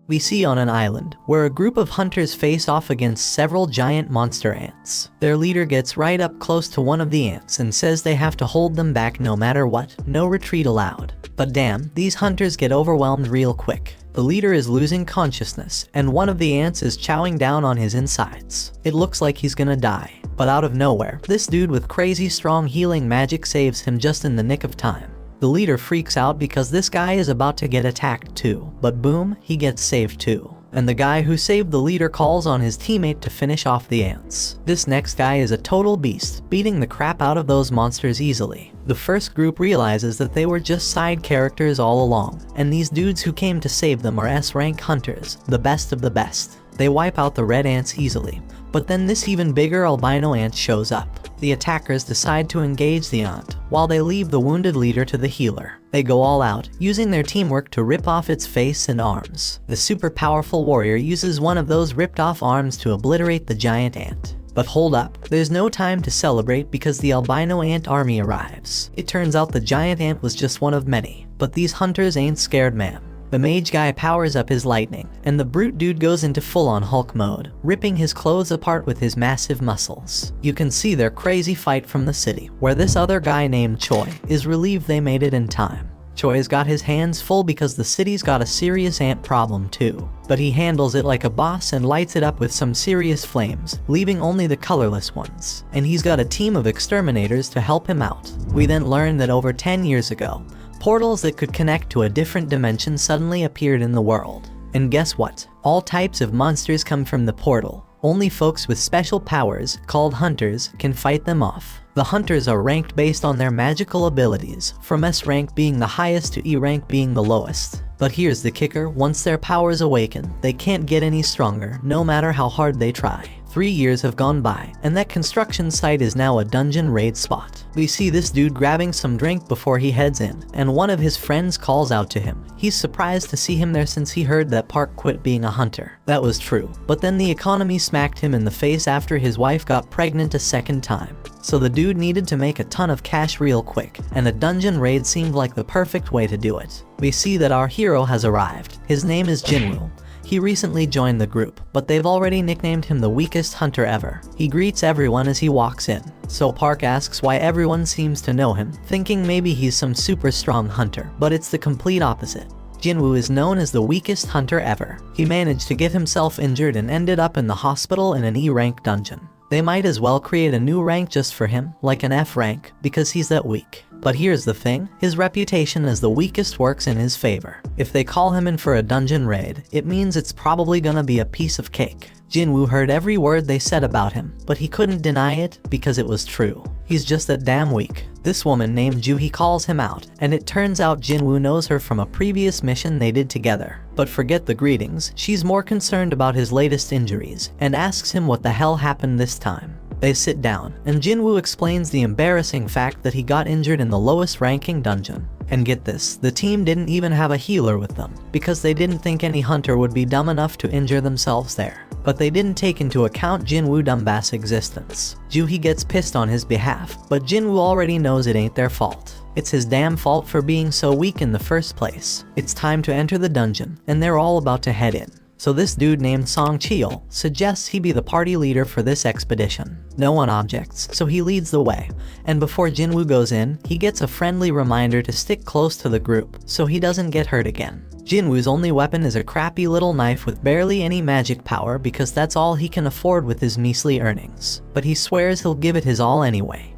We see on an island, where a group of hunters face off against several giant monster ants. Their leader gets right up close to one of the ants and says they have to hold them back no matter what, no retreat allowed. But damn, these hunters get overwhelmed real quick. The leader is losing consciousness, and one of the ants is chowing down on his insides. It looks like he's gonna die. But out of nowhere, this dude with crazy strong healing magic saves him just in the nick of time. The leader freaks out because this guy is about to get attacked too, but boom, he gets saved too. And the guy who saved the leader calls on his teammate to finish off the ants. This next guy is a total beast, beating the crap out of those monsters easily. The first group realizes that they were just side characters all along, and these dudes who came to save them are S-rank hunters, the best of the best. They wipe out the red ants easily, but then this even bigger albino ant shows up. The attackers decide to engage the ant, while they leave the wounded leader to the healer. They go all out, using their teamwork to rip off its face and arms. The super powerful warrior uses one of those ripped off arms to obliterate the giant ant. But hold up, there's no time to celebrate because the albino ant army arrives. It turns out the giant ant was just one of many, but these hunters ain't scared, man. The mage guy powers up his lightning, and the brute dude goes into full-on Hulk mode, ripping his clothes apart with his massive muscles. You can see their crazy fight from the city, where this other guy named Choi is relieved they made it in time. Choi's got his hands full because the city's got a serious ant problem too. But he handles it like a boss and lights it up with some serious flames, leaving only the colorless ones. And he's got a team of exterminators to help him out. We then learn that over 10 years ago, portals that could connect to a different dimension suddenly appeared in the world. And guess what? All types of monsters come from the portal. Only folks with special powers, called hunters, can fight them off. The hunters are ranked based on their magical abilities, from S rank being the highest to E rank being the lowest. But here's the kicker, once their powers awaken, they can't get any stronger, no matter how hard they try. 3 years have gone by, and that construction site is now a dungeon raid spot. We see this dude grabbing some drink before he heads in, and one of his friends calls out to him. He's surprised to see him there since he heard that Park quit being a hunter. That was true, but then the economy smacked him in the face after his wife got pregnant a second time. So the dude needed to make a ton of cash real quick, and a dungeon raid seemed like the perfect way to do it. We see that our hero has arrived. His name is Jinwoo. He recently joined the group, but they've already nicknamed him the weakest hunter ever. He greets everyone as he walks in, so Park asks why everyone seems to know him, thinking maybe he's some super strong hunter, but it's the complete opposite. Jinwoo is known as the weakest hunter ever. He managed to get himself injured and ended up in the hospital in an E-rank dungeon. They might as well create a new rank just for him, like an F rank, because he's that weak. But here's the thing, his reputation as the weakest works in his favor. If they call him in for a dungeon raid, it means it's probably gonna be a piece of cake. Jinwoo heard every word they said about him, but he couldn't deny it because it was true. He's just that damn weak. This woman named Juhi calls him out, and it turns out Jinwoo knows her from a previous mission they did together. But forget the greetings, she's more concerned about his latest injuries, and asks him what the hell happened this time. They sit down, and Jinwoo explains the embarrassing fact that he got injured in the lowest ranking dungeon. And get this, the team didn't even have a healer with them, because they didn't think any hunter would be dumb enough to injure themselves there. But they didn't take into account Jinwoo Dumbass' existence. Juhi gets pissed on his behalf, but Jinwoo already knows it ain't their fault. It's his damn fault for being so weak in the first place. It's time to enter the dungeon, and they're all about to head in. So this dude named Song Cheol suggests he be the party leader for this expedition. No one objects, so he leads the way, and before Jinwoo goes in, he gets a friendly reminder to stick close to the group, so he doesn't get hurt again. Jinwoo's only weapon is a crappy little knife with barely any magic power because that's all he can afford with his measly earnings. But he swears he'll give it his all anyway.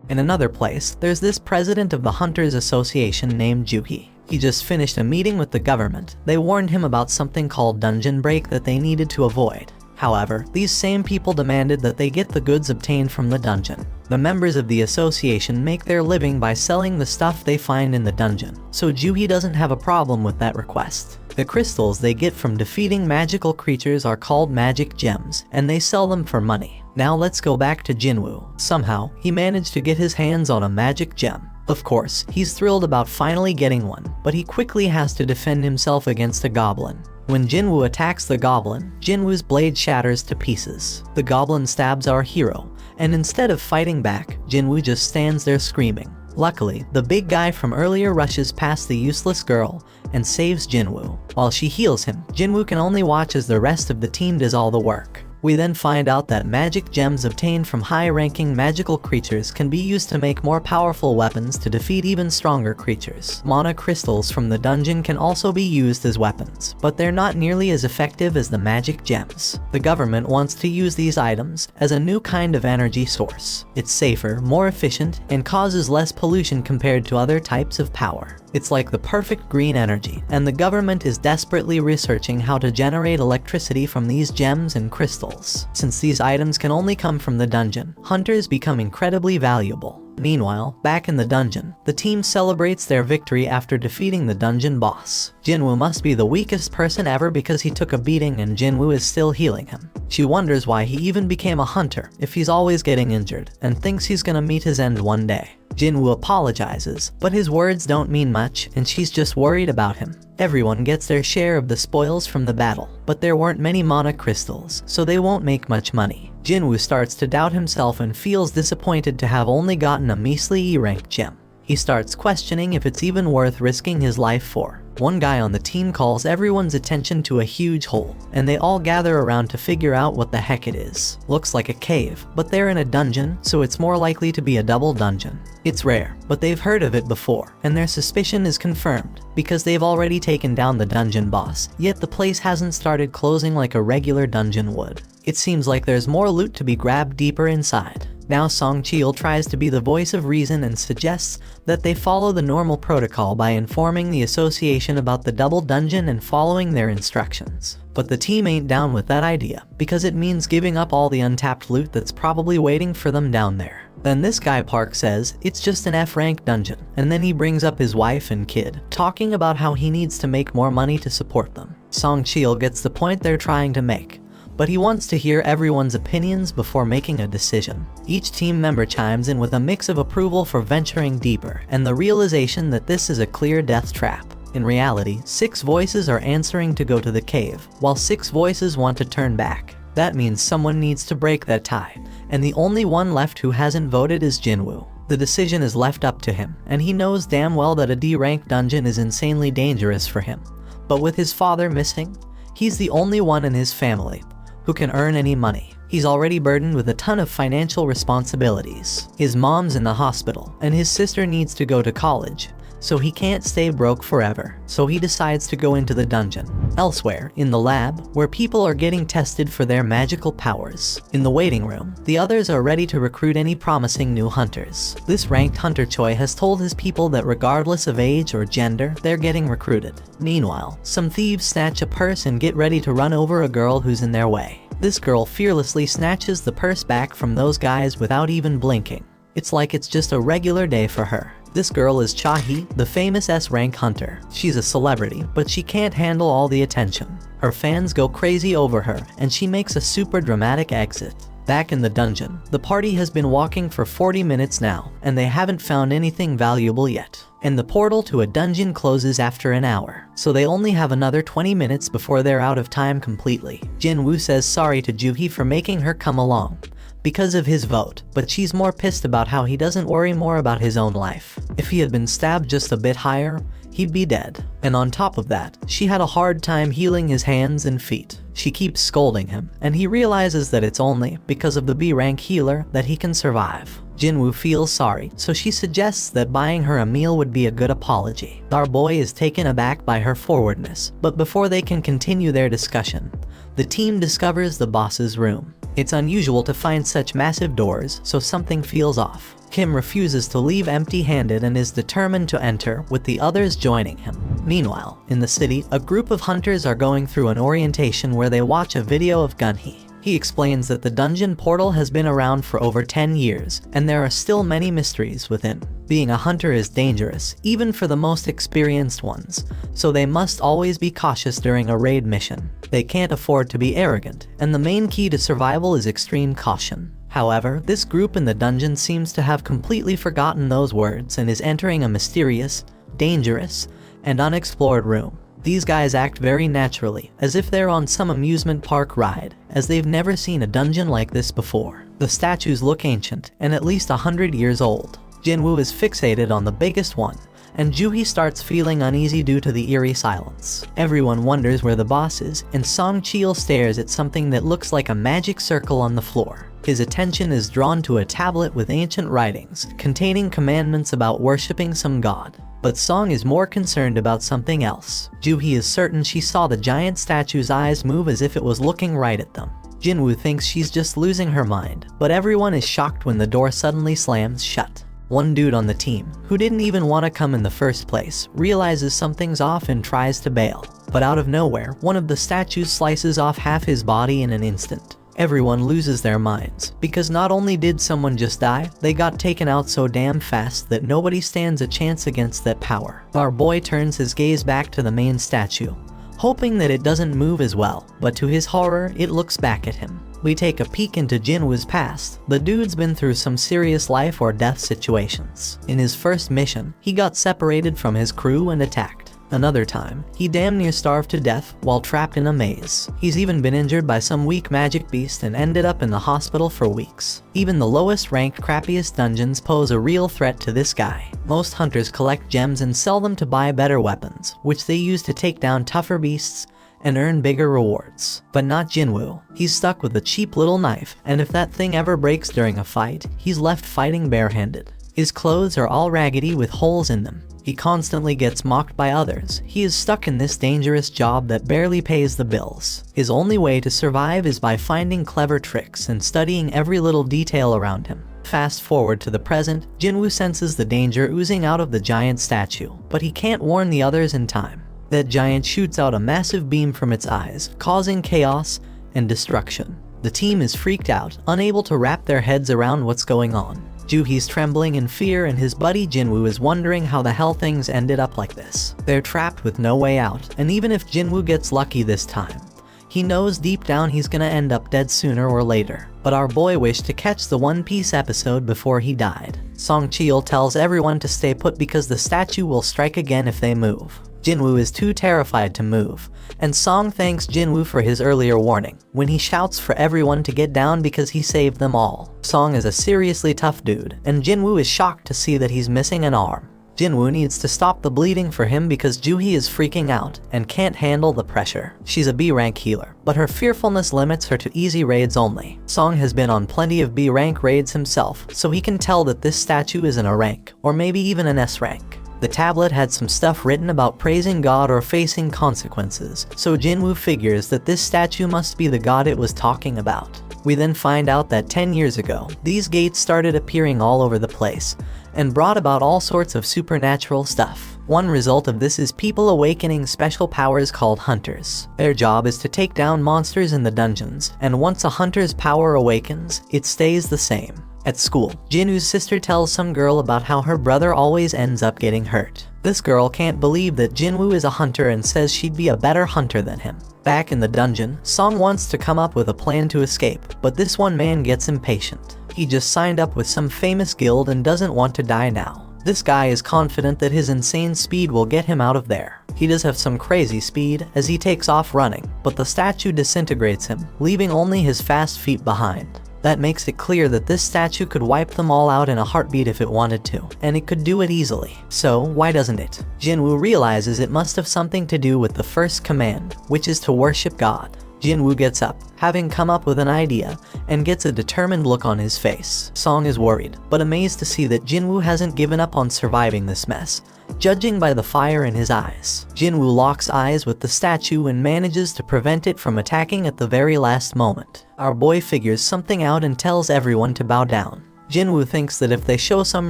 In another place, there's this president of the Hunters Association named Juhi. He just finished a meeting with the government. They warned him about something called dungeon break that they needed to avoid. However, these same people demanded that they get the goods obtained from the dungeon. The members of the association make their living by selling the stuff they find in the dungeon, so Juhi doesn't have a problem with that request. The crystals they get from defeating magical creatures are called magic gems, and they sell them for money. Now let's go back to Jinwoo. Somehow, he managed to get his hands on a magic gem. Of course, he's thrilled about finally getting one, but he quickly has to defend himself against a goblin. When Jinwoo attacks the goblin, Jinwoo's blade shatters to pieces. The goblin stabs our hero, and instead of fighting back, Jinwoo just stands there screaming. Luckily, the big guy from earlier rushes past the useless girl and saves Jinwoo. While she heals him, Jinwoo can only watch as the rest of the team does all the work. We then find out that magic gems obtained from high-ranking magical creatures can be used to make more powerful weapons to defeat even stronger creatures. Mana crystals from the dungeon can also be used as weapons, but they're not nearly as effective as the magic gems. The government wants to use these items as a new kind of energy source. It's safer, more efficient, and causes less pollution compared to other types of power. It's like the perfect green energy, and the government is desperately researching how to generate electricity from these gems and crystals. Since these items can only come from the dungeon, hunters become incredibly valuable. Meanwhile, back in the dungeon, the team celebrates their victory after defeating the dungeon boss. Jinwoo must be the weakest person ever because he took a beating and Jinwoo is still healing him. She wonders why he even became a hunter if he's always getting injured, and thinks he's gonna meet his end one day. Jinwoo apologizes, but his words don't mean much and she's just worried about him. Everyone gets their share of the spoils from the battle, but there weren't many mana crystals, so they won't make much money. Jinwoo starts to doubt himself and feels disappointed to have only gotten a measly E-rank gem. He starts questioning if it's even worth risking his life for. One guy on the team calls everyone's attention to a huge hole, and they all gather around to figure out what the heck it is. Looks like a cave, but they're in a dungeon, so it's more likely to be a double dungeon. It's rare, but they've heard of it before, and their suspicion is confirmed, because they've already taken down the dungeon boss, yet the place hasn't started closing like a regular dungeon would. It seems like there's more loot to be grabbed deeper inside. Now Song Cheol tries to be the voice of reason and suggests that they follow the normal protocol by informing the association about the double dungeon and following their instructions. But the team ain't down with that idea, because it means giving up all the untapped loot that's probably waiting for them down there. Then this guy Park says it's just an F-rank dungeon, and then he brings up his wife and kid, talking about how he needs to make more money to support them. Song Cheol gets the point they're trying to make, but he wants to hear everyone's opinions before making a decision. Each team member chimes in with a mix of approval for venturing deeper and the realization that this is a clear death trap. In reality, 6 voices are answering to go to the cave, while 6 voices want to turn back. That means someone needs to break that tie, and the only one left who hasn't voted is Jinwoo. The decision is left up to him, and he knows damn well that a D-rank dungeon is insanely dangerous for him. But with his father missing, he's the only one in his family who can earn any money. He's already burdened with a ton of financial responsibilities. His mom's in the hospital, and his sister needs to go to college, so he can't stay broke forever. So he decides to go into the dungeon. Elsewhere, in the lab, where people are getting tested for their magical powers. In the waiting room, the others are ready to recruit any promising new hunters. This ranked hunter Choi has told his people that regardless of age or gender, they're getting recruited. Meanwhile, some thieves snatch a purse and get ready to run over a girl who's in their way. This girl fearlessly snatches the purse back from those guys without even blinking. It's like it's just a regular day for her. This girl is Cha-hee, the famous S-rank hunter. She's a celebrity, but she can't handle all the attention. Her fans go crazy over her, and she makes a super dramatic exit. Back in the dungeon, the party has been walking for 40 minutes now, and they haven't found anything valuable yet. And the portal to a dungeon closes after an hour, so they only have another 20 minutes before they're out of time completely. Jinwoo says sorry to Joo-hee for making her come along because of his vote, but she's more pissed about how he doesn't worry more about his own life. If he had been stabbed just a bit higher, he'd be dead. And on top of that, she had a hard time healing his hands and feet. She keeps scolding him, and he realizes that it's only because of the B-rank healer that he can survive. Jinwoo feels sorry, so she suggests that buying her a meal would be a good apology. Our boy is taken aback by her forwardness, but before they can continue their discussion, the team discovers the boss's room. It's unusual to find such massive doors, so something feels off. Kim refuses to leave empty-handed and is determined to enter, with the others joining him. Meanwhile, in the city, a group of hunters are going through an orientation where they watch a video of Gunhee. He explains that the dungeon portal has been around for over 10 years, and there are still many mysteries within. Being a hunter is dangerous, even for the most experienced ones, so they must always be cautious during a raid mission. They can't afford to be arrogant, and the main key to survival is extreme caution. However, this group in the dungeon seems to have completely forgotten those words and is entering a mysterious, dangerous, and unexplored room. These guys act very naturally, as if they're on some amusement park ride, as they've never seen a dungeon like this before. The statues look ancient, and at least 100 years old. Jinwoo is fixated on the biggest one, and Joohee starts feeling uneasy due to the eerie silence. Everyone wonders where the boss is, and Song Chil stares at something that looks like a magic circle on the floor. His attention is drawn to a tablet with ancient writings, containing commandments about worshipping some god. But Song is more concerned about something else. Joohee is certain she saw the giant statue's eyes move as if it was looking right at them. Jinwoo thinks she's just losing her mind, but everyone is shocked when the door suddenly slams shut. One dude on the team, who didn't even want to come in the first place, realizes something's off and tries to bail. But out of nowhere, one of the statues slices off half his body in an instant. Everyone loses their minds, because not only did someone just die, they got taken out so damn fast that nobody stands a chance against that power. Our boy turns his gaze back to the main statue, hoping that it doesn't move as well, but to his horror, it looks back at him. We take a peek into Jinwoo's past. The dude's been through some serious life or death situations. In his first mission, he got separated from his crew and attacked. Another time, he damn near starved to death while trapped in a maze. He's even been injured by some weak magic beast and ended up in the hospital for weeks. Even the lowest ranked, crappiest dungeons pose a real threat to this guy. Most hunters collect gems and sell them to buy better weapons, which they use to take down tougher beasts and earn bigger rewards. But not Jinwoo. He's stuck with a cheap little knife, and if that thing ever breaks during a fight, he's left fighting barehanded. His clothes are all raggedy with holes in them. He constantly gets mocked by others. He is stuck in this dangerous job that barely pays the bills. His only way to survive is by finding clever tricks and studying every little detail around him. Fast forward to the present, Jinwoo senses the danger oozing out of the giant statue, but he can't warn the others in time. That giant shoots out a massive beam from its eyes, causing chaos and destruction. The team is freaked out, unable to wrap their heads around what's going on. Joohee's trembling in fear, and his buddy Jinwoo is wondering how the hell things ended up like this. They're trapped with no way out, and even if Jinwoo gets lucky this time, he knows deep down he's gonna end up dead sooner or later. But our boy wished to catch the One Piece episode before he died. Song Chil tells everyone to stay put because the statue will strike again if they move. Jinwoo is too terrified to move, and Song thanks Jinwoo for his earlier warning, when he shouts for everyone to get down because he saved them all. Song is a seriously tough dude, and Jinwoo is shocked to see that he's missing an arm. Jinwoo needs to stop the bleeding for him because Joohee is freaking out and can't handle the pressure. She's a B rank healer, but her fearfulness limits her to easy raids only. Song has been on plenty of B rank raids himself, so he can tell that this statue isn't a rank, or maybe even an S rank. The tablet had some stuff written about praising God or facing consequences, so Jinwoo figures that this statue must be the god it was talking about. We then find out that 10 years ago, these gates started appearing all over the place, and brought about all sorts of supernatural stuff. One result of this is people awakening special powers called hunters. Their job is to take down monsters in the dungeons, and once a hunter's power awakens, it stays the same. At school, Jinwoo's sister tells some girl about how her brother always ends up getting hurt. This girl can't believe that Jinwoo is a hunter and says she'd be a better hunter than him. Back in the dungeon, Song wants to come up with a plan to escape, but this one man gets impatient. He just signed up with some famous guild and doesn't want to die now. This guy is confident that his insane speed will get him out of there. He does have some crazy speed as he takes off running, but the statue disintegrates him, leaving only his fast feet behind. That makes it clear that this statue could wipe them all out in a heartbeat if it wanted to, and it could do it easily. So why doesn't it? Jinwoo realizes it must have something to do with the first command, which is to worship God. Jinwoo gets up, having come up with an idea, and gets a determined look on his face. Song is worried, but amazed to see that Jinwoo hasn't given up on surviving this mess, judging by the fire in his eyes. Jinwoo locks eyes with the statue and manages to prevent it from attacking at the very last moment. Our boy figures something out and tells everyone to bow down. Jinwoo thinks that if they show some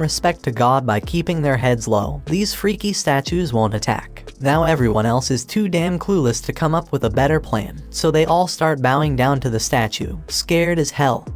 respect to God by keeping their heads low, these freaky statues won't attack. Now everyone else is too damn clueless to come up with a better plan, so they all start bowing down to the statue, scared as hell,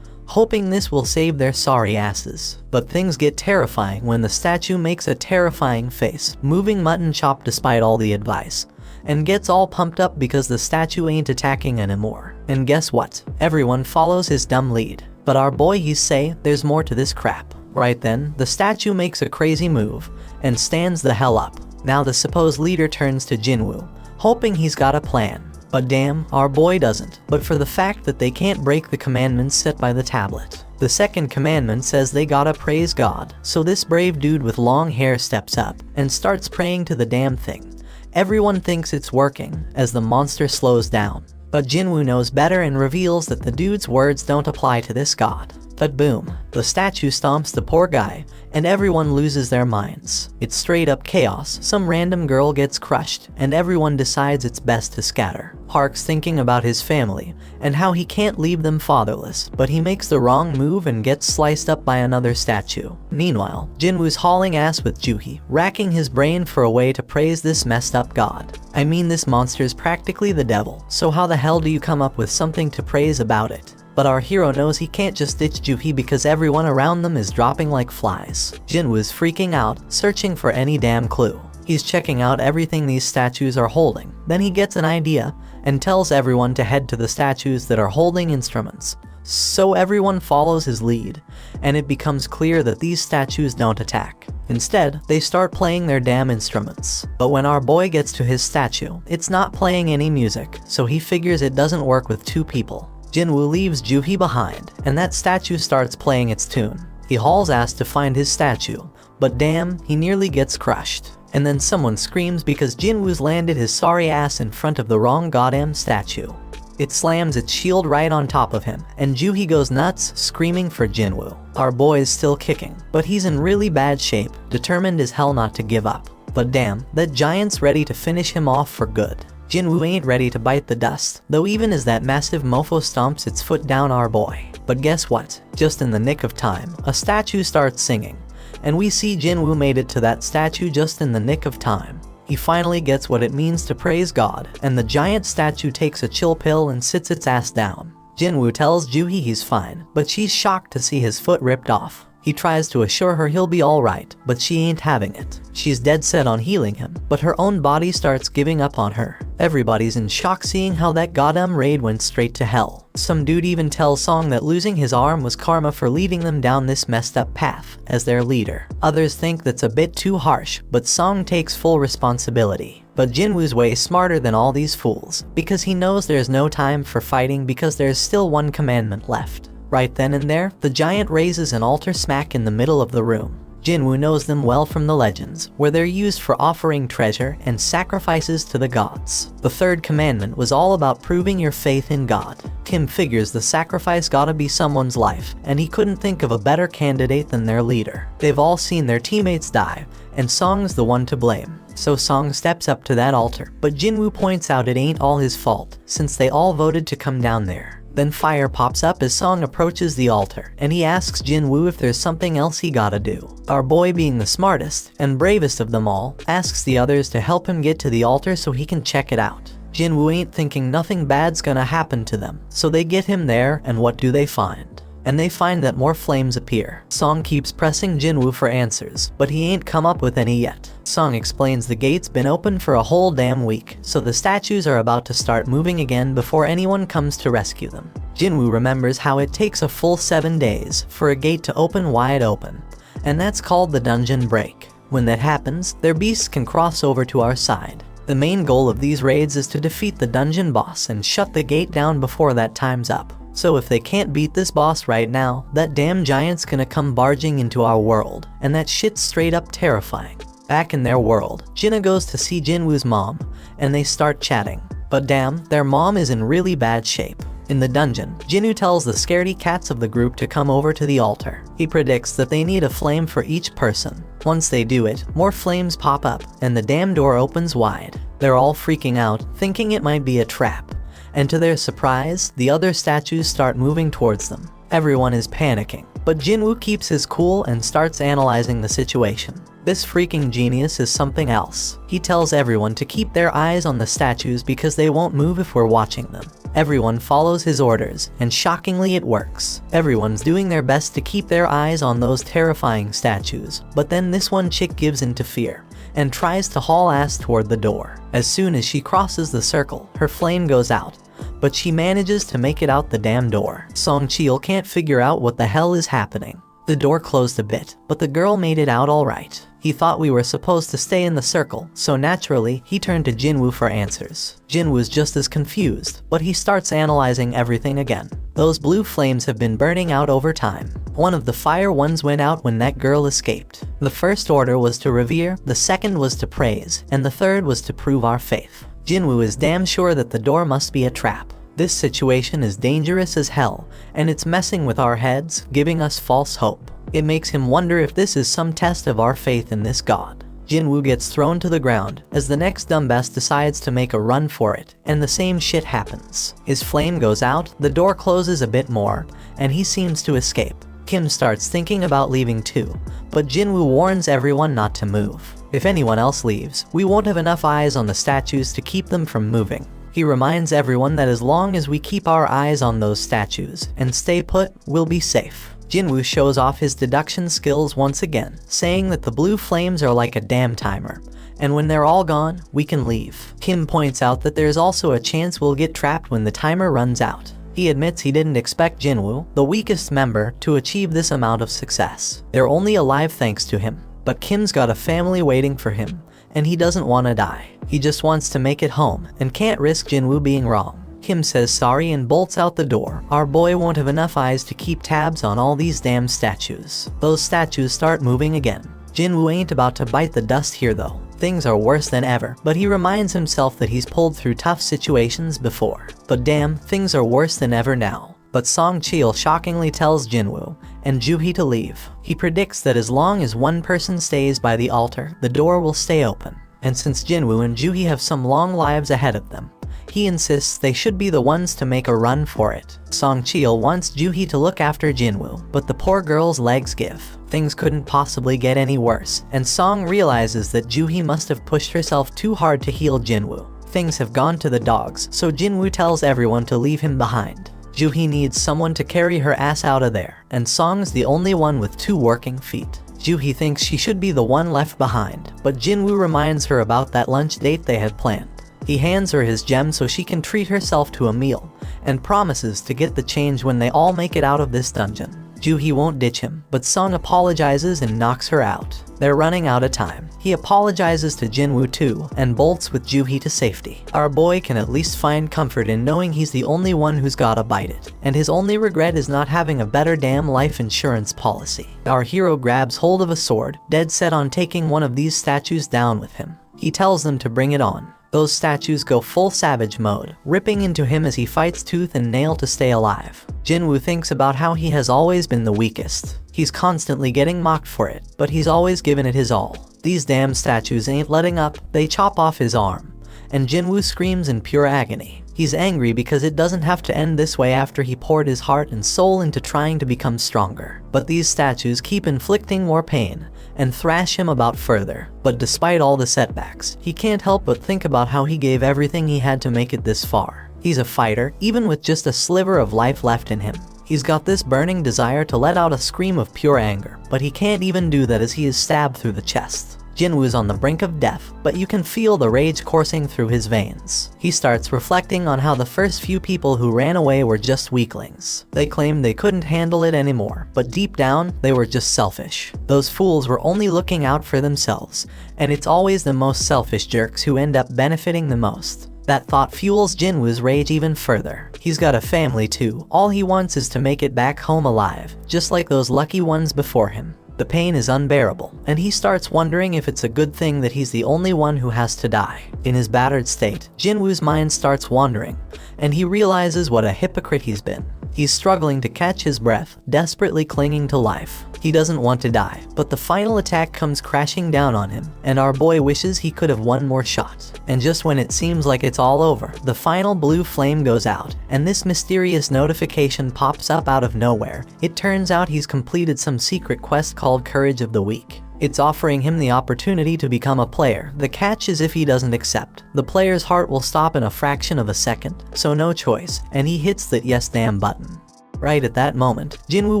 hoping this will save their sorry asses. But things get terrifying when the statue makes a terrifying face, moving mutton chop despite all the advice, and gets all pumped up because the statue ain't attacking anymore. And guess what? Everyone follows his dumb lead. But our boy he's say there's more to this crap. Right then, the statue makes a crazy move and stands the hell up. Now the supposed leader turns to Jinwoo, hoping he's got a plan. But damn, our boy doesn't, but for the fact that they can't break the commandments set by the tablet. The second commandment says they gotta praise God, so this brave dude with long hair steps up and starts praying to the damn thing. Everyone thinks it's working as the monster slows down, but Jinwoo knows better and reveals that the dude's words don't apply to this god. But boom, the statue stomps the poor guy, and everyone loses their minds. It's straight up chaos. Some random girl gets crushed, and everyone decides it's best to scatter. Park's thinking about his family, and how he can't leave them fatherless, but he makes the wrong move and gets sliced up by another statue. Meanwhile, Jinwoo's hauling ass with Juhi, racking his brain for a way to praise this messed up god. I mean, this monster's practically the devil, so how the hell do you come up with something to praise about it? But our hero knows he can't just ditch Juhi because everyone around them is dropping like flies. Jinwoo's freaking out, searching for any damn clue. He's checking out everything these statues are holding. Then he gets an idea and tells everyone to head to the statues that are holding instruments. So everyone follows his lead, and it becomes clear that these statues don't attack. Instead, they start playing their damn instruments. But when our boy gets to his statue, it's not playing any music, so he figures it doesn't work with two people. Jinwoo leaves Juhi behind, and that statue starts playing its tune. He hauls ass to find his statue, but damn, he nearly gets crushed. And then someone screams because Jinwoo's landed his sorry ass in front of the wrong goddamn statue. It slams its shield right on top of him, and Juhi goes nuts, screaming for Jinwoo. Our boy is still kicking, but he's in really bad shape, determined as hell not to give up. But damn, that giant's ready to finish him off for good. Jinwoo ain't ready to bite the dust, though even as that massive mofo stomps its foot down our boy. But guess what? Just in the nick of time, a statue starts singing, and we see Jinwoo made it to that statue just in the nick of time. He finally gets what it means to praise God, and the giant statue takes a chill pill and sits its ass down. Jinwoo tells Juhi he's fine, but she's shocked to see his foot ripped off. He tries to assure her he'll be alright, but she ain't having it. She's dead set on healing him, but her own body starts giving up on her. Everybody's in shock seeing how that goddamn raid went straight to hell. Some dude even tells Song that losing his arm was karma for leading them down this messed up path as their leader. Others think that's a bit too harsh, but Song takes full responsibility. But Jinwoo's way smarter than all these fools, because he knows there's no time for fighting because there's still one commandment left. Right then and there, the giant raises an altar smack in the middle of the room. Jinwoo knows them well from the legends, where they're used for offering treasure and sacrifices to the gods. The third commandment was all about proving your faith in God. Kim figures the sacrifice gotta be someone's life, and he couldn't think of a better candidate than their leader. They've all seen their teammates die, and Song's the one to blame. So Song steps up to that altar, but Jinwoo points out it ain't all his fault, since they all voted to come down there. Then fire pops up as Song approaches the altar, and he asks Jinwoo if there's something else he gotta do. Our boy, being the smartest and bravest of them all, asks the others to help him get to the altar so he can check it out. Jinwoo ain't thinking nothing bad's gonna happen to them, so they get him there, and what do they find? And they find that more flames appear. Song keeps pressing Jinwoo for answers, but he ain't come up with any yet. Song explains the gate's been open for a whole damn week, so the statues are about to start moving again before anyone comes to rescue them. Jinwoo remembers how it takes a full 7 days for a gate to open wide open, and that's called the dungeon break. When that happens, their beasts can cross over to our side. The main goal of these raids is to defeat the dungeon boss and shut the gate down before that time's up. So if they can't beat this boss right now, that damn giant's gonna come barging into our world, and that shit's straight up terrifying. Back in their world, Jinna goes to see Jinwoo's mom, and they start chatting. But damn, their mom is in really bad shape. In the dungeon, Jinwoo tells the scaredy cats of the group to come over to the altar. He predicts that they need a flame for each person. Once they do it, more flames pop up, and the damn door opens wide. They're all freaking out, thinking it might be a trap. And to their surprise, the other statues start moving towards them. Everyone is panicking, but Jinwoo keeps his cool and starts analyzing the situation. This freaking genius is something else. He tells everyone to keep their eyes on the statues because they won't move if we're watching them. Everyone follows his orders, and shockingly it works. Everyone's doing their best to keep their eyes on those terrifying statues, but then this one chick gives in to fear and tries to haul ass toward the door. As soon as she crosses the circle, her flame goes out, but she manages to make it out the damn door. Song Cheol can't figure out what the hell is happening. The door closed a bit, but the girl made it out alright. He thought we were supposed to stay in the circle, so naturally, he turned to Jinwoo for answers. Jinwoo's just as confused, but he starts analyzing everything again. Those blue flames have been burning out over time. One of the fire ones went out when that girl escaped. The first order was to revere, the second was to praise, and the third was to prove our faith. Jinwoo is damn sure that the door must be a trap. This situation is dangerous as hell, and it's messing with our heads, giving us false hope. It makes him wonder if this is some test of our faith in this god. Jinwoo gets thrown to the ground as the next dumbass decides to make a run for it, and the same shit happens. His flame goes out, the door closes a bit more, and he seems to escape. Kim starts thinking about leaving too, but Jinwoo warns everyone not to move. If anyone else leaves, we won't have enough eyes on the statues to keep them from moving. He reminds everyone that as long as we keep our eyes on those statues and stay put, we'll be safe. Jinwoo shows off his deduction skills once again, saying that the blue flames are like a damn timer, and when they're all gone, we can leave. Kim points out that there's also a chance we'll get trapped when the timer runs out. He admits he didn't expect Jinwoo, the weakest member, to achieve this amount of success. They're only alive thanks to him, but Kim's got a family waiting for him, and he doesn't want to die. He just wants to make it home, and can't risk Jinwoo being wrong. Kim says sorry and bolts out the door. Our boy won't have enough eyes to keep tabs on all these damn statues. Those statues start moving again. Jinwoo ain't about to bite the dust here though. Things are worse than ever, but he reminds himself that he's pulled through tough situations before. But damn, things are worse than ever now. But Song Cheol shockingly tells Jinwoo and Juhee to leave. He predicts that as long as one person stays by the altar, the door will stay open. And since Jinwoo and Juhee have some long lives ahead of them, he insists they should be the ones to make a run for it. Song Cheol wants Juhee to look after Jinwoo, but the poor girl's legs give. Things couldn't possibly get any worse, and Song realizes that Juhee must have pushed herself too hard to heal Jinwoo. Things have gone to the dogs, so Jinwoo tells everyone to leave him behind. Juhee needs someone to carry her ass out of there, and Song's the only one with 2 working feet. Juhee thinks she should be the one left behind, but Jinwoo reminds her about that lunch date they had planned. He hands her his gem so she can treat herself to a meal, and promises to get the change when they all make it out of this dungeon. Juhee won't ditch him, but Sung apologizes and knocks her out. They're running out of time. He apologizes to Jinwoo too, and bolts with Juhee to safety. Our boy can at least find comfort in knowing he's the only one who's gotta bite it, and his only regret is not having a better damn life insurance policy. Our hero grabs hold of a sword, dead set on taking one of these statues down with him. He tells them to bring it on. Those statues go full savage mode, ripping into him as he fights tooth and nail to stay alive. Jinwoo thinks about how he has always been the weakest. He's constantly getting mocked for it, but he's always given it his all. These damn statues ain't letting up, they chop off his arm, and Jinwoo screams in pure agony. He's angry because it doesn't have to end this way after he poured his heart and soul into trying to become stronger. But these statues keep inflicting more pain, and thrash him about further. But despite all the setbacks, he can't help but think about how he gave everything he had to make it this far. He's a fighter, even with just a sliver of life left in him. He's got this burning desire to let out a scream of pure anger, but he can't even do that as he is stabbed through the chest. Jinwoo's on the brink of death, but you can feel the rage coursing through his veins. He starts reflecting on how the first few people who ran away were just weaklings. They claimed they couldn't handle it anymore, but deep down, they were just selfish. Those fools were only looking out for themselves, and it's always the most selfish jerks who end up benefiting the most. That thought fuels Jinwoo's rage even further. He's got a family too. All he wants is to make it back home alive, just like those lucky ones before him. The pain is unbearable, and he starts wondering if it's a good thing that he's the only one who has to die. In his battered state, Jinwoo's mind starts wandering, and he realizes what a hypocrite he's been. He's struggling to catch his breath, desperately clinging to life. He doesn't want to die, but the final attack comes crashing down on him, and our boy wishes he could have one more shot. And just when it seems like it's all over, the final blue flame goes out, and this mysterious notification pops up out of nowhere. It turns out he's completed some secret quest called Courage of the Weak. It's offering him the opportunity to become a player. The catch is if he doesn't accept, the player's heart will stop in a fraction of a second, so no choice, and he hits that yes damn button. Right at that moment, Jinwoo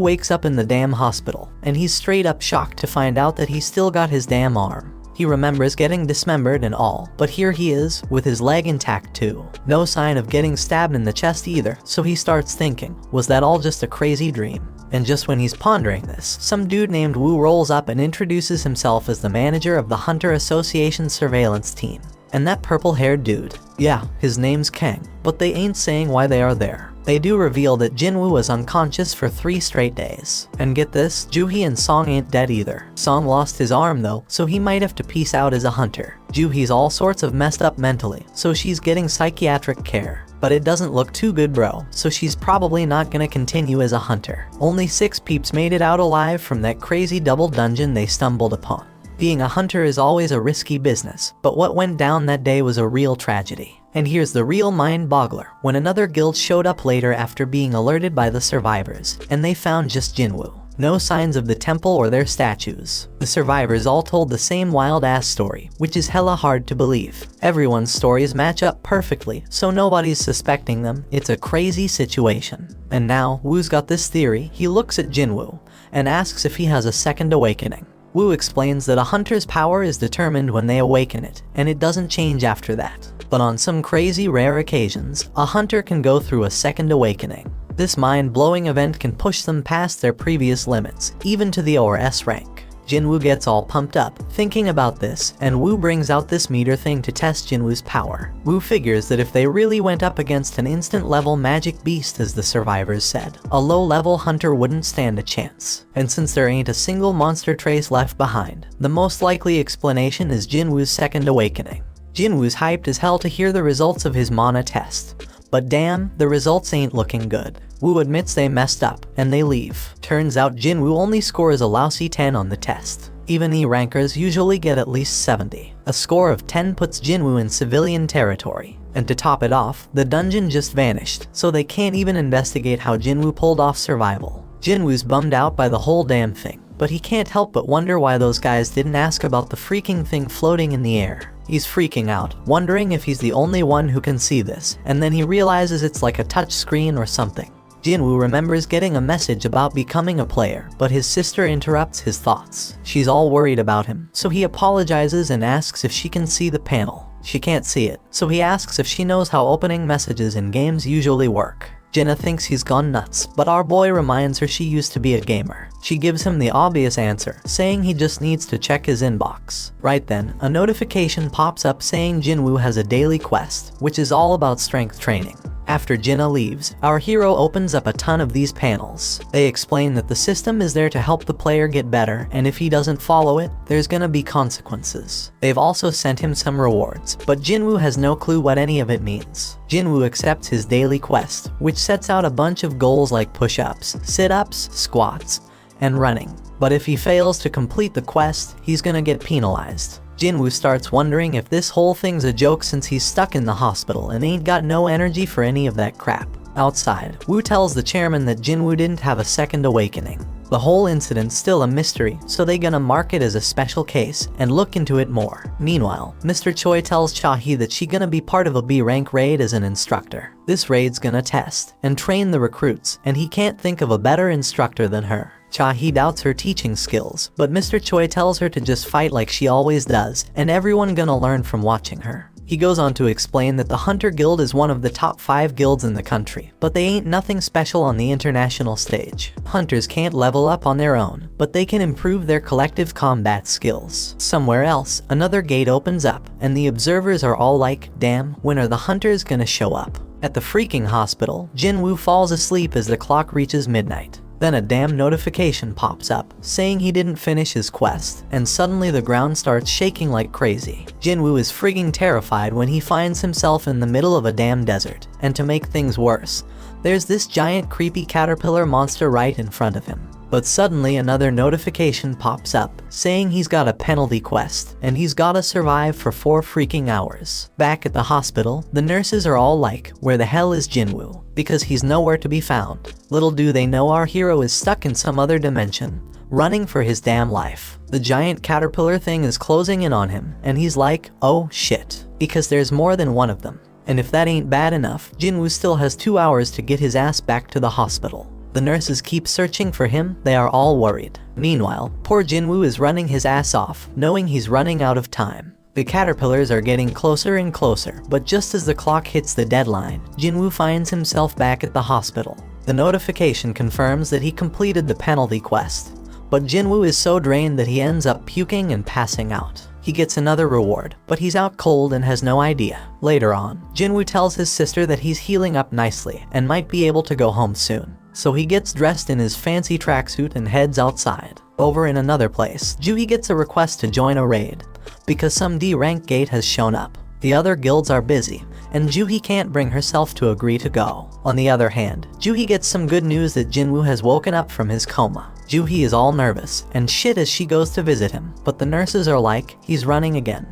wakes up in the damn hospital, and he's straight up shocked to find out that he's still got his damn arm. He remembers getting dismembered and all, but here he is, with his leg intact too. No sign of getting stabbed in the chest either, so he starts thinking, was that all just a crazy dream? And just when he's pondering this, some dude named Woo rolls up and introduces himself as the manager of the Hunter Association surveillance team. And that purple-haired dude, yeah, his name's Kang, but they ain't saying why they are there. They do reveal that Jinwoo was unconscious for 3 straight days. And get this, Joohee and Song ain't dead either. Song lost his arm though, so he might have to peace out as a hunter. Joohee's all sorts of messed up mentally, so she's getting psychiatric care. But it doesn't look too good, bro, so she's probably not gonna continue as a hunter. Only 6 peeps made it out alive from that crazy double dungeon they stumbled upon. Being a hunter is always a risky business, but what went down that day was a real tragedy. And here's the real mind-boggler, when another guild showed up later after being alerted by the survivors, and they found just Jinwoo. No signs of the temple or their statues. The survivors all told the same wild-ass story, which is hella hard to believe. Everyone's stories match up perfectly, so nobody's suspecting them. It's a crazy situation. And now, Woo's got this theory. He looks at Jinwoo and asks if he has a second awakening. Woo explains that a hunter's power is determined when they awaken it, and it doesn't change after that. But on some crazy rare occasions, a hunter can go through a second awakening. This mind-blowing event can push them past their previous limits, even to the ORS rank. Jinwoo gets all pumped up, thinking about this, and Woo brings out this meter thing to test Jinwoo's power. Woo figures that if they really went up against an instant-level magic beast as the survivors said, a low-level hunter wouldn't stand a chance. And since there ain't a single monster trace left behind, the most likely explanation is Jinwoo's second awakening. Jinwoo's hyped as hell to hear the results of his mana test. But damn, the results ain't looking good. Woo admits they messed up, and they leave. Turns out Jinwoo only scores a lousy 10 on the test. Even E-rankers usually get at least 70. A score of 10 puts Jinwoo in civilian territory. And to top it off, the dungeon just vanished, so they can't even investigate how Jinwoo pulled off survival. Jinwoo's bummed out by the whole damn thing, but he can't help but wonder why those guys didn't ask about the freaking thing floating in the air. He's freaking out, wondering if he's the only one who can see this, and then he realizes it's like a touch screen or something. Jinwoo remembers getting a message about becoming a player, but his sister interrupts his thoughts. She's all worried about him, so he apologizes and asks if she can see the panel. She can't see it, so he asks if she knows how opening messages in games usually work. Jinna thinks he's gone nuts, but our boy reminds her she used to be a gamer. She gives him the obvious answer, saying he just needs to check his inbox. Right then, a notification pops up saying Jinwoo has a daily quest, which is all about strength training. After Jinna leaves, our hero opens up a ton of these panels. They explain that the system is there to help the player get better, and if he doesn't follow it, there's gonna be consequences. They've also sent him some rewards, but Jinwoo has no clue what any of it means. Jinwoo accepts his daily quest, which sets out a bunch of goals like push-ups, sit-ups, squats, and running. But if he fails to complete the quest, he's gonna get penalized. Jinwoo starts wondering if this whole thing's a joke since he's stuck in the hospital and ain't got no energy for any of that crap. Outside, Woo tells the chairman that Jinwoo didn't have a second awakening. The whole incident's still a mystery, so they gonna mark it as a special case and look into it more. Meanwhile, Mr. Choi tells Cha-hee that she gonna be part of a B-rank raid as an instructor. This raid's gonna test and train the recruits, and he can't think of a better instructor than her. Cha-hee doubts her teaching skills, but Mr. Choi tells her to just fight like she always does, and everyone gonna learn from watching her. He goes on to explain that the Hunter Guild is one of the top 5 guilds in the country, but they ain't nothing special on the international stage. Hunters can't level up on their own, but they can improve their collective combat skills. Somewhere else, another gate opens up, and the observers are all like, damn, when are the hunters gonna show up? At the freaking hospital, Jinwoo falls asleep as the clock reaches midnight. Then a damn notification pops up, saying he didn't finish his quest, and suddenly the ground starts shaking like crazy. Jinwoo is frigging terrified when he finds himself in the middle of a damn desert, and to make things worse, there's this giant creepy caterpillar monster right in front of him. But suddenly another notification pops up, saying he's got a penalty quest, and he's gotta survive for 4 freaking hours. Back at the hospital, the nurses are all like, where the hell is Jinwoo? Because he's nowhere to be found. Little do they know our hero is stuck in some other dimension, running for his damn life. The giant caterpillar thing is closing in on him, and he's like, oh shit, because there's more than one of them. And if that ain't bad enough, Jinwoo still has 2 hours to get his ass back to the hospital. The nurses keep searching for him, they are all worried. Meanwhile, poor Jinwoo is running his ass off, knowing he's running out of time. The caterpillars are getting closer and closer, but just as the clock hits the deadline, Jinwoo finds himself back at the hospital. The notification confirms that he completed the penalty quest, but Jinwoo is so drained that he ends up puking and passing out. He gets another reward, but he's out cold and has no idea. Later on, Jinwoo tells his sister that he's healing up nicely and might be able to go home soon. So he gets dressed in his fancy tracksuit and heads outside. Over in another place, Juhi gets a request to join a raid, because some D-rank gate has shown up. The other guilds are busy, and Juhi can't bring herself to agree to go. On the other hand, Juhi gets some good news that Jinwoo has woken up from his coma. Juhi is all nervous and shit as she goes to visit him, but the nurses are like, he's running again,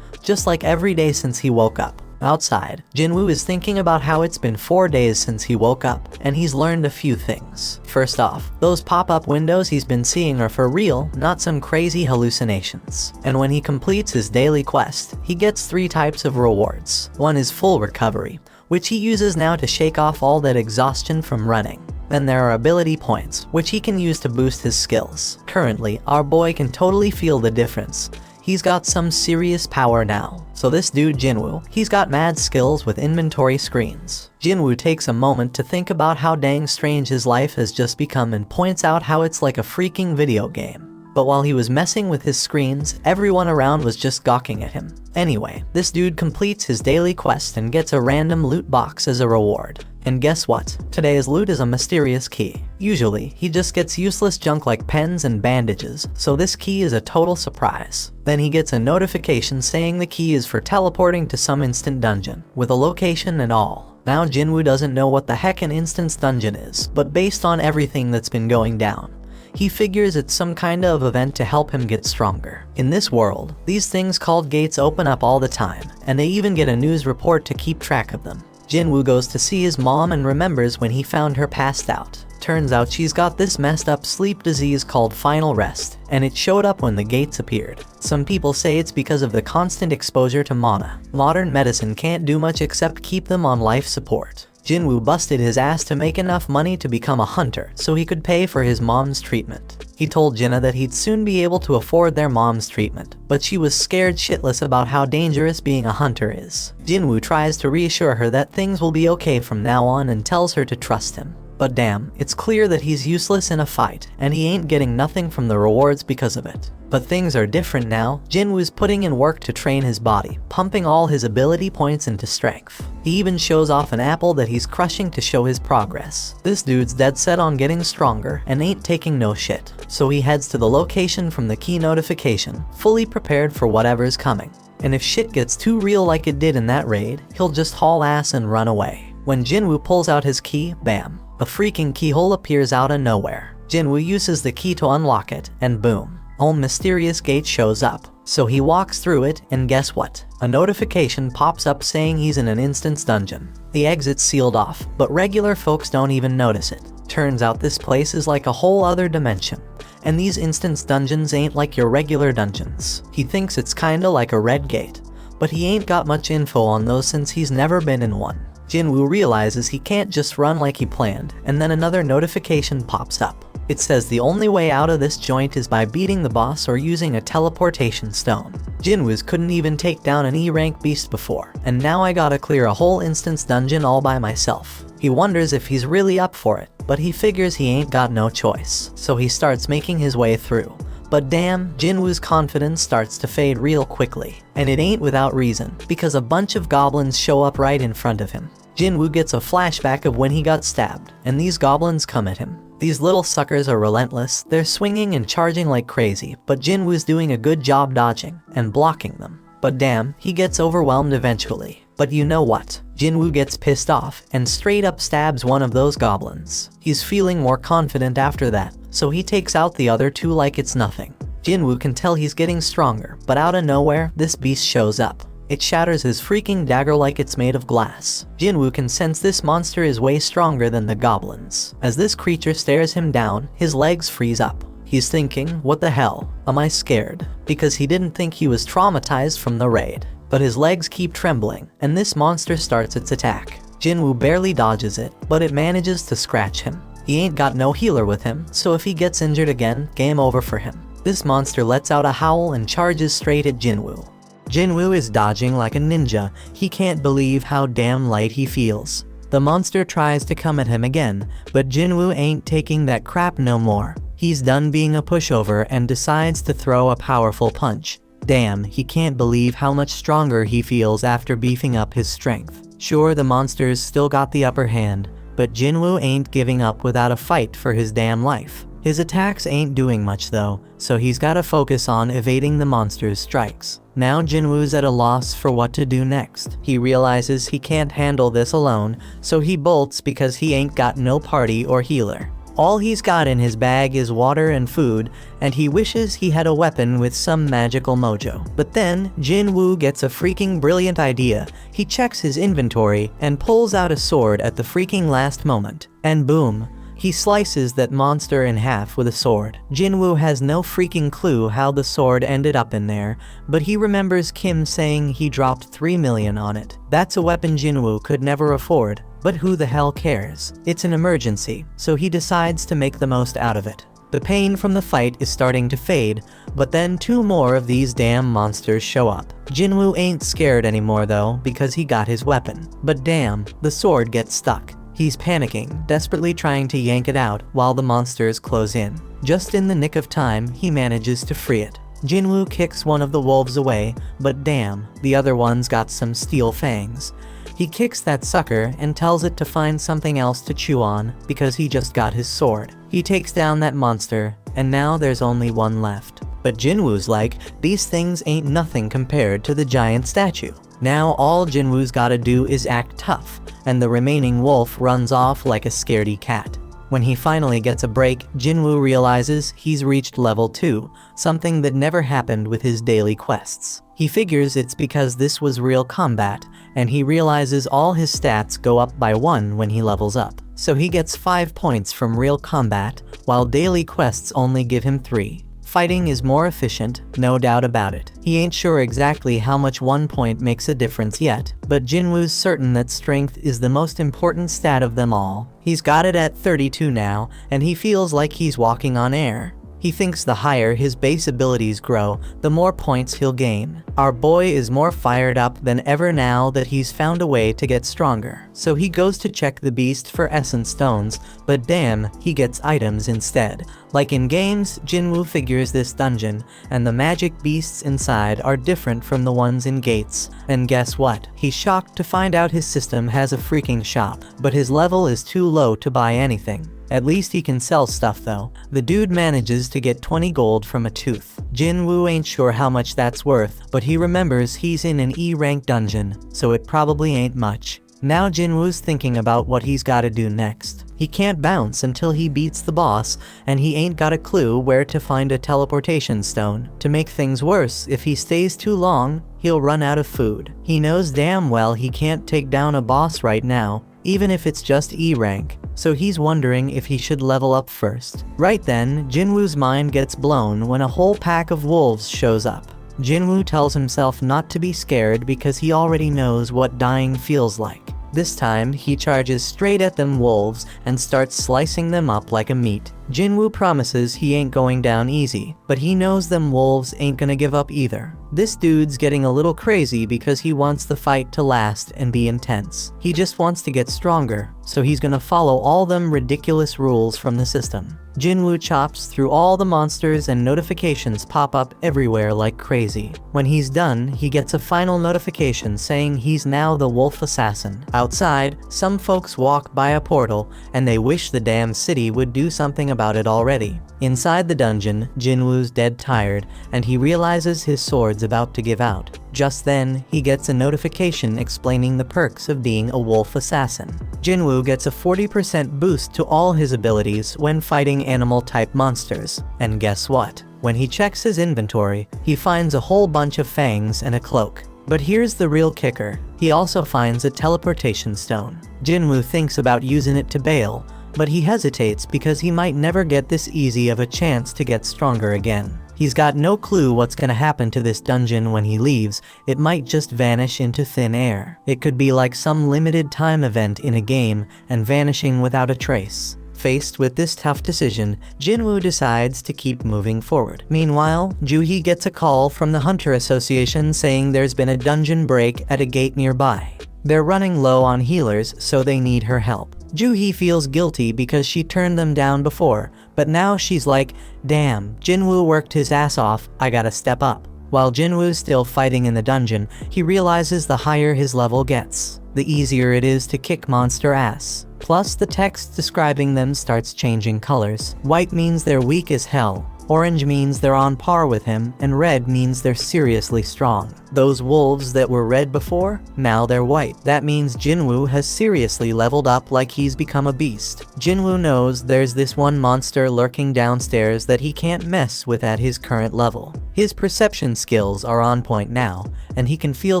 just like every day since he woke up. Outside, Jinwoo is thinking about how it's been 4 days since he woke up, and he's learned a few things. First off, those pop-up windows he's been seeing are for real, not some crazy hallucinations. And when he completes his daily quest, he gets 3 types of rewards. One is full recovery, which he uses now to shake off all that exhaustion from running. Then there are ability points, which he can use to boost his skills. Currently, our boy can totally feel the difference. He's got some serious power now. So this dude Jinwoo, he's got mad skills with inventory screens. Jinwoo takes a moment to think about how dang strange his life has just become and points out how it's like a freaking video game. But while he was messing with his screens, everyone around was just gawking at him. Anyway, this dude completes his daily quest and gets a random loot box as a reward. And guess what? Today's loot is a mysterious key. Usually, he just gets useless junk like pens and bandages, so this key is a total surprise. Then he gets a notification saying the key is for teleporting to some instant dungeon, with a location and all. Now Jinwoo doesn't know what the heck an instance dungeon is, but based on everything that's been going down, he figures it's some kind of event to help him get stronger. In this world, these things called gates open up all the time, and they even get a news report to keep track of them. Jinwoo goes to see his mom and remembers when he found her passed out. Turns out she's got this messed up sleep disease called final rest, and it showed up when the gates appeared. Some people say it's because of the constant exposure to mana. Modern medicine can't do much except keep them on life support. Jinwoo busted his ass to make enough money to become a hunter so he could pay for his mom's treatment. He told Jinna that he'd soon be able to afford their mom's treatment, but she was scared shitless about how dangerous being a hunter is. Jinwoo tries to reassure her that things will be okay from now on and tells her to trust him. But damn, it's clear that he's useless in a fight, and he ain't getting nothing from the rewards because of it. But things are different now. Jinwoo's putting in work to train his body, pumping all his ability points into strength. He even shows off an apple that he's crushing to show his progress. This dude's dead set on getting stronger and ain't taking no shit. So he heads to the location from the key notification, fully prepared for whatever's coming. And if shit gets too real like it did in that raid, he'll just haul ass and run away. When Jinwoo pulls out his key, bam, a freaking keyhole appears out of nowhere. Jinwoo uses the key to unlock it, and boom, a mysterious gate shows up. So he walks through it, and guess what? A notification pops up saying he's in an instance dungeon. The exit's sealed off, but regular folks don't even notice it. Turns out this place is like a whole other dimension, and these instance dungeons ain't like your regular dungeons. He thinks it's kinda like a red gate, but he ain't got much info on those since he's never been in one. Jinwoo realizes he can't just run like he planned, and then another notification pops up. It says the only way out of this joint is by beating the boss or using a teleportation stone. Jinwoo's couldn't even take down an E-rank beast before, and now I gotta clear a whole instance dungeon all by myself. He wonders if he's really up for it, but he figures he ain't got no choice, so he starts making his way through. But damn, Jinwoo's confidence starts to fade real quickly. And it ain't without reason, because a bunch of goblins show up right in front of him. Jinwoo gets a flashback of when he got stabbed, and these goblins come at him. These little suckers are relentless, they're swinging and charging like crazy, but Jinwoo's doing a good job dodging and blocking them. But damn, he gets overwhelmed eventually. But you know what? Jinwoo gets pissed off and straight up stabs one of those goblins. He's feeling more confident after that, so he takes out the other two like it's nothing. Jinwoo can tell he's getting stronger, but out of nowhere, this beast shows up. It shatters his freaking dagger like it's made of glass. Jinwoo can sense this monster is way stronger than the goblins. As this creature stares him down, his legs freeze up. He's thinking, what the hell? Am I scared? Because he didn't think he was traumatized from the raid. But his legs keep trembling, and this monster starts its attack. Jinwoo barely dodges it, but it manages to scratch him. He ain't got no healer with him, so if he gets injured again, game over for him. This monster lets out a howl and charges straight at Jinwoo. Jinwoo is dodging like a ninja. He can't believe how damn light he feels. The monster tries to come at him again, but Jinwoo ain't taking that crap no more. He's done being a pushover and decides to throw a powerful punch. Damn, he can't believe how much stronger he feels after beefing up his strength. Sure, the monsters still got the upper hand, but Jinwoo ain't giving up without a fight for his damn life. His attacks ain't doing much though, so he's gotta focus on evading the monster's strikes. Now Jinwoo's at a loss for what to do next. He realizes he can't handle this alone, so he bolts because he ain't got no party or healer. All he's got in his bag is water and food, and he wishes he had a weapon with some magical mojo. But then, Jinwoo gets a freaking brilliant idea. He checks his inventory and pulls out a sword at the freaking last moment. And boom, he slices that monster in half with a sword. Jinwoo has no freaking clue how the sword ended up in there, but he remembers Kim saying he dropped 3 million on it. That's a weapon Jinwoo could never afford. But who the hell cares? It's an emergency, so he decides to make the most out of it. The pain from the fight is starting to fade, but then 2 more of these damn monsters show up. Jinwoo ain't scared anymore though, because he got his weapon. But damn, the sword gets stuck. He's panicking, desperately trying to yank it out while the monsters close in. Just in the nick of time, he manages to free it. Jinwoo kicks one of the wolves away, but damn, the other one's got some steel fangs. He kicks that sucker and tells it to find something else to chew on because he just got his sword. He takes down that monster, and now there's only one left. But Jinwoo's like, these things ain't nothing compared to the giant statue. Now all Jinwoo's gotta do is act tough, and the remaining wolf runs off like a scaredy cat. When he finally gets a break, Jinwoo realizes he's reached level 2, something that never happened with his daily quests. He figures it's because this was real combat, and he realizes all his stats go up by 1 when he levels up. So he gets 5 points from real combat, while daily quests only give him 3. Fighting is more efficient, no doubt about it. He ain't sure exactly how much 1 point makes a difference yet, but Jinwoo's certain that strength is the most important stat of them all. He's got it at 32 now, and he feels like he's walking on air. He thinks the higher his base abilities grow, the more points he'll gain. Our boy is more fired up than ever now that he's found a way to get stronger. So he goes to check the beast for essence stones, but damn, he gets items instead. Like in games, Jinwoo figures this dungeon, and the magic beasts inside are different from the ones in gates. And guess what? He's shocked to find out his system has a freaking shop, but his level is too low to buy anything. At least he can sell stuff though. The dude manages to get 20 gold from a tooth. Jinwoo ain't sure how much that's worth, but he remembers he's in an E-rank dungeon, so it probably ain't much. Now Jinwoo's thinking about what he's gotta do next. He can't bounce until he beats the boss, and he ain't got a clue where to find a teleportation stone. To make things worse, if he stays too long, he'll run out of food. He knows damn well he can't take down a boss right now, even if it's just E-rank, so he's wondering if he should level up first. Right then, Jinwoo's mind gets blown when a whole pack of wolves shows up. Jinwoo tells himself not to be scared because he already knows what dying feels like. This time, he charges straight at them wolves and starts slicing them up like a meat. Jinwoo promises he ain't going down easy, but he knows them wolves ain't gonna give up either. This dude's getting a little crazy because he wants the fight to last and be intense. He just wants to get stronger, so he's gonna follow all them ridiculous rules from the system. Jinwoo chops through all the monsters and notifications pop up everywhere like crazy. When he's done, he gets a final notification saying he's now the wolf assassin. Outside, some folks walk by a portal, and they wish the damn city would do something about it already. Inside the dungeon, Jinwoo's dead tired, and he realizes his sword's about to give out. Just then, he gets a notification explaining the perks of being a wolf assassin. Jinwoo gets a 40% boost to all his abilities when fighting animal-type monsters. And guess what? When he checks his inventory, he finds a whole bunch of fangs and a cloak. But here's the real kicker. He also finds a teleportation stone. Jinwoo thinks about using it to bail, but he hesitates because he might never get this easy of a chance to get stronger again. He's got no clue what's gonna happen to this dungeon when he leaves. It might just vanish into thin air. It could be like some limited time event in a game and vanishing without a trace. Faced with this tough decision, Jinwoo decides to keep moving forward. Meanwhile, Juhee gets a call from the Hunter Association saying there's been a dungeon break at a gate nearby. They're running low on healers, so they need her help. Juhee feels guilty because she turned them down before, but now she's like, damn, Jinwoo worked his ass off, I gotta step up. While Jinwoo's still fighting in the dungeon, he realizes the higher his level gets, the easier it is to kick monster ass. Plus, the text describing them starts changing colors. White means they're weak as hell, orange means they're on par with him, and red means they're seriously strong. Those wolves that were red before, now they're white. That means Jinwoo has seriously leveled up like he's become a beast. Jinwoo knows there's this one monster lurking downstairs that he can't mess with at his current level. His perception skills are on point now, and he can feel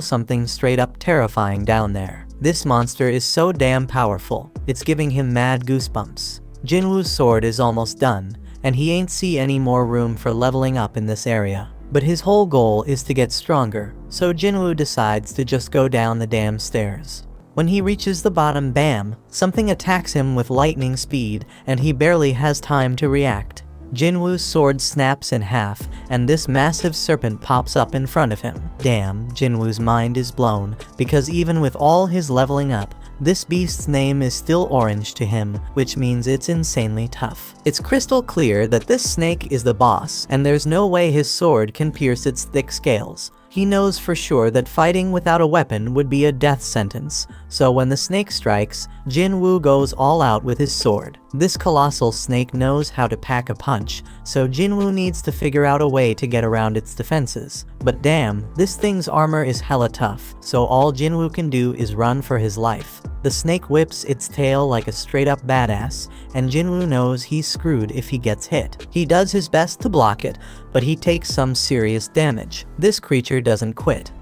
something straight up terrifying down there. This monster is so damn powerful, it's giving him mad goosebumps. Jinwoo's sword is almost done, and he ain't see any more room for leveling up in this area. But his whole goal is to get stronger, so Jinwoo decides to just go down the damn stairs. When he reaches the bottom, bam, something attacks him with lightning speed, and he barely has time to react. Jinwoo's sword snaps in half, and this massive serpent pops up in front of him. Damn, Jinwoo's mind is blown, because even with all his leveling up, this beast's name is still orange to him, which means it's insanely tough. It's crystal clear that this snake is the boss, and there's no way his sword can pierce its thick scales. He knows for sure that fighting without a weapon would be a death sentence, so when the snake strikes, Jinwoo goes all out with his sword. This colossal snake knows how to pack a punch, so Jinwoo needs to figure out a way to get around its defenses. But damn, this thing's armor is hella tough, so all Jinwoo can do is run for his life. The snake whips its tail like a straight-up badass, and Jinwoo knows he's screwed if he gets hit. He does his best to block it, but he takes some serious damage. This creature doesn't quit.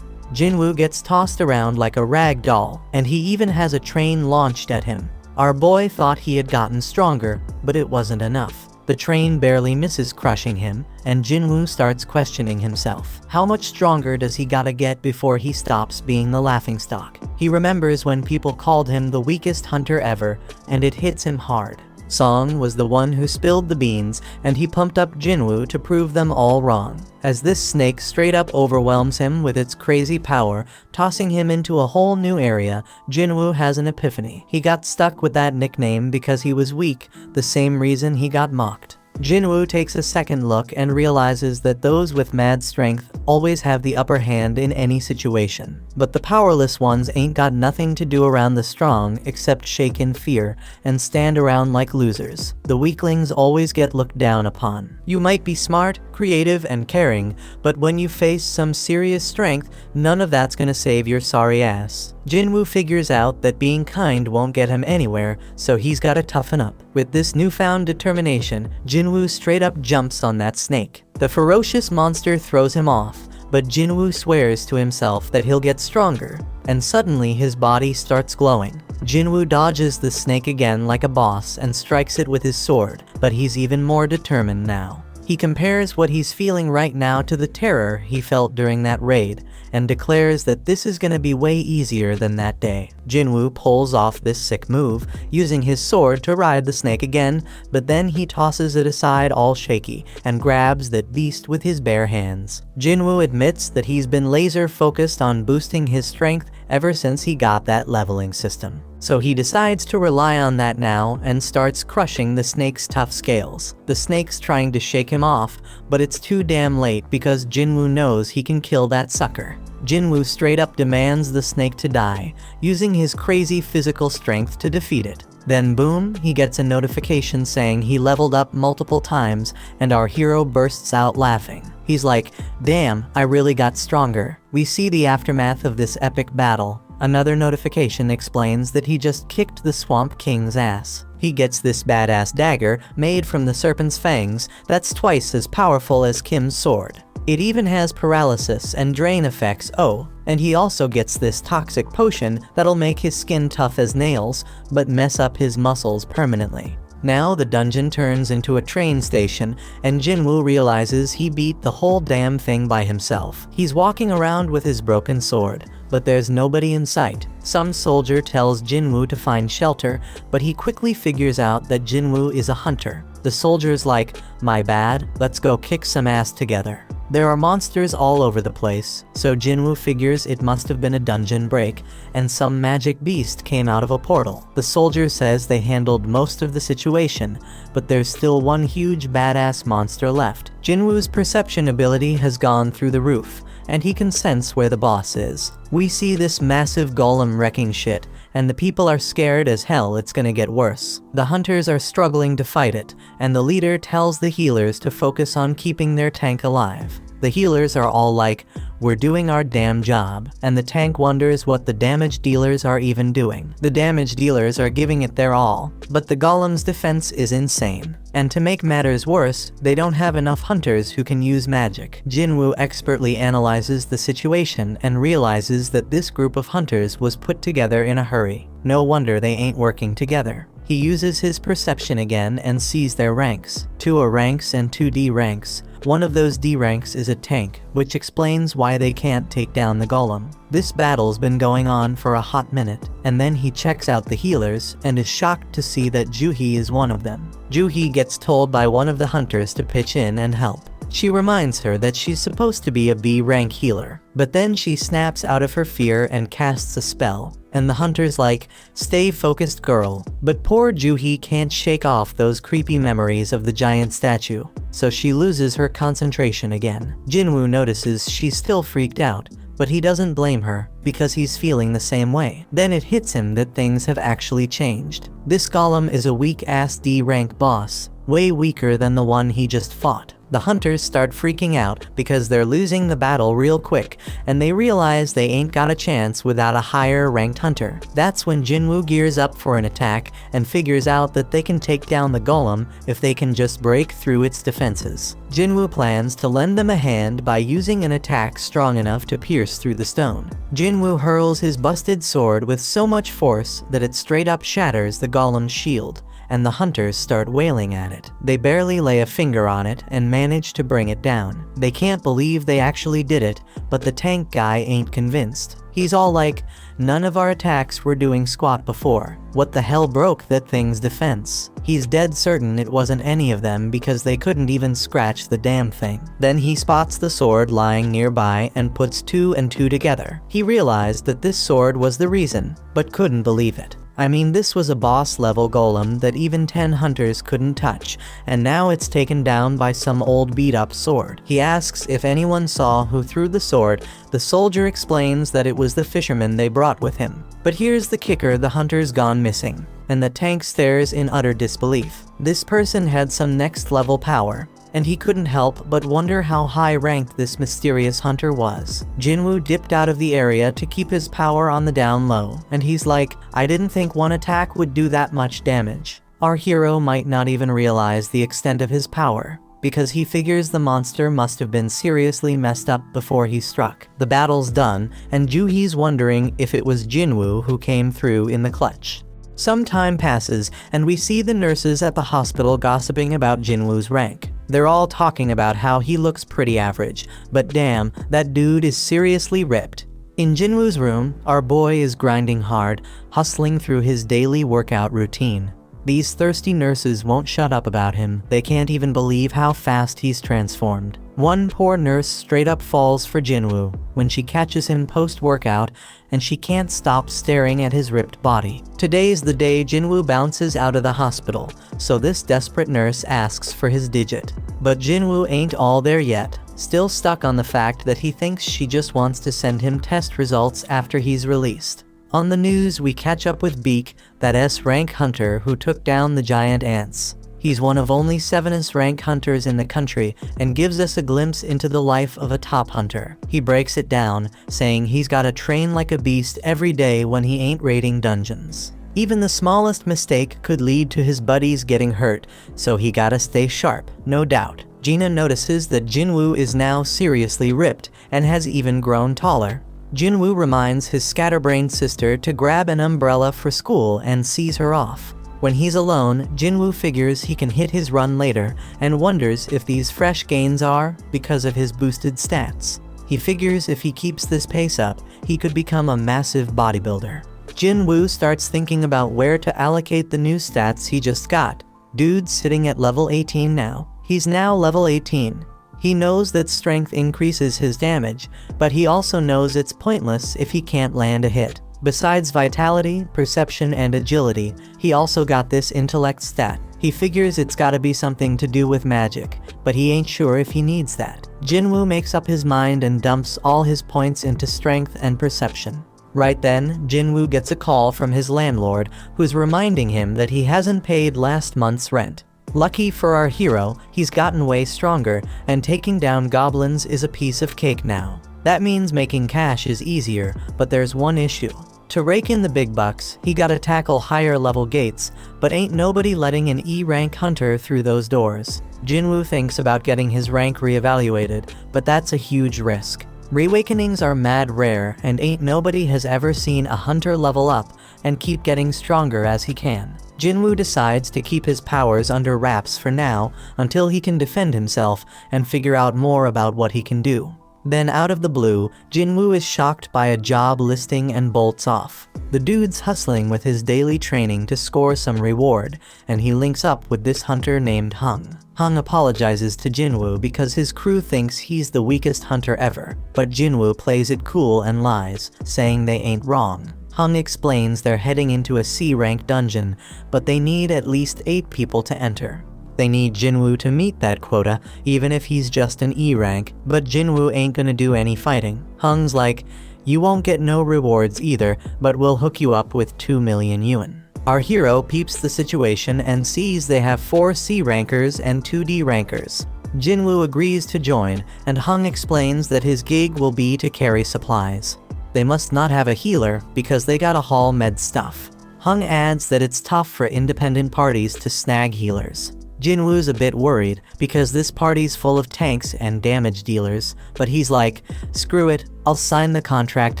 Jinwoo gets tossed around like a rag doll, and he even has a train launched at him. Our boy thought he had gotten stronger, but it wasn't enough. The train barely misses crushing him, and Jinwoo starts questioning himself. How much stronger does he gotta get before he stops being the laughingstock? He remembers when people called him the weakest hunter ever, and it hits him hard. Song was the one who spilled the beans, and he pumped up Jinwoo to prove them all wrong. As this snake straight up overwhelms him with its crazy power, tossing him into a whole new area, Jinwoo has an epiphany. He got stuck with that nickname because he was weak, the same reason he got mocked. Jinwoo takes a second look and realizes that those with mad strength always have the upper hand in any situation. But the powerless ones ain't got nothing to do around the strong except shake in fear and stand around like losers. The weaklings always get looked down upon. You might be smart, creative, and caring, but when you face some serious strength, none of that's gonna save your sorry ass. Jinwoo figures out that being kind won't get him anywhere, so he's gotta toughen up. With this newfound determination, Jinwoo straight up jumps on that snake. The ferocious monster throws him off, but Jinwoo swears to himself that he'll get stronger, and suddenly his body starts glowing. Jinwoo dodges the snake again like a boss and strikes it with his sword, but he's even more determined now. He compares what he's feeling right now to the terror he felt during that raid, and declares that this is gonna be way easier than that day. Jinwoo pulls off this sick move, using his sword to ride the snake again, but then he tosses it aside all shaky, and grabs that beast with his bare hands. Jinwoo admits that he's been laser focused on boosting his strength ever since he got that leveling system. So he decides to rely on that now and starts crushing the snake's tough scales. The snake's trying to shake him off, but it's too damn late because Jinwoo knows he can kill that sucker. Jinwoo straight up demands the snake to die, using his crazy physical strength to defeat it. Then boom, he gets a notification saying he leveled up multiple times, and our hero bursts out laughing. He's like, damn, I really got stronger. We see the aftermath of this epic battle. Another notification explains that he just kicked the Swamp King's ass. He gets this badass dagger made from the serpent's fangs that's twice as powerful as Kim's sword. It even has paralysis and drain effects, oh, and he also gets this toxic potion that'll make his skin tough as nails, but mess up his muscles permanently. Now the dungeon turns into a train station, and Jinwoo realizes he beat the whole damn thing by himself. He's walking around with his broken sword, but there's nobody in sight. Some soldier tells Jinwoo to find shelter, but he quickly figures out that Jinwoo is a hunter. The soldier's like, my bad, let's go kick some ass together. There are monsters all over the place, so Jinwoo figures it must have been a dungeon break, and some magic beast came out of a portal. The soldier says they handled most of the situation, but there's still one huge badass monster left. Jinwoo's perception ability has gone through the roof, and he can sense where the boss is. We see this massive golem wrecking shit, and the people are scared as hell it's gonna get worse. The hunters are struggling to fight it, and the leader tells the healers to focus on keeping their tank alive. The healers are all like, "We're doing our damn job," and the tank wonders what the damage dealers are even doing. The damage dealers are giving it their all, but the golem's defense is insane. And to make matters worse, they don't have enough hunters who can use magic. Jinwoo expertly analyzes the situation and realizes that this group of hunters was put together in a hurry. No wonder they ain't working together. He uses his perception again and sees their ranks. 2 A ranks and 2 D ranks. One of those D ranks is a tank, which explains why they can't take down the golem. This battle's been going on for a hot minute, and then he checks out the healers and is shocked to see that Juhee is one of them. Juhee gets told by one of the hunters to pitch in and help. She reminds her that she's supposed to be a B rank healer, but then she snaps out of her fear and casts a spell. And the hunter's like, "Stay focused, girl." But poor Juhee can't shake off those creepy memories of the giant statue, so she loses her concentration again. Jinwoo notices she's still freaked out, but he doesn't blame her, because he's feeling the same way. Then it hits him that things have actually changed. This golem is a weak-ass D rank boss, way weaker than the one he just fought. The hunters start freaking out because they're losing the battle real quick, and they realize they ain't got a chance without a higher ranked hunter. That's when Jinwoo gears up for an attack and figures out that they can take down the golem if they can just break through its defenses. Jinwoo plans to lend them a hand by using an attack strong enough to pierce through the stone. Jinwoo hurls his busted sword with so much force that it straight up shatters the golem's shield, and the hunters start wailing at it. They barely lay a finger on it and manage to bring it down. They can't believe they actually did it, but the tank guy ain't convinced. He's all like, "None of our attacks were doing squat before. What the hell broke that thing's defense?" He's dead certain it wasn't any of them because they couldn't even scratch the damn thing. Then he spots the sword lying nearby and puts 2 and 2 together. He realized that this sword was the reason, but couldn't believe it. I mean, this was a boss-level golem that even 10 hunters couldn't touch, and now it's taken down by some old beat-up sword. He asks if anyone saw who threw the sword. The soldier explains that it was the fisherman they brought with him. But here's the kicker: the hunter's gone missing, and the tank stares in utter disbelief. This person had some next-level power, and he couldn't help but wonder how high-ranked this mysterious hunter was. Jinwoo dipped out of the area to keep his power on the down low, and he's like, "I didn't think one attack would do that much damage." Our hero might not even realize the extent of his power, because he figures the monster must have been seriously messed up before he struck. The battle's done, and Juhee's wondering if it was Jinwoo who came through in the clutch. Some time passes, and we see the nurses at the hospital gossiping about Jinwoo's rank. They're all talking about how he looks pretty average, but damn, that dude is seriously ripped. In Jinwoo's room, our boy is grinding hard, hustling through his daily workout routine. These thirsty nurses won't shut up about him. They can't even believe how fast he's transformed. One poor nurse straight up falls for Jinwoo when she catches him post-workout, and she can't stop staring at his ripped body. Today's the day Jinwoo bounces out of the hospital, so this desperate nurse asks for his digit. But Jinwoo ain't all there yet, still stuck on the fact that he thinks she just wants to send him test results after he's released. On the news, we catch up with Beak, that S-rank hunter who took down the giant ants. He's one of only 7 S-rank hunters in the country and gives us a glimpse into the life of a top hunter. He breaks it down, saying he's gotta train like a beast every day when he ain't raiding dungeons. Even the smallest mistake could lead to his buddies getting hurt, so he gotta stay sharp, no doubt. Gina notices that Jinwoo is now seriously ripped and has even grown taller. Jinwoo reminds his scatterbrained sister to grab an umbrella for school and sees her off. When he's alone, Jinwoo figures he can hit his run later and wonders if these fresh gains are because of his boosted stats. He figures if he keeps this pace up, he could become a massive bodybuilder. Jinwoo starts thinking about where to allocate the new stats he just got. Dude's sitting at level 18 now. He's now level 18. He knows that strength increases his damage, but he also knows it's pointless if he can't land a hit. Besides vitality, perception, and agility, he also got this intellect stat. He figures it's gotta be something to do with magic, but he ain't sure if he needs that. Jinwoo makes up his mind and dumps all his points into strength and perception. Right then, Jinwoo gets a call from his landlord, who's reminding him that he hasn't paid last month's rent. Lucky for our hero, he's gotten way stronger, and taking down goblins is a piece of cake now. That means making cash is easier, but there's one issue. To rake in the big bucks, he gotta tackle higher level gates, but ain't nobody letting an E-rank hunter through those doors. Jinwoo thinks about getting his rank reevaluated, but that's a huge risk. Reawakenings are mad rare, and ain't nobody has ever seen a hunter level up and keep getting stronger as he can. Jinwoo decides to keep his powers under wraps for now until he can defend himself and figure out more about what he can do. Then out of the blue, Jinwoo is shocked by a job listing and bolts off. The dude's hustling with his daily training to score some reward, and he links up with this hunter named Hung. Hung apologizes to Jinwoo because his crew thinks he's the weakest hunter ever, but Jinwoo plays it cool and lies, saying they ain't wrong. Hung explains they're heading into a C-rank dungeon, but they need at least 8 people to enter. They need Jinwoo to meet that quota, even if he's just an E rank, but Jinwoo ain't gonna do any fighting. Hung's like, you won't get no rewards either, but we'll hook you up with 2 million yuan. Our hero peeps the situation and sees they have 4 C rankers and 2 D rankers. Jinwoo agrees to join, and Hung explains that his gig will be to carry supplies. They must not have a healer because they gotta haul med stuff. Hung adds that it's tough for independent parties to snag healers. Jinwoo's a bit worried because this party's full of tanks and damage dealers, but he's like, screw it, I'll sign the contract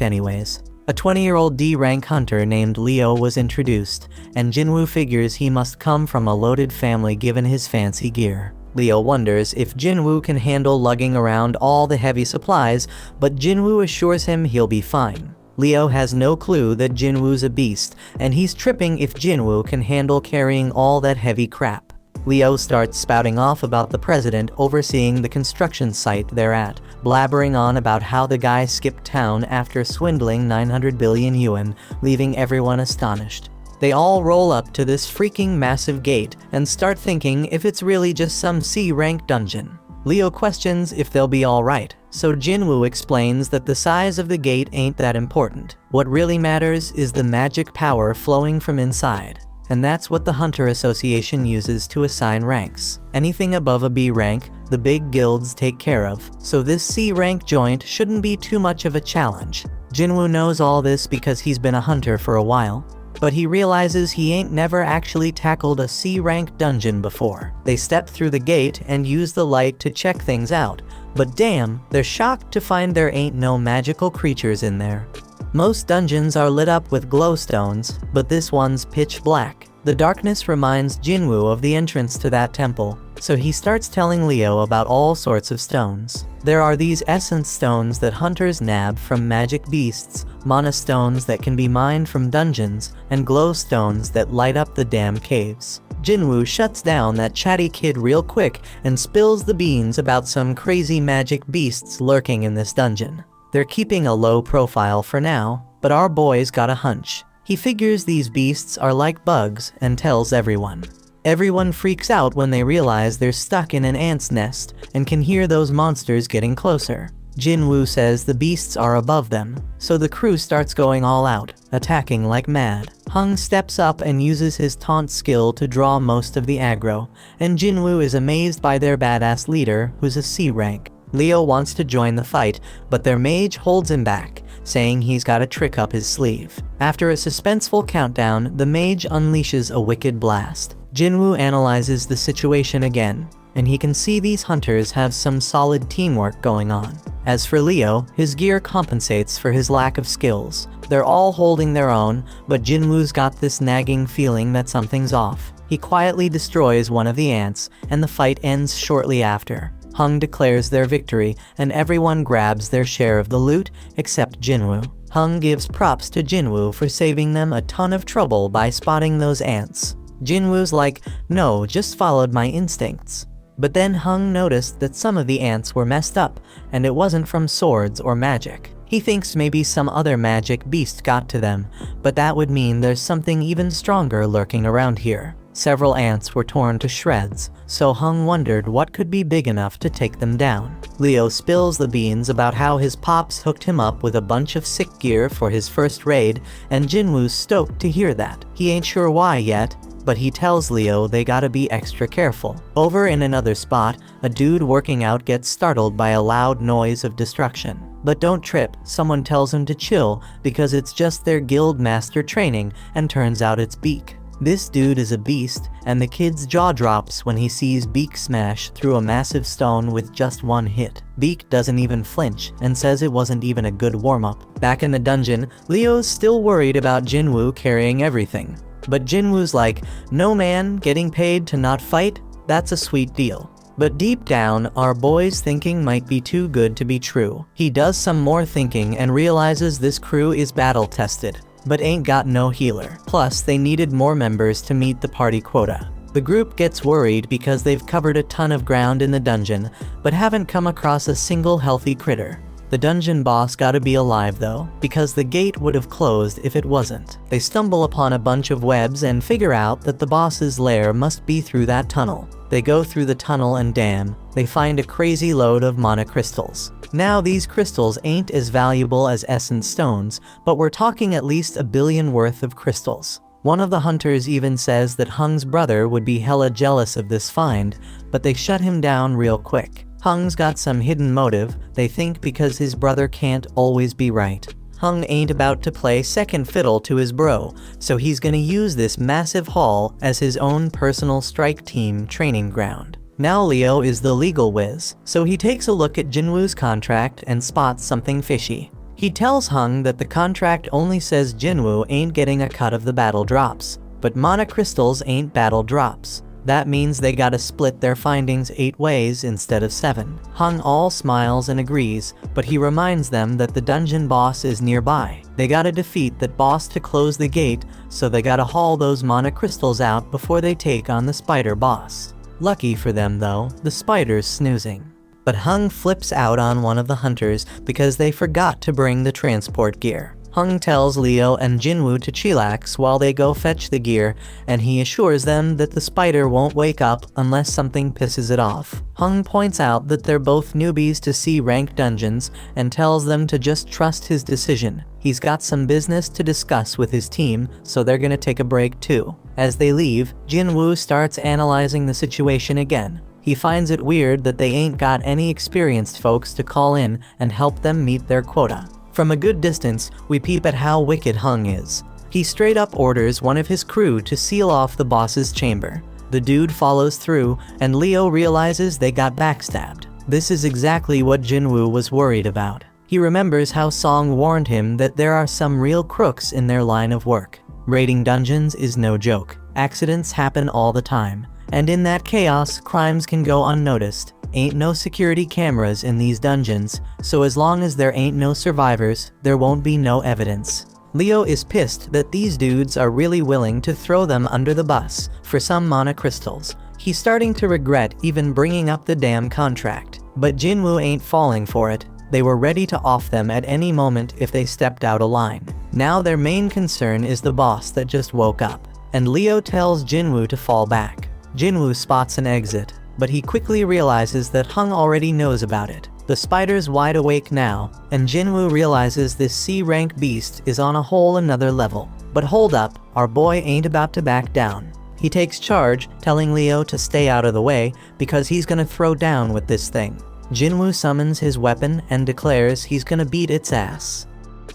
anyways. A 20-year-old D-rank hunter named Leo was introduced, and Jinwoo figures he must come from a loaded family given his fancy gear. Leo wonders if Jinwoo can handle lugging around all the heavy supplies, but Jinwoo assures him he'll be fine. Leo has no clue that Jinwoo's a beast, and he's tripping if Jinwoo can handle carrying all that heavy crap. Leo starts spouting off about the president overseeing the construction site they're at, blabbering on about how the guy skipped town after swindling 900 billion yuan, leaving everyone astonished. They all roll up to this freaking massive gate and start thinking if it's really just some C-rank dungeon. Leo questions if they'll be alright, so Jinwoo explains that the size of the gate ain't that important. What really matters is the magic power flowing from inside. And that's what the Hunter Association uses to assign ranks. Anything above a B rank, the big guilds take care of, so this C rank joint shouldn't be too much of a challenge. Jinwoo knows all this because he's been a hunter for a while, but he realizes he ain't never actually tackled a C rank dungeon before. They step through the gate and use the light to check things out, but damn, they're shocked to find there ain't no magical creatures in there. Most dungeons are lit up with glowstones, but this one's pitch black. The darkness reminds Jinwoo of the entrance to that temple, so he starts telling Leo about all sorts of stones. There are these essence stones that hunters nab from magic beasts, mana stones that can be mined from dungeons, and glow stones that light up the damn caves. Jinwoo shuts down that chatty kid real quick and spills the beans about some crazy magic beasts lurking in this dungeon. They're keeping a low profile for now, but our boy's got a hunch. He figures these beasts are like bugs and tells everyone. Everyone freaks out when they realize they're stuck in an ant's nest and can hear those monsters getting closer. Jinwoo says the beasts are above them, so the crew starts going all out, attacking like mad. Hung steps up and uses his taunt skill to draw most of the aggro, and Jinwoo is amazed by their badass leader, who's a C rank. Leo wants to join the fight, but their mage holds him back, saying he's got a trick up his sleeve. After a suspenseful countdown, the mage unleashes a wicked blast. Jinwoo analyzes the situation again, and he can see these hunters have some solid teamwork going on. As for Leo, his gear compensates for his lack of skills. They're all holding their own, but Jinwoo's got this nagging feeling that something's off. He quietly destroys one of the ants, and the fight ends shortly after. Hung declares their victory, and everyone grabs their share of the loot, except Jinwoo. Hung gives props to Jinwoo for saving them a ton of trouble by spotting those ants. Jinwoo's like, no, just followed my instincts. But then Hung noticed that some of the ants were messed up, and it wasn't from swords or magic. He thinks maybe some other magic beast got to them, but that would mean there's something even stronger lurking around here. Several ants were torn to shreds, so Hung wondered what could be big enough to take them down. Leo spills the beans about how his pops hooked him up with a bunch of sick gear for his first raid, and Jinwoo's stoked to hear that. He ain't sure why yet, but he tells Leo they gotta be extra careful. Over in another spot, a dude working out gets startled by a loud noise of destruction. But don't trip, someone tells him to chill because it's just their guild master training, and turns out it's Beak. This dude is a beast, and the kid's jaw drops when he sees Beak smash through a massive stone with just one hit. Beak doesn't even flinch, and says it wasn't even a good warm-up. Back in the dungeon, Leo's still worried about Jinwoo carrying everything. But Jinwoo's like, no man, getting paid to not fight? That's a sweet deal. But deep down, our boy's thinking might be too good to be true. He does some more thinking and realizes this crew is battle-tested, but ain't got no healer. Plus, they needed more members to meet the party quota. The group gets worried because they've covered a ton of ground in the dungeon, but haven't come across a single healthy critter. The dungeon boss gotta be alive though, because the gate would have closed if it wasn't. They stumble upon a bunch of webs and figure out that the boss's lair must be through that tunnel. They go through the tunnel and damn, they find a crazy load of mana crystals. Now these crystals ain't as valuable as essence stones, but we're talking at least 1 billion worth of crystals. One of the hunters even says that Hung's brother would be hella jealous of this find, but they shut him down real quick. Hung's got some hidden motive, they think, because his brother can't always be right. Hung ain't about to play second fiddle to his bro, so he's gonna use this massive haul as his own personal strike team training ground. Now Leo is the legal whiz, so he takes a look at Jinwoo's contract and spots something fishy. He tells Hung that the contract only says Jinwoo ain't getting a cut of the battle drops, but mana crystals ain't battle drops. That means they gotta split their findings 8 ways instead of 7. Hung all smiles and agrees, but he reminds them that the dungeon boss is nearby. They gotta defeat that boss to close the gate, so they gotta haul those mana crystals out before they take on the spider boss. Lucky for them though, the spider's snoozing. But Hung flips out on one of the hunters because they forgot to bring the transport gear. Hung tells Leo and Jinwoo to chillax while they go fetch the gear, and he assures them that the spider won't wake up unless something pisses it off. Hung points out that they're both newbies to C-rank dungeons and tells them to just trust his decision. He's got some business to discuss with his team, so they're gonna take a break too. As they leave, Jinwoo starts analyzing the situation again. He finds it weird that they ain't got any experienced folks to call in and help them meet their quota. From a good distance, we peep at how wicked Hung is. He straight up orders one of his crew to seal off the boss's chamber. The dude follows through, and Leo realizes they got backstabbed. This is exactly what Jinwoo was worried about. He remembers how Song warned him that there are some real crooks in their line of work. Raiding dungeons is no joke. Accidents happen all the time. And in that chaos, crimes can go unnoticed. Ain't no security cameras in these dungeons, so as long as there ain't no survivors, there won't be no evidence. Leo is pissed that these dudes are really willing to throw them under the bus for some mana crystals. He's starting to regret even bringing up the damn contract. But Jinwoo ain't falling for it. They were ready to off them at any moment if they stepped out of line. Now their main concern is the boss that just woke up, and Leo tells Jinwoo to fall back. Jinwoo spots an exit, but he quickly realizes that Hung already knows about it. The spider's wide awake now, and Jinwoo realizes this C-rank beast is on a whole another level. But hold up, our boy ain't about to back down. He takes charge, telling Leo to stay out of the way because he's gonna throw down with this thing. Jinwoo summons his weapon and declares he's gonna beat its ass.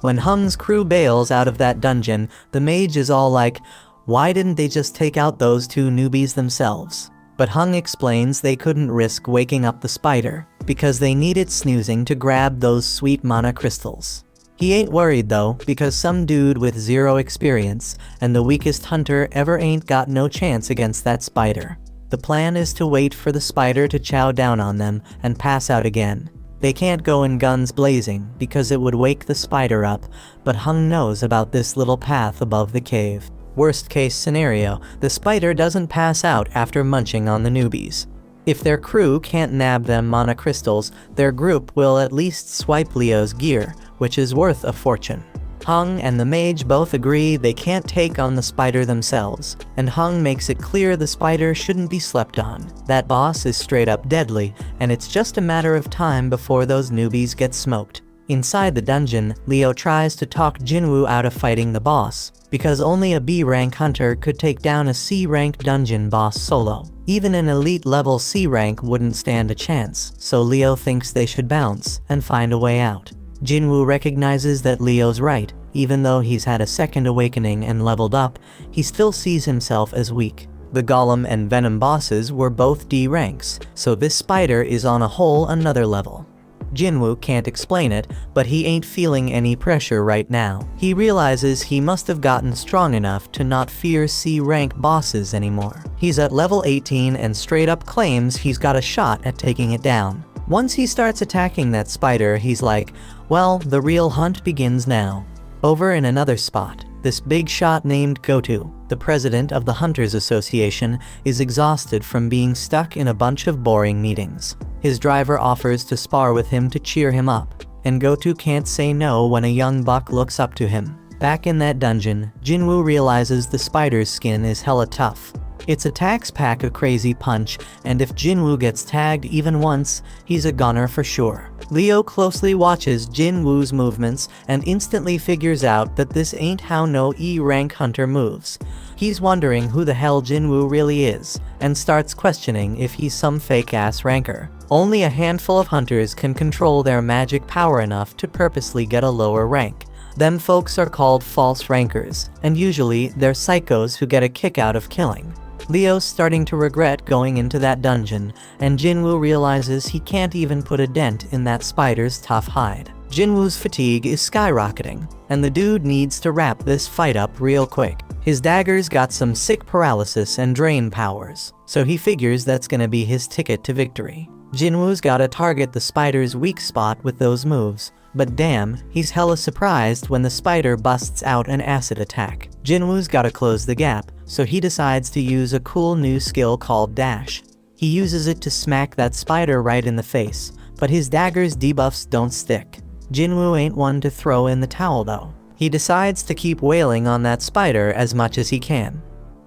When Hung's crew bails out of that dungeon, the mage is all like, why didn't they just take out those 2 newbies themselves? But Hung explains they couldn't risk waking up the spider, because they needed snoozing to grab those sweet mana crystals. He ain't worried though, because some dude with 0 experience, and the weakest hunter ever ain't got no chance against that spider. The plan is to wait for the spider to chow down on them and pass out again. They can't go in guns blazing, because it would wake the spider up, but Hung knows about this little path above the cave. Worst case scenario, the spider doesn't pass out after munching on the newbies. If their crew can't nab them mana crystals, their group will at least swipe Leo's gear, which is worth a fortune. Hung and the mage both agree they can't take on the spider themselves, and Hung makes it clear the spider shouldn't be slept on. That boss is straight up deadly, and it's just a matter of time before those newbies get smoked. Inside the dungeon, Leo tries to talk Jinwoo out of fighting the boss, because only a B-rank hunter could take down a C-rank dungeon boss solo. Even an elite level C rank wouldn't stand a chance, so Leo thinks they should bounce and find a way out. Jinwoo recognizes that Leo's right. Even though he's had a second awakening and leveled up, he still sees himself as weak. The Golem and Venom bosses were both D ranks, so this spider is on a whole another level. Jinwoo can't explain it, but he ain't feeling any pressure right now. He realizes he must have gotten strong enough to not fear C-rank bosses anymore. He's at level 18 and straight up claims he's got a shot at taking it down. Once he starts attacking that spider, he's like, well, the real hunt begins now. Over in another spot, this big shot named Gotu, the president of the Hunters Association, is exhausted from being stuck in a bunch of boring meetings. His driver offers to spar with him to cheer him up, and Gotu can't say no when a young buck looks up to him. Back in that dungeon, Jinwoo realizes the spider's skin is hella tough. Its attacks pack a crazy punch, and if Jinwoo gets tagged even once, he's a goner for sure. Leo closely watches Jinwoo's movements and instantly figures out that this ain't how no E-rank hunter moves. He's wondering who the hell Jinwoo really is, and starts questioning if he's some fake-ass ranker. Only a handful of hunters can control their magic power enough to purposely get a lower rank. Them folks are called false rankers, and usually they're psychos who get a kick out of killing. Leo's starting to regret going into that dungeon, and Jinwoo realizes he can't even put a dent in that spider's tough hide. Jinwoo's fatigue is skyrocketing, and the dude needs to wrap this fight up real quick. His dagger's got some sick paralysis and drain powers, so he figures that's gonna be his ticket to victory. Jinwoo's gotta target the spider's weak spot with those moves, but damn, he's hella surprised when the spider busts out an acid attack. Jinwoo's gotta close the gap, so he decides to use a cool new skill called Dash. He uses it to smack that spider right in the face, but his dagger's debuffs don't stick. Jinwoo ain't one to throw in the towel though. He decides to keep wailing on that spider as much as he can.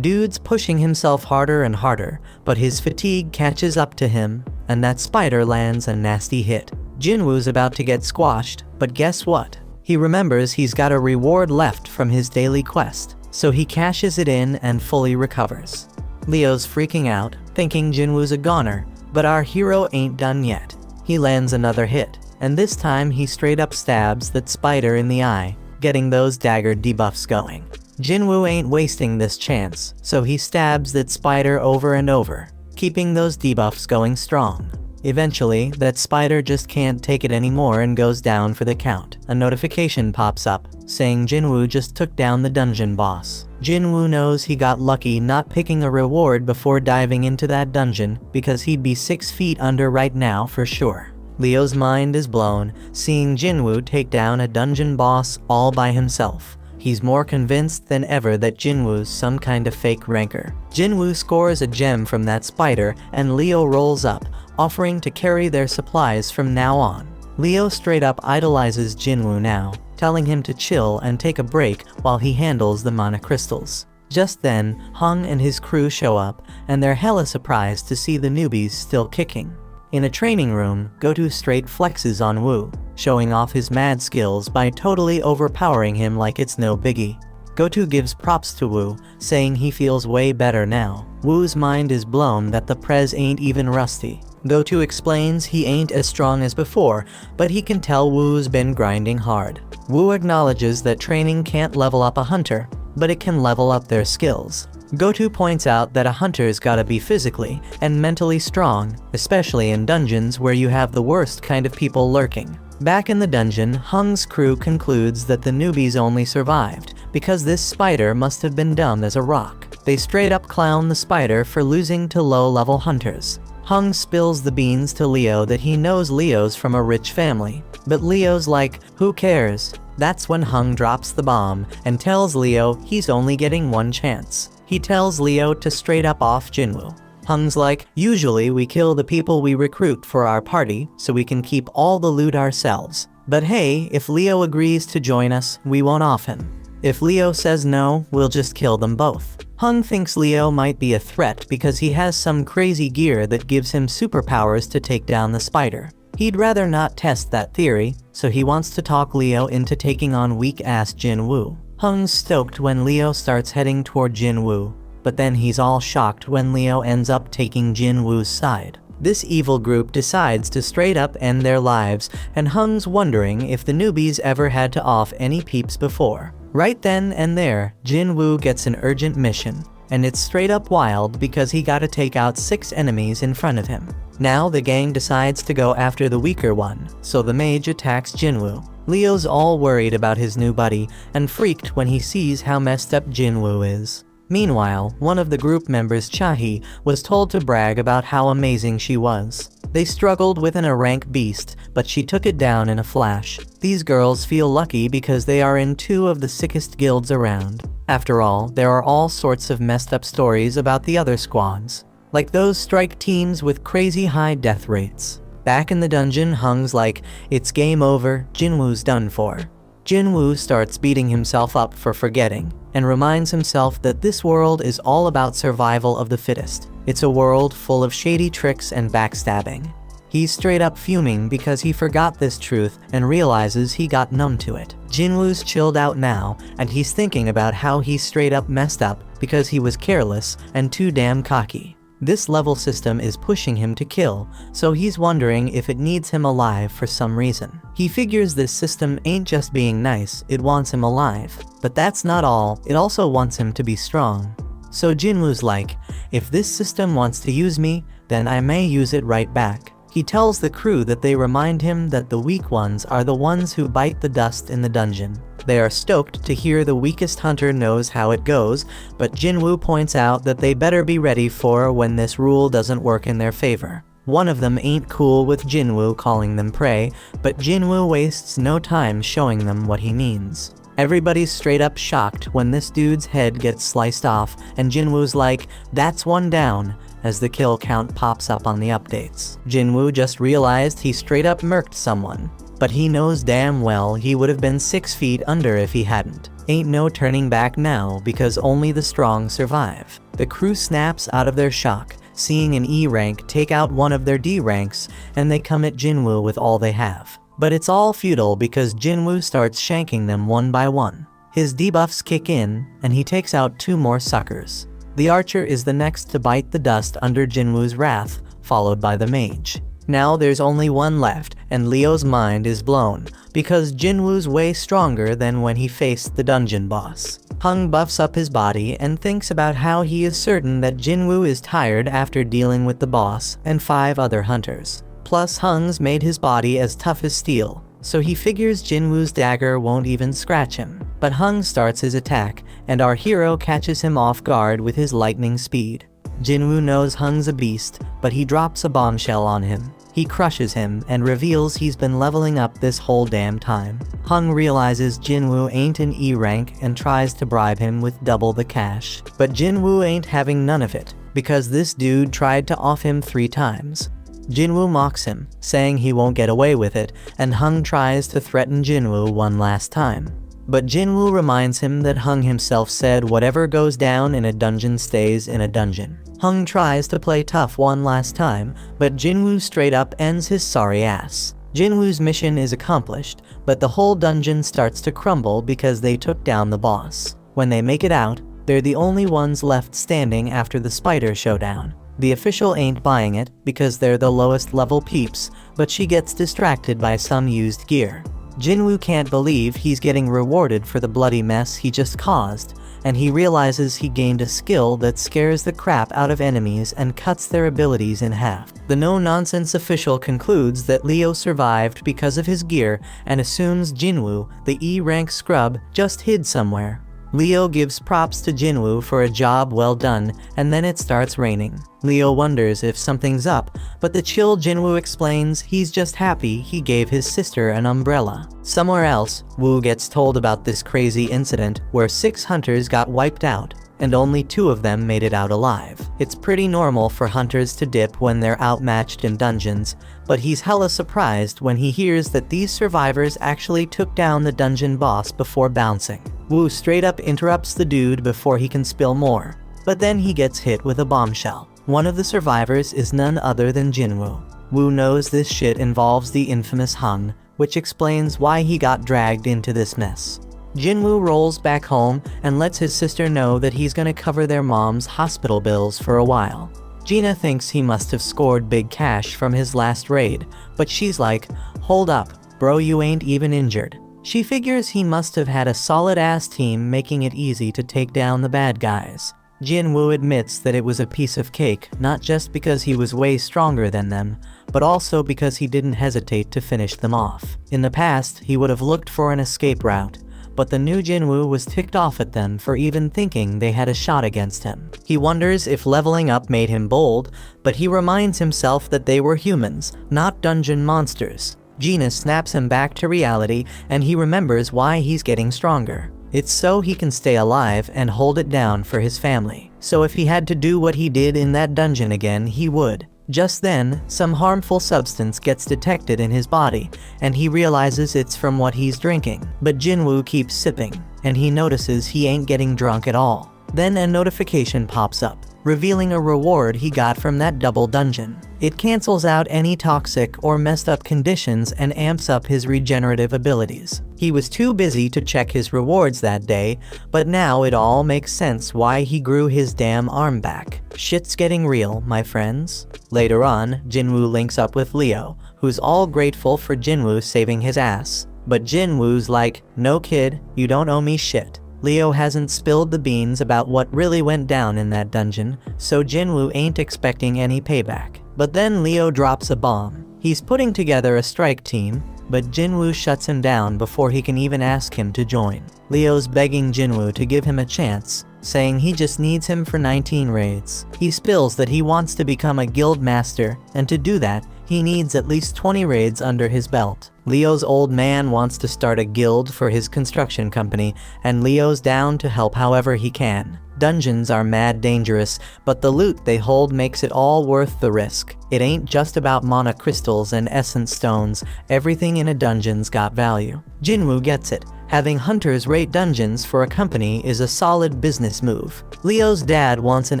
Dude's pushing himself harder and harder, but his fatigue catches up to him, and that spider lands a nasty hit. Jinwoo's about to get squashed, but guess what? He remembers he's got a reward left from his daily quest, so he cashes it in and fully recovers. Leo's freaking out, thinking Jinwoo's a goner, but our hero ain't done yet. He lands another hit, and this time he straight up stabs that spider in the eye, getting those dagger debuffs going. Jinwoo ain't wasting this chance, so he stabs that spider over and over, keeping those debuffs going strong. Eventually, that spider just can't take it anymore and goes down for the count. A notification pops up, saying Jinwoo just took down the dungeon boss. Jinwoo knows he got lucky not picking a reward before diving into that dungeon, because he'd be 6 feet under right now for sure. Leo's mind is blown, seeing Jinwoo take down a dungeon boss all by himself. He's more convinced than ever that Jinwoo's some kind of fake ranker. Jinwoo scores a gem from that spider, and Leo rolls up, offering to carry their supplies from now on. Leo straight up idolizes Jinwoo now, telling him to chill and take a break while he handles the mana crystals. Just then, Hung and his crew show up, and they're hella surprised to see the newbies still kicking. In a training room, Gotu straight flexes on Woo, showing off his mad skills by totally overpowering him like it's no biggie. Gotu gives props to Woo, saying he feels way better now. Woo's mind is blown that the prez ain't even rusty. Gotu explains he ain't as strong as before, but he can tell Woo's been grinding hard. Woo acknowledges that training can't level up a hunter, but it can level up their skills. Gotu points out that a hunter's gotta be physically and mentally strong, especially in dungeons where you have the worst kind of people lurking. Back in the dungeon, Hung's crew concludes that the newbies only survived because this spider must have been dumb as a rock. They straight up clown the spider for losing to low-level hunters. Hung spills the beans to Leo that he knows Leo's from a rich family, but Leo's like, who cares? That's when Hung drops the bomb and tells Leo he's only getting one chance. He tells Leo to straight up off Jinwoo. Hung's like, usually we kill the people we recruit for our party so we can keep all the loot ourselves. But hey, if Leo agrees to join us, we won't off him. If Leo says no, we'll just kill them both. Hung thinks Leo might be a threat because he has some crazy gear that gives him superpowers to take down the spider. He'd rather not test that theory, so he wants to talk Leo into taking on weak-ass Jinwoo. Hung's stoked when Leo starts heading toward Jinwoo, but then he's all shocked when Leo ends up taking Jinwoo's side. This evil group decides to straight up end their lives, and Hung's wondering if the newbies ever had to off any peeps before. Right then and there, Jinwoo gets an urgent mission, and it's straight up wild because he gotta take out 6 enemies in front of him. Now the gang decides to go after the weaker one, so the mage attacks Jinwoo. Leo's all worried about his new buddy, and freaked when he sees how messed up Jinwoo is. Meanwhile, one of the group members, Chahi, was told to brag about how amazing she was. They struggled with a rank beast, but she took it down in a flash. These girls feel lucky because they are in 2 of the sickest guilds around. After all, there are all sorts of messed up stories about the other squads, like those strike teams with crazy high death rates. Back in the dungeon, Hung's like, it's game over, Jinwoo's done for. Jinwoo starts beating himself up for forgetting, and reminds himself that this world is all about survival of the fittest. It's a world full of shady tricks and backstabbing. He's straight up fuming because he forgot this truth and realizes he got numb to it. Jinwoo's chilled out now, and he's thinking about how he straight up messed up because he was careless and too damn cocky. This level system is pushing him to kill, so he's wondering if it needs him alive for some reason. He figures this system ain't just being nice, it wants him alive. But that's not all, it also wants him to be strong. So Jinwoo's like, if this system wants to use me, then I may use it right back. He tells the crew that they remind him that the weak ones are the ones who bite the dust in the dungeon. They are stoked to hear the weakest hunter knows how it goes, but Jinwoo points out that they better be ready for when this rule doesn't work in their favor. One of them ain't cool with Jinwoo calling them prey, but Jinwoo wastes no time showing them what he means. Everybody's straight up shocked when this dude's head gets sliced off, and Jinwoo's like, that's one down, as the kill count pops up on the updates. Jinwoo just realized he straight up murked someone, but he knows damn well he would have been 6 feet under if he hadn't. Ain't no turning back now because only the strong survive. The crew snaps out of their shock, seeing an E rank take out one of their D ranks, and they come at Jinwoo with all they have. But it's all futile because Jinwoo starts shanking them one by one. His debuffs kick in, and he takes out 2 more suckers. The archer is the next to bite the dust under Jinwoo's wrath, followed by the mage. Now there's only one left, and Leo's mind is blown, because Jinwoo's way stronger than when he faced the dungeon boss. Hung buffs up his body and thinks about how he is certain that Jinwoo is tired after dealing with the boss and 5 other hunters. Plus Hung's made his body as tough as steel, so he figures Jinwoo's dagger won't even scratch him. But Hung starts his attack, and our hero catches him off guard with his lightning speed. Jinwoo knows Hung's a beast, but he drops a bombshell on him. He crushes him and reveals he's been leveling up this whole damn time. Hung realizes Jinwoo ain't an E rank and tries to bribe him with double the cash. But Jinwoo ain't having none of it, because this dude tried to off him 3 times. Jinwoo mocks him, saying he won't get away with it, and Hung tries to threaten Jinwoo one last time. But Jinwoo reminds him that Hung himself said whatever goes down in a dungeon stays in a dungeon. Hung tries to play tough one last time, but Jinwoo straight up ends his sorry ass. Jinwoo's mission is accomplished, but the whole dungeon starts to crumble because they took down the boss. When they make it out, they're the only ones left standing after the spider showdown. The official ain't buying it because they're the lowest level peeps, but she gets distracted by some used gear. Jinwoo can't believe he's getting rewarded for the bloody mess he just caused, and he realizes he gained a skill that scares the crap out of enemies and cuts their abilities in half. The no-nonsense official concludes that Leo survived because of his gear and assumes Jinwoo, the E-rank scrub, just hid somewhere. Leo gives props to Jinwoo for a job well done, and then it starts raining. Leo wonders if something's up, but the chill Jinwoo explains he's just happy he gave his sister an umbrella. Somewhere else, Woo gets told about this crazy incident where 6 hunters got wiped out. and only 2 of them made it out alive. It's pretty normal for hunters to dip when they're outmatched in dungeons, but he's hella surprised when he hears that these survivors actually took down the dungeon boss before bouncing. Woo straight up interrupts the dude before he can spill more, but then he gets hit with a bombshell. One of the survivors is none other than Jinwoo. Woo knows this shit involves the infamous Hung, which explains why he got dragged into this mess. Jinwoo rolls back home and lets his sister know that he's gonna cover their mom's hospital bills for a while. Gina thinks he must have scored big cash from his last raid, but she's like, hold up, bro, you ain't even injured. She figures he must have had a solid-ass team making it easy to take down the bad guys. Jinwoo admits that it was a piece of cake, not just because he was way stronger than them, but also because he didn't hesitate to finish them off. In the past, he would have looked for an escape route, but the new Jinwoo was ticked off at them for even thinking they had a shot against him. He wonders if leveling up made him bold, but he reminds himself that they were humans, not dungeon monsters. Gina snaps him back to reality, and he remembers why he's getting stronger. It's so he can stay alive and hold it down for his family. So if he had to do what he did in that dungeon again, he would. Just then, some harmful substance gets detected in his body, and he realizes it's from what he's drinking. But Jinwoo keeps sipping, and he notices he ain't getting drunk at all. Then a notification pops up, revealing a reward he got from that double dungeon. It cancels out any toxic or messed up conditions and amps up his regenerative abilities. He was too busy to check his rewards that day, but now it all makes sense why he grew his damn arm back. Shit's getting real, my friends. Later on, Jinwoo links up with Leo, who's all grateful for Jinwoo saving his ass. But Jinwoo's like, no kid, you don't owe me shit. Leo hasn't spilled the beans about what really went down in that dungeon, so Jinwoo ain't expecting any payback. But then Leo drops a bomb. He's putting together a strike team, but Jinwoo shuts him down before he can even ask him to join. Leo's begging Jinwoo to give him a chance, saying he just needs him for 19 raids. He spills that he wants to become a guild master, and to do that, he needs at least 20 raids under his belt. Leo's old man wants to start a guild for his construction company, and Leo's down to help however he can. Dungeons are mad dangerous, but the loot they hold makes it all worth the risk. It ain't just about mana crystals and essence stones, everything in a dungeon's got value. Jinwoo gets it. Having hunters raid dungeons for a company is a solid business move. Leo's dad wants an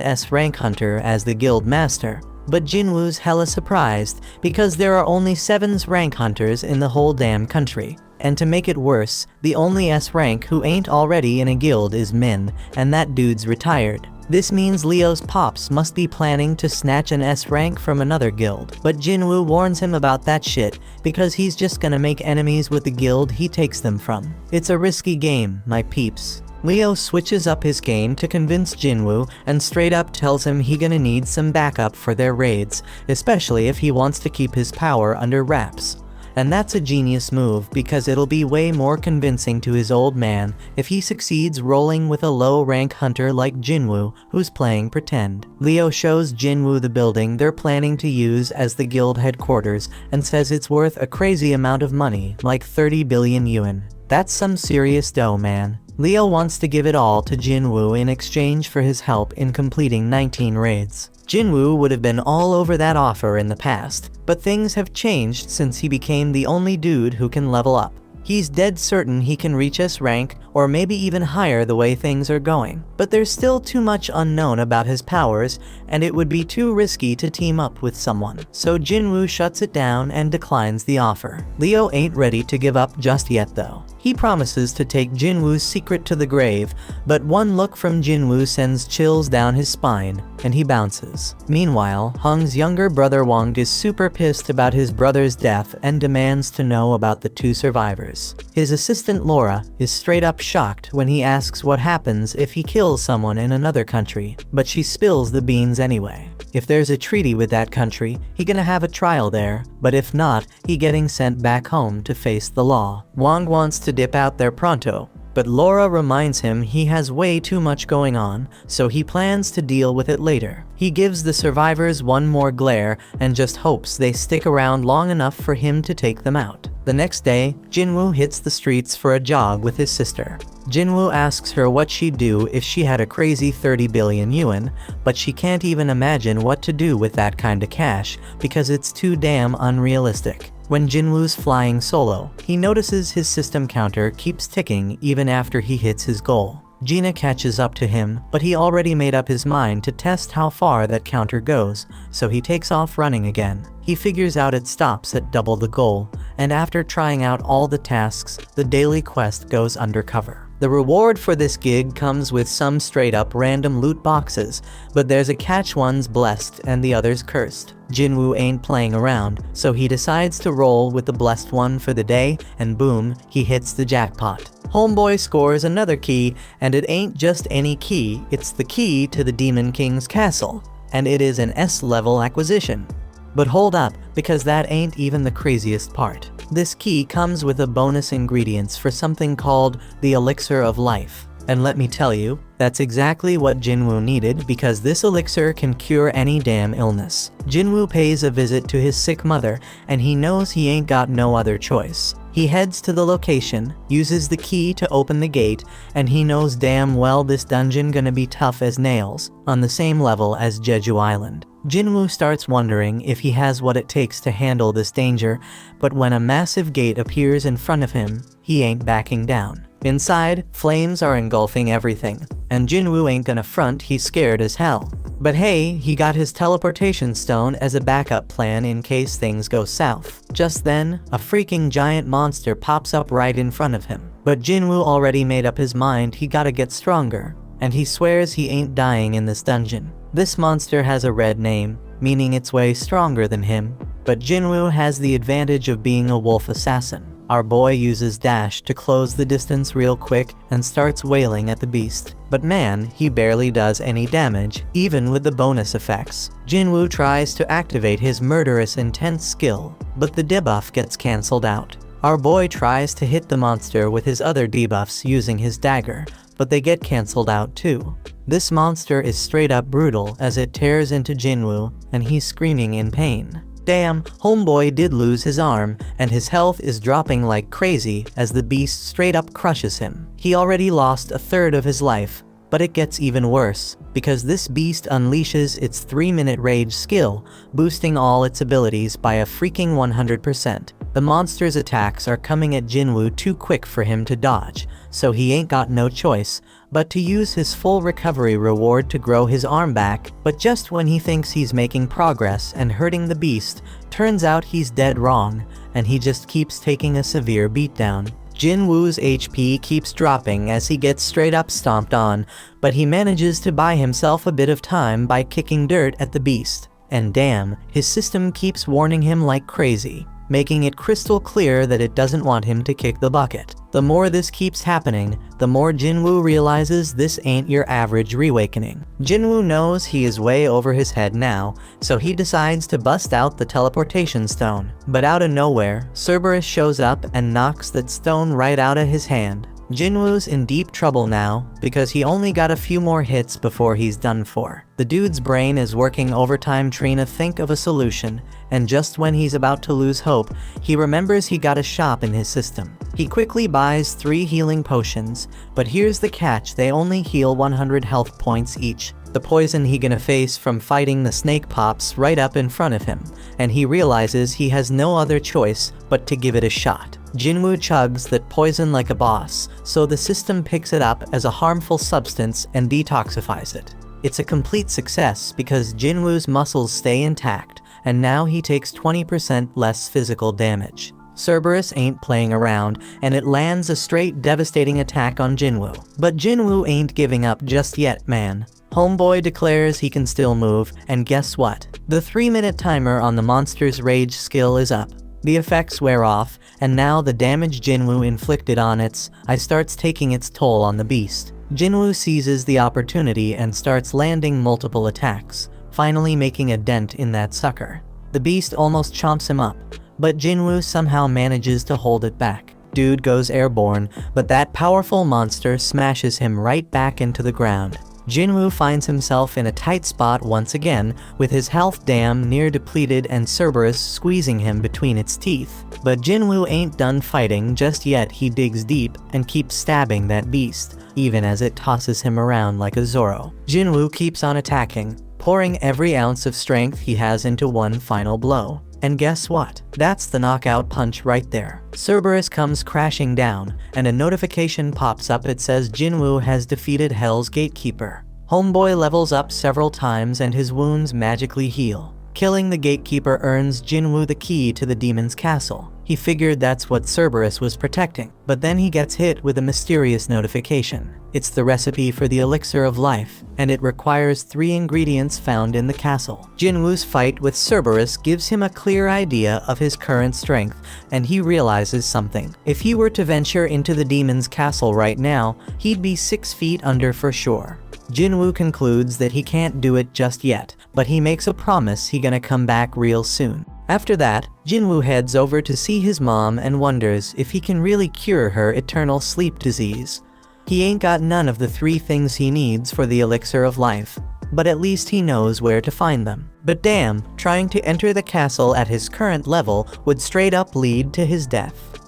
S-rank hunter as the guild master, but Jinwoo's hella surprised because there are only 7 rank hunters in the whole damn country. And to make it worse, the only S-rank who ain't already in a guild is Min, and that dude's retired. This means Leo's pops must be planning to snatch an S-rank from another guild. But Jinwoo warns him about that shit, because he's just gonna make enemies with the guild he takes them from. It's a risky game, my peeps. Leo switches up his game to convince Jinwoo and straight up tells him he gonna need some backup for their raids, especially if he wants to keep his power under wraps. And that's a genius move because it'll be way more convincing to his old man if he succeeds rolling with a low-rank hunter like Jinwoo who's playing pretend. Leo shows Jinwoo the building they're planning to use as the guild headquarters and says it's worth a crazy amount of money, like 30 billion yuan. That's some serious dough, man. Leo wants to give it all to Jinwoo in exchange for his help in completing 19 raids. Jinwoo would have been all over that offer in the past, but things have changed since he became the only dude who can level up. He's dead certain he can reach S rank, or maybe even higher the way things are going. But there's still too much unknown about his powers, and it would be too risky to team up with someone. So Jinwoo shuts it down and declines the offer. Leo ain't ready to give up just yet though. He promises to take Jinwoo's secret to the grave, but one look from Jinwoo sends chills down his spine, and he bounces. Meanwhile, Hung's younger brother Wang is super pissed about his brother's death and demands to know about the 2 survivors. His assistant Laura is straight up shocked when he asks what happens if he kills someone in another country, but she spills the beans anyway. If there's a treaty with that country, he gonna have a trial there, but if not, he getting sent back home to face the law. Wang wants to dip out there pronto, but Laura reminds him he has way too much going on, so he plans to deal with it later. He gives the survivors one more glare and just hopes they stick around long enough for him to take them out. The next day, Jinwoo hits the streets for a jog with his sister. Jinwoo asks her what she'd do if she had a crazy 30 billion yuan, but she can't even imagine what to do with that kind of cash because it's too damn unrealistic. When Jinwoo's flying solo, he notices his system counter keeps ticking even after he hits his goal. Gina catches up to him, but he already made up his mind to test how far that counter goes, so he takes off running again. He figures out it stops at double the goal, and after trying out all the tasks, the daily quest goes undercover. The reward for this gig comes with some straight up random loot boxes, but there's a catch: one's blessed and the other's cursed. Jinwoo ain't playing around, so he decides to roll with the blessed one for the day, and boom, he hits the jackpot. Homeboy scores another key, and it ain't just any key, it's the key to the Demon King's castle, and it is an S-level acquisition. But hold up, because that ain't even the craziest part. This key comes with a bonus ingredients for something called the Elixir of Life. And let me tell you, that's exactly what Jinwoo needed, because this elixir can cure any damn illness. Jinwoo pays a visit to his sick mother, and he knows he ain't got no other choice. He heads to the location, uses the key to open the gate, and he knows damn well this dungeon gonna be tough as nails, on the same level as Jeju Island. Jinwoo starts wondering if he has what it takes to handle this danger, but when a massive gate appears in front of him, he ain't backing down. Inside, flames are engulfing everything, and Jinwoo ain't gonna front, he's scared as hell. But hey, he got his teleportation stone as a backup plan in case things go south. Just then, a freaking giant monster pops up right in front of him. But Jinwoo already made up his mind he gotta get stronger, and he swears he ain't dying in this dungeon. This monster has a red name, meaning it's way stronger than him, but Jinwoo has the advantage of being a wolf assassin. Our boy uses dash to close the distance real quick and starts wailing at the beast. But man, he barely does any damage, even with the bonus effects. Jinwoo tries to activate his murderous intense skill, but the debuff gets cancelled out. Our boy tries to hit the monster with his other debuffs using his dagger, but they get cancelled out too. This monster is straight up brutal as it tears into Jinwoo, and he's screaming in pain. Damn, homeboy did lose his arm, and his health is dropping like crazy as the beast straight up crushes him. He already lost a third of his life, but it gets even worse, because this beast unleashes its 3-minute rage skill, boosting all its abilities by a freaking 100%. The monster's attacks are coming at Jinwoo too quick for him to dodge, so he ain't got no choice but to use his full recovery reward to grow his arm back. But just when he thinks he's making progress and hurting the beast, turns out he's dead wrong, and he just keeps taking a severe beatdown. Jinwoo's HP keeps dropping as he gets straight up stomped on, but he manages to buy himself a bit of time by kicking dirt at the beast. And damn, his system keeps warning him like crazy, making it crystal clear that it doesn't want him to kick the bucket. The more this keeps happening, the more Jinwoo realizes this ain't your average reawakening. Jinwoo knows he is way over his head now, so he decides to bust out the teleportation stone. But out of nowhere, Cerberus shows up and knocks that stone right out of his hand. Jinwoo's in deep trouble now, because he only got a few more hits before he's done for. The dude's brain is working overtime trying to think of a solution, and just when he's about to lose hope, he remembers he got a shop in his system. He quickly buys 3 healing potions, but here's the catch: they only heal 100 health points each. The poison he gonna face from fighting the snake pops right up in front of him, and he realizes he has no other choice but to give it a shot. Jinwoo chugs that poison like a boss, so the system picks it up as a harmful substance and detoxifies it. It's a complete success because Jinwoo's muscles stay intact, and now he takes 20% less physical damage. Cerberus ain't playing around, and it lands a straight devastating attack on Jinwoo. But Jinwoo ain't giving up just yet, man. Homeboy declares he can still move, and guess what? The 3-minute timer on the monster's rage skill is up. The effects wear off, and now the damage Jinwoo inflicted on its eye starts taking its toll on the beast. Jinwoo seizes the opportunity and starts landing multiple attacks, finally making a dent in that sucker. The beast almost chomps him up, but Jinwoo somehow manages to hold it back. dude goes airborne, but that powerful monster smashes him right back into the ground. Jinwoo finds himself in a tight spot once again, with his health damn near depleted and Cerberus squeezing him between its teeth. But Jinwoo ain't done fighting just yet. He digs deep and keeps stabbing that beast, even as it tosses him around like a Zorro. Jinwoo keeps on attacking, pouring every ounce of strength he has into one final blow. And guess what? That's the knockout punch right there. Cerberus comes crashing down, and a notification pops up. It says Jinwoo has defeated Hell's Gatekeeper. Homeboy levels up several times and his wounds magically heal. Killing the Gatekeeper earns Jinwoo the key to the demon's castle. He figured that's what Cerberus was protecting, but then he gets hit with a mysterious notification. It's the recipe for the elixir of life, and it requires 3 ingredients found in the castle. Jinwoo's fight with Cerberus gives him a clear idea of his current strength, and he realizes something. If he were to venture into the demon's castle right now, he'd be 6 feet under for sure. Jinwoo concludes that he can't do it just yet, but he makes a promise he gonna come back real soon. After that, Jinwoo heads over to see his mom and wonders if he can really cure her eternal sleep disease. He ain't got none of the 3 things he needs for the elixir of life, but at least he knows where to find them. But damn, trying to enter the castle at his current level would straight up lead to his death.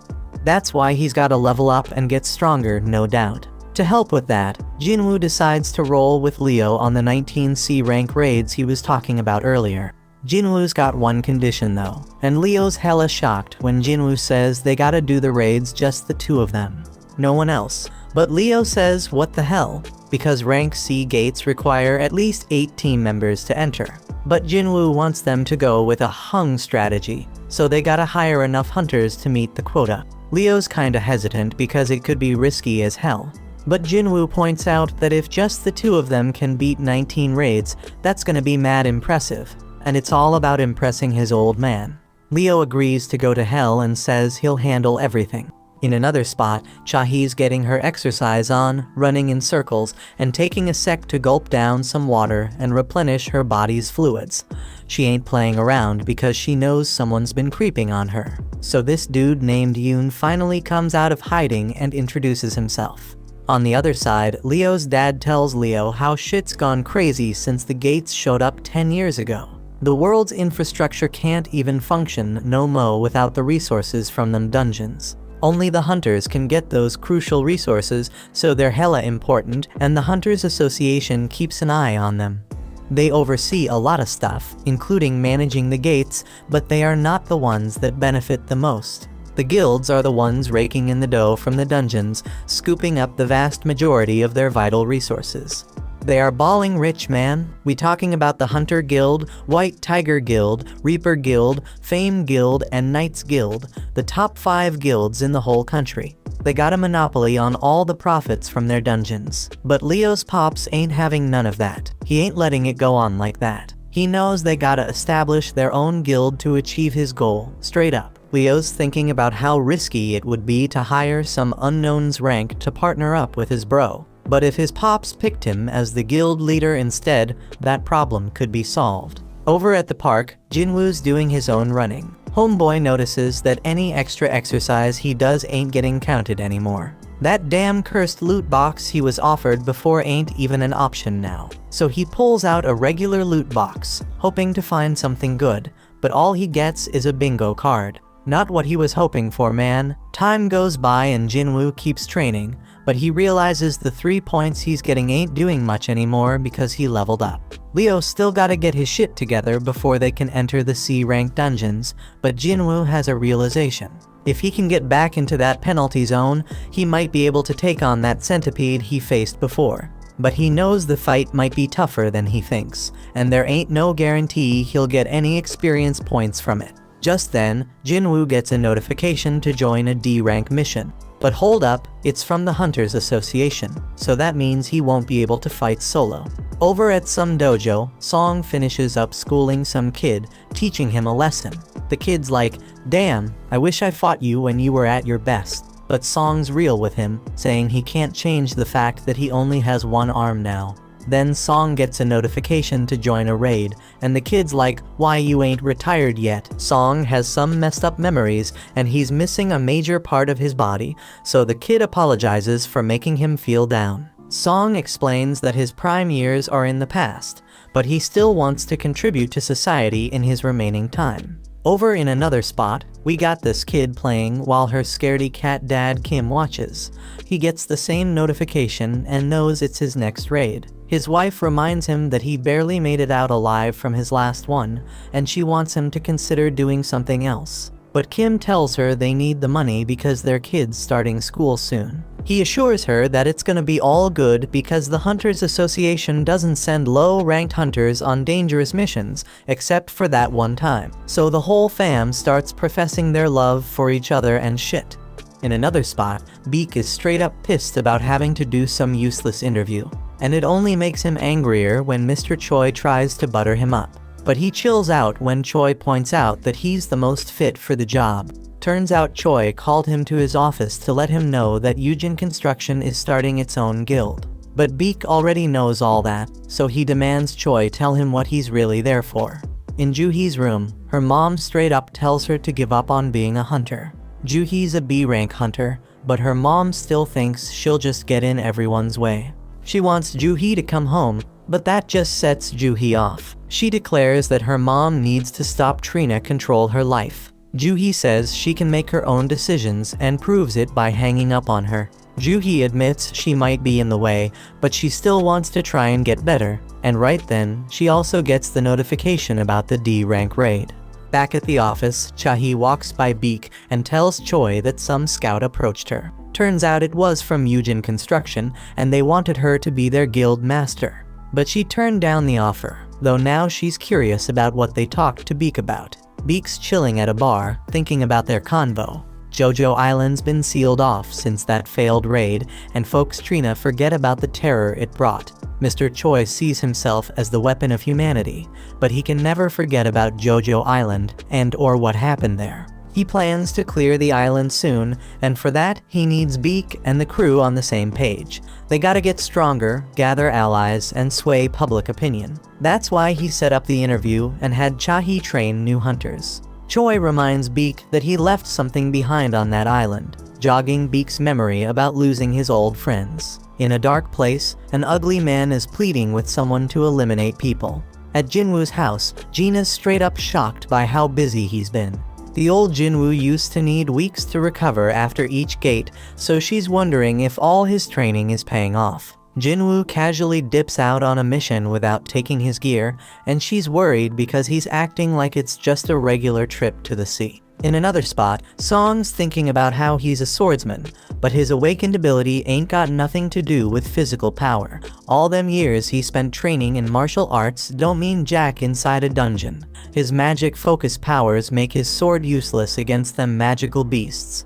That's why he's gotta level up and get stronger, no doubt. To help with that, Jinwoo decides to roll with Leo on the 19C rank raids he was talking about earlier. Jinwoo's got one condition though, and Leo's hella shocked when Jinwoo says they gotta do the raids just the 2 of them. No one else. But Leo says what the hell, because rank C gates require at least 8 team members to enter. But Jinwoo wants them to go with a hung strategy, so they gotta hire enough hunters to meet the quota. Leo's kinda hesitant because it could be risky as hell. But Jinwoo points out that if just the 2 of them can beat 19 raids, that's gonna be mad impressive. And it's all about impressing his old man. Leo agrees to go to hell and says he'll handle everything. In another spot, Chahee's getting her exercise on, running in circles, and taking a sec to gulp down some water and replenish her body's fluids. She ain't playing around because she knows someone's been creeping on her. So this dude named Yoon finally comes out of hiding and introduces himself. On the other side, Leo's dad tells Leo how shit's gone crazy since the gates showed up 10 years ago. The world's infrastructure can't even function no mo without the resources from them dungeons. Only the hunters can get those crucial resources, so they're hella important, and the Hunters Association keeps an eye on them. They oversee a lot of stuff, including managing the gates, but they are not the ones that benefit the most. The guilds are the ones raking in the dough from the dungeons, scooping up the vast majority of their vital resources. They are balling rich, man. We talking about the Hunter Guild, White Tiger Guild, Reaper Guild, Fame Guild, and Knights Guild, the top 5 guilds in the whole country. They got a monopoly on all the profits from their dungeons. But Leo's pops ain't having none of that. He ain't letting it go on like that. He knows they gotta establish their own guild to achieve his goal, straight up. Leo's thinking about how risky it would be to hire some unknown's rank to partner up with his bro. But if his pops picked him as the guild leader instead, that problem could be solved. Over at the park, Jinwoo's doing his own running. Homeboy notices that any extra exercise he does ain't getting counted anymore. That damn cursed loot box he was offered before ain't even an option now. So he pulls out a regular loot box, hoping to find something good, but all he gets is a bingo card. Not what he was hoping for, man. Time goes by and Jinwoo keeps training, but he realizes the 3 points he's getting ain't doing much anymore because he leveled up. Leo still gotta get his shit together before they can enter the C-rank dungeons, but Jinwoo has a realization. If he can get back into that penalty zone, he might be able to take on that centipede he faced before. But he knows the fight might be tougher than he thinks, and there ain't no guarantee he'll get any experience points from it. Just then, Jinwoo gets a notification to join a D-rank mission. But hold up, it's from the Hunters Association, so that means he won't be able to fight solo. Over at some dojo, Song finishes up schooling some kid, teaching him a lesson. The kid's like, "Damn, I wish I fought you when you were at your best." But Song's real with him, saying he can't change the fact that he only has one arm now. Then Song gets a notification to join a raid, and the kid's like, "Why you ain't retired yet?" Song has some messed up memories, and he's missing a major part of his body, so the kid apologizes for making him feel down. Song explains that his prime years are in the past, but he still wants to contribute to society in his remaining time. Over in another spot, we got this kid playing while her scaredy cat dad Kim watches. He gets the same notification and knows it's his next raid. His wife reminds him that he barely made it out alive from his last one, and she wants him to consider doing something else. But Kim tells her they need the money because their kid's starting school soon. He assures her that it's gonna be all good because the Hunters Association doesn't send low-ranked hunters on dangerous missions, except for that one time. So the whole fam starts professing their love for each other and shit. In another spot, Beak is straight up pissed about having to do some useless interview, and it only makes him angrier when Mr. Choi tries to butter him up. But he chills out when Choi points out that he's the most fit for the job. Turns out Choi called him to his office to let him know that Yujin Construction is starting its own guild. But Beak already knows all that, so he demands Choi tell him what he's really there for. In Juhee's room, her mom straight up tells her to give up on being a hunter. Juhee's a B-rank hunter, but her mom still thinks she'll just get in everyone's way. She wants Juhee to come home, but that just sets Juhee off. She declares that her mom needs to stop Trina control her life. Juhee says she can make her own decisions and proves it by hanging up on her. Juhee admits she might be in the way, but she still wants to try and get better, and right then, she also gets the notification about the D-rank raid. Back at the office, Chahi walks by Beak and tells Choi that some scout approached her. Turns out it was from Yujin Construction, and they wanted her to be their guild master. But she turned down the offer, though now she's curious about what they talked to Beak about. Beak's chilling at a bar, thinking about their convo. Jojo Island's been sealed off since that failed raid, and folks Trina forget about the terror it brought. Mr. Choi sees himself as the weapon of humanity, but he can never forget about Jojo Island and/or what happened there. He plans to clear the island soon, and for that, he needs Beak and the crew on the same page. They gotta get stronger, gather allies, and sway public opinion. That's why he set up the interview and had Chahi train new hunters. Choi reminds Beak that he left something behind on that island, jogging Beak's memory about losing his old friends. In a dark place, an ugly man is pleading with someone to eliminate people. At Jinwoo's house, Gina's straight up shocked by how busy he's been. The old Jinwoo used to need weeks to recover after each gate, so she's wondering if all his training is paying off. Jinwoo casually dips out on a mission without taking his gear, and she's worried because he's acting like it's just a regular trip to the sea. In another spot, Song's thinking about how he's a swordsman, but his awakened ability ain't got nothing to do with physical power. All them years he spent training in martial arts don't mean jack inside a dungeon. His magic focus powers make his sword useless against them magical beasts.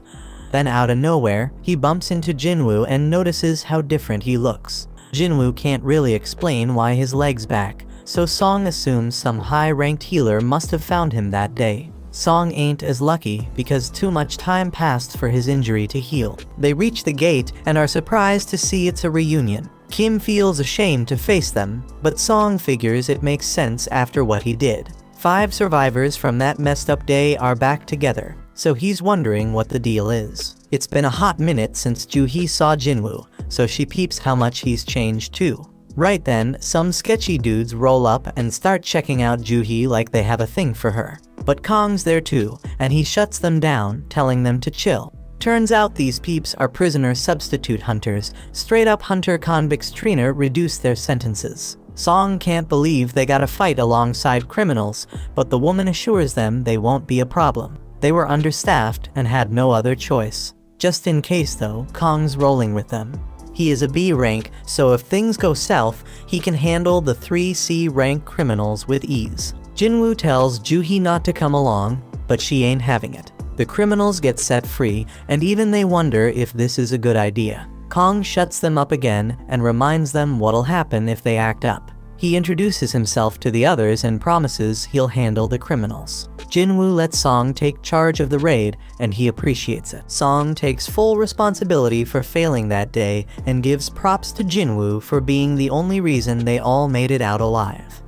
Then out of nowhere, he bumps into Jinwoo and notices how different he looks. Jinwoo can't really explain why his leg's back, so Song assumes some high-ranked healer must have found him that day. Song ain't as lucky because too much time passed for his injury to heal. They reach the gate and are surprised to see it's a reunion. Kim feels ashamed to face them, but Song figures it makes sense after what he did. 5 survivors from that messed up day are back together, so he's wondering what the deal is. It's been a hot minute since Juhee saw Jinwoo, so she peeps how much he's changed too. Right then, some sketchy dudes roll up and start checking out Juhee like they have a thing for her. But Kong's there too, and he shuts them down, telling them to chill. Turns out these peeps are prisoner substitute hunters. Straight up hunter convicts Trina reduced their sentences. Song can't believe they gotta fight alongside criminals, but the woman assures them they won't be a problem. They were understaffed and had no other choice. Just in case though, Kong's rolling with them. He is a B rank, so if things go south, he can handle the 3 C rank criminals with ease. Jinwoo tells Juhee not to come along, but she ain't having it. The criminals get set free, and even they wonder if this is a good idea. Kong shuts them up again and reminds them what'll happen if they act up. He introduces himself to the others and promises he'll handle the criminals. Jinwoo lets Song take charge of the raid, and he appreciates it. Song takes full responsibility for failing that day and gives props to Jinwoo for being the only reason they all made it out alive.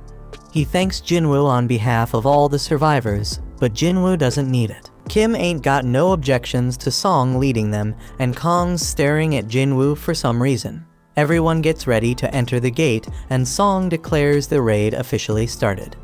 He thanks Jinwoo on behalf of all the survivors, but Jinwoo doesn't need it. Kim ain't got no objections to Song leading them, and Kong's staring at Jinwoo for some reason. Everyone gets ready to enter the gate, and Song declares the raid officially started.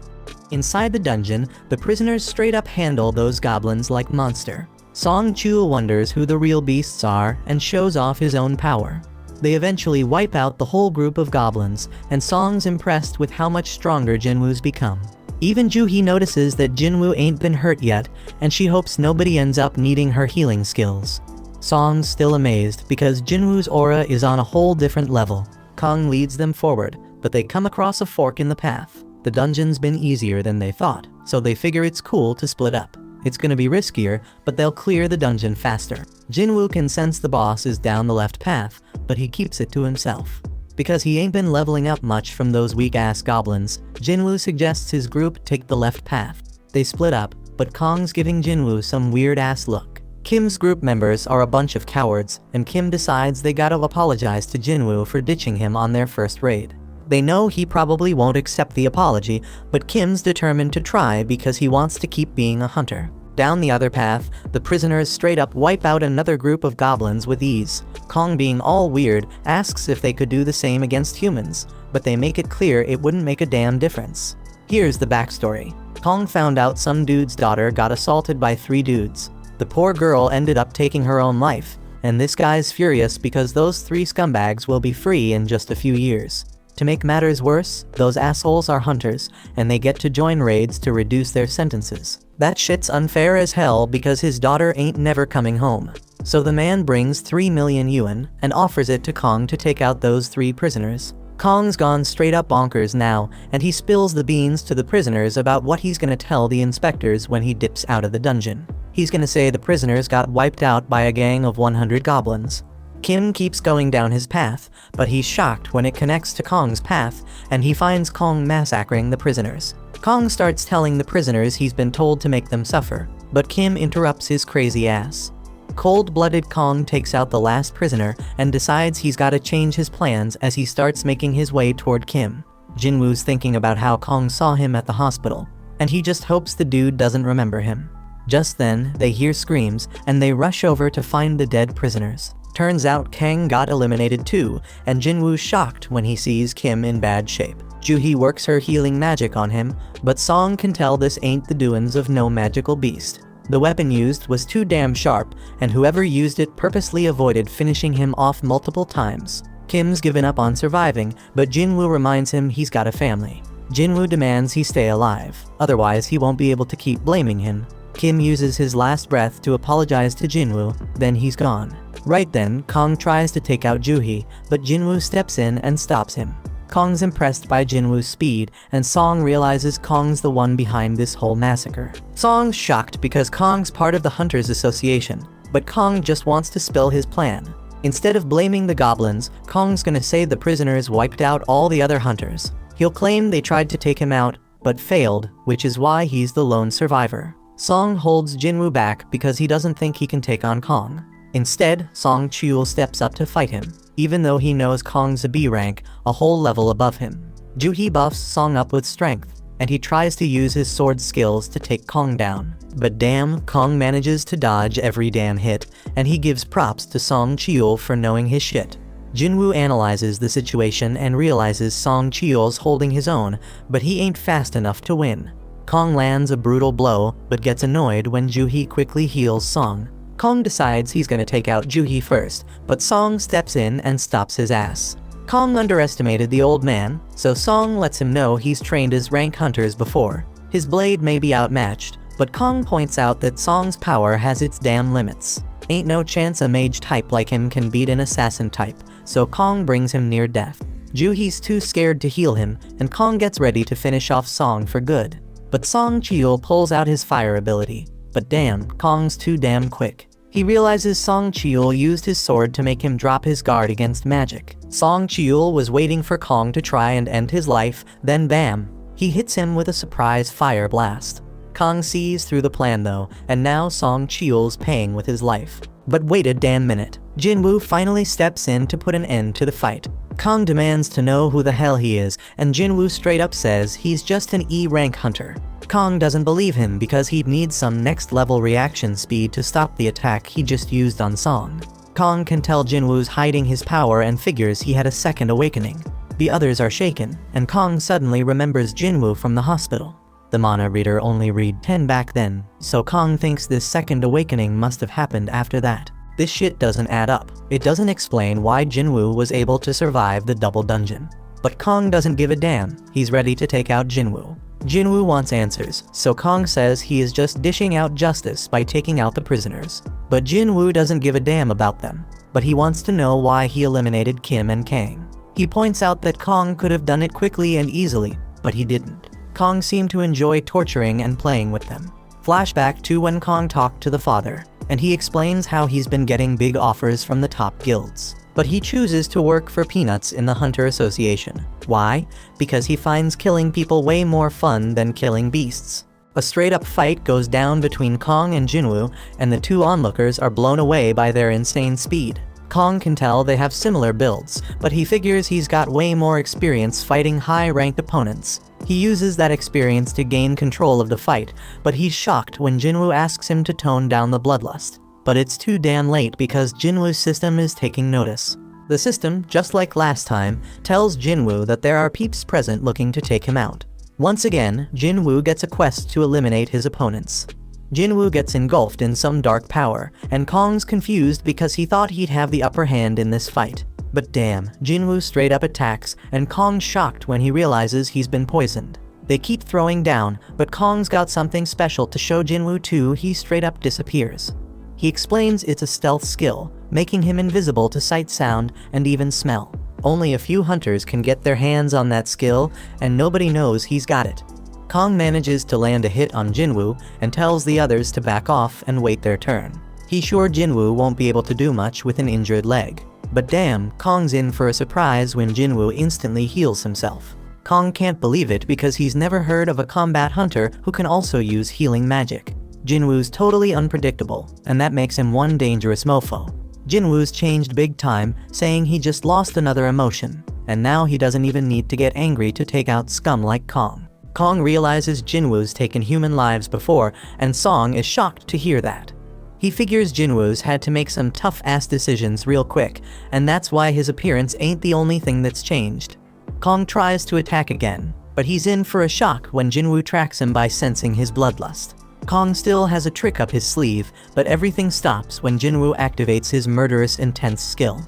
Inside the dungeon, the prisoners straight up handle those goblins like monster. Song Chul wonders who the real beasts are and shows off his own power. They eventually wipe out the whole group of goblins, and Song's impressed with how much stronger Jinwoo's become. Even Juhee notices that Jinwoo ain't been hurt yet, and she hopes nobody ends up needing her healing skills. Song's still amazed because Jinwoo's aura is on a whole different level. Kong leads them forward, but they come across a fork in the path. The dungeon's been easier than they thought, so they figure it's cool to split up. It's gonna be riskier, but they'll clear the dungeon faster. Jinwoo can sense the boss is down the left path, but he keeps it to himself. Because he ain't been leveling up much from those weak-ass goblins, Jinwoo suggests his group take the left path. They split up, but Kong's giving Jinwoo some weird-ass look. Kim's group members are a bunch of cowards, and Kim decides they gotta apologize to Jinwoo for ditching him on their first raid. They know he probably won't accept the apology, but Kim's determined to try because he wants to keep being a hunter. Down the other path, the prisoners straight up wipe out another group of goblins with ease. Kong, being all weird, asks if they could do the same against humans, but they make it clear it wouldn't make a damn difference. Here's the backstory. Kong found out some dude's daughter got assaulted by 3 dudes. The poor girl ended up taking her own life, and this guy's furious because those 3 scumbags will be free in just a few years. To make matters worse, those assholes are hunters, and they get to join raids to reduce their sentences. That shit's unfair as hell because his daughter ain't never coming home. So the man brings 3 million yuan and offers it to Kong to take out those 3 prisoners. Kong's gone straight up bonkers now, and he spills the beans to the prisoners about what he's gonna tell the inspectors when he dips out of the dungeon. He's gonna say the prisoners got wiped out by a gang of 100 goblins. Kim keeps going down his path, but he's shocked when it connects to Kong's path, and he finds Kong massacring the prisoners. Kong starts telling the prisoners he's been told to make them suffer, but Kim interrupts his crazy ass. Cold-blooded Kong takes out the last prisoner and decides he's gotta change his plans as he starts making his way toward Kim. Jinwoo's thinking about how Kong saw him at the hospital, and he just hopes the dude doesn't remember him. Just then, they hear screams, and they rush over to find the dead prisoners. Turns out Kang got eliminated too, and Jinwoo's shocked when he sees Kim in bad shape. Juhee works her healing magic on him, but Song can tell this ain't the doings of no magical beast. The weapon used was too damn sharp, and whoever used it purposely avoided finishing him off multiple times. Kim's given up on surviving, but Jinwoo reminds him he's got a family. Jinwoo demands he stay alive, otherwise he won't be able to keep blaming him. Kim uses his last breath to apologize to Jinwoo, then he's gone. Right then, Kong tries to take out Juhee, but Jinwoo steps in and stops him. Kong's impressed by Jinwoo's speed, and Song realizes Kong's the one behind this whole massacre. Song's shocked because Kong's part of the Hunters Association, but Kong just wants to spill his plan. Instead of blaming the goblins, Kong's gonna say the prisoners wiped out all the other hunters. He'll claim they tried to take him out, but failed, which is why he's the lone survivor. Song holds Jinwoo back because he doesn't think he can take on Kong. Instead, Song Chul steps up to fight him, even though he knows Kong's a B rank, a whole level above him. Juhee buffs Song up with strength, and he tries to use his sword skills to take Kong down. But damn, Kong manages to dodge every damn hit, and he gives props to Song Chul for knowing his shit. Jinwoo analyzes the situation and realizes Song Chul's holding his own, but he ain't fast enough to win. Kong lands a brutal blow, but gets annoyed when Juhee quickly heals Song. Kong decides he's gonna take out Juhee first, but Song steps in and stops his ass. Kong underestimated the old man, so Song lets him know he's trained as rank hunters before. His blade may be outmatched, but Kong points out that Song's power has its damn limits. Ain't no chance a mage type like him can beat an assassin type, so Kong brings him near death. Juhee's too scared to heal him, and Kong gets ready to finish off Song for good. But Song Chul pulls out his fire ability. But damn, Kong's too damn quick. He realizes Song Cheol used his sword to make him drop his guard against magic. Song Cheol was waiting for Kong to try and end his life, then bam! He hits him with a surprise fire blast. Kong sees through the plan though, and now Song Cheol's paying with his life. But wait a damn minute. Jinwoo finally steps in to put an end to the fight. Kong demands to know who the hell he is, and Jinwoo straight up says he's just an E-rank hunter. Kong doesn't believe him because he'd need some next level reaction speed to stop the attack he just used on Song. Kong can tell Jinwoo's hiding his power and figures he had a second awakening. The others are shaken, and Kong suddenly remembers Jinwoo from the hospital. The mana reader only read 10 back then, so Kong thinks this second awakening must have happened after that. This shit doesn't add up. It doesn't explain why Jinwoo was able to survive the double dungeon. But Kong doesn't give a damn, he's ready to take out Jinwoo. Jinwoo wants answers, so Kong says he is just dishing out justice by taking out the prisoners. But Jinwoo doesn't give a damn about them, but he wants to know why he eliminated Kim and Kang. He points out that Kong could have done it quickly and easily, but he didn't. Kong seemed to enjoy torturing and playing with them. Flashback to when Kong talked to the father, and he explains how he's been getting big offers from the top guilds. But he chooses to work for peanuts in the Hunter Association. Why? Because he finds killing people way more fun than killing beasts. A straight-up fight goes down between Kong and Jinwoo, and the two onlookers are blown away by their insane speed. Kong can tell they have similar builds, but he figures he's got way more experience fighting high-ranked opponents. He uses that experience to gain control of the fight, but he's shocked when Jinwoo asks him to tone down the bloodlust. But it's too damn late because Jinwoo's system is taking notice. The system, just like last time, tells Jinwoo that there are peeps present looking to take him out. Once again, Jinwoo gets a quest to eliminate his opponents. Jinwoo gets engulfed in some dark power, and Kong's confused because he thought he'd have the upper hand in this fight. But damn, Jinwoo straight up attacks, and Kong's shocked when he realizes he's been poisoned. They keep throwing down, but Kong's got something special to show Jinwoo too. He straight up disappears. He explains it's a stealth skill, making him invisible to sight, sound, and even smell. Only a few hunters can get their hands on that skill, and nobody knows he's got it. Kong manages to land a hit on Jinwoo and tells the others to back off and wait their turn. He's sure Jinwoo won't be able to do much with an injured leg. But damn, Kong's in for a surprise when Jinwoo instantly heals himself. Kong can't believe it because he's never heard of a combat hunter who can also use healing magic. Jinwoo's totally unpredictable, and that makes him one dangerous mofo. Jinwoo's changed big time, saying he just lost another emotion, and now he doesn't even need to get angry to take out scum like Kong. Kong realizes Jinwoo's taken human lives before, and Song is shocked to hear that. He figures Jinwoo's had to make some tough-ass decisions real quick, and that's why his appearance ain't the only thing that's changed. Kong tries to attack again, but he's in for a shock when Jinwoo tracks him by sensing his bloodlust. Kong still has a trick up his sleeve, but everything stops when Jinwoo activates his murderous intense skill.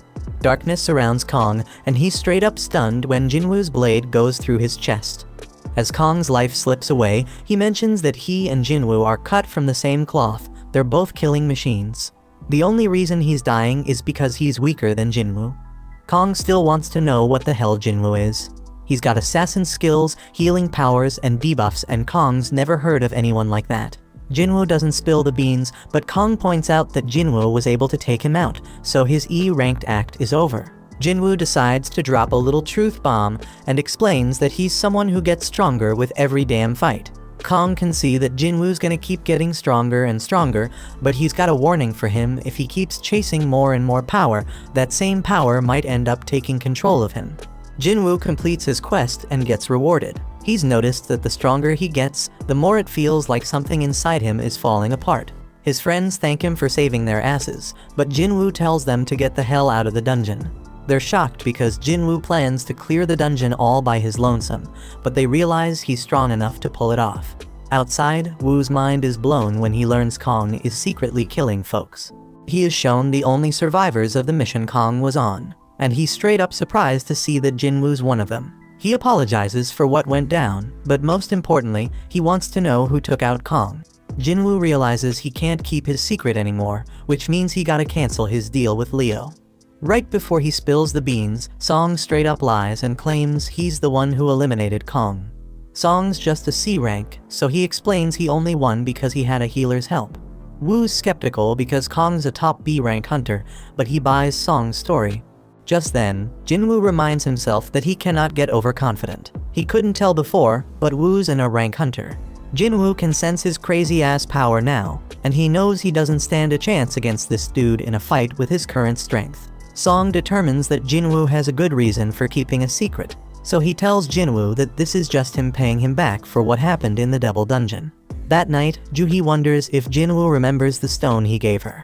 Darkness surrounds Kong, and he's straight up stunned when Jinwoo's blade goes through his chest. As Kong's life slips away, he mentions that he and Jinwoo are cut from the same cloth. They're both killing machines. The only reason he's dying is because he's weaker than Jinwoo. Kong still wants to know what the hell Jinwoo is. He's got assassin skills, healing powers, and debuffs, and Kong's never heard of anyone like that. Jinwoo doesn't spill the beans, but Kong points out that Jinwoo was able to take him out, so his E-ranked act is over. Jinwoo decides to drop a little truth bomb and explains that he's someone who gets stronger with every damn fight. Kong can see that Jinwoo's gonna keep getting stronger and stronger, but he's got a warning for him: if he keeps chasing more and more power, that same power might end up taking control of him. Jinwoo completes his quest and gets rewarded. He's noticed that the stronger he gets, the more it feels like something inside him is falling apart. His friends thank him for saving their asses, but Jinwoo tells them to get the hell out of the dungeon. They're shocked because Jinwoo plans to clear the dungeon all by his lonesome, but they realize he's strong enough to pull it off. Outside, Woo's mind is blown when he learns Kong is secretly killing folks. He is shown the only survivors of the mission Kong was on, and he's straight up surprised to see that Jinwoo's one of them. He apologizes for what went down, but most importantly, he wants to know who took out Kong. Jinwoo realizes he can't keep his secret anymore, which means he gotta cancel his deal with Leo. Right before he spills the beans, Song straight up lies and claims he's the one who eliminated Kong. Song's just a C rank, so he explains he only won because he had a healer's help. Woo's skeptical because Kong's a top B rank hunter, but he buys Song's story. Just then, Jinwoo reminds himself that he cannot get overconfident. He couldn't tell before, but Woo's an A rank hunter. Jinwoo can sense his crazy-ass power now, and he knows he doesn't stand a chance against this dude in a fight with his current strength. Song determines that Jinwoo has a good reason for keeping a secret, so he tells Jinwoo that this is just him paying him back for what happened in the Devil Dungeon. That night, Juhee wonders if Jinwoo remembers the stone he gave her.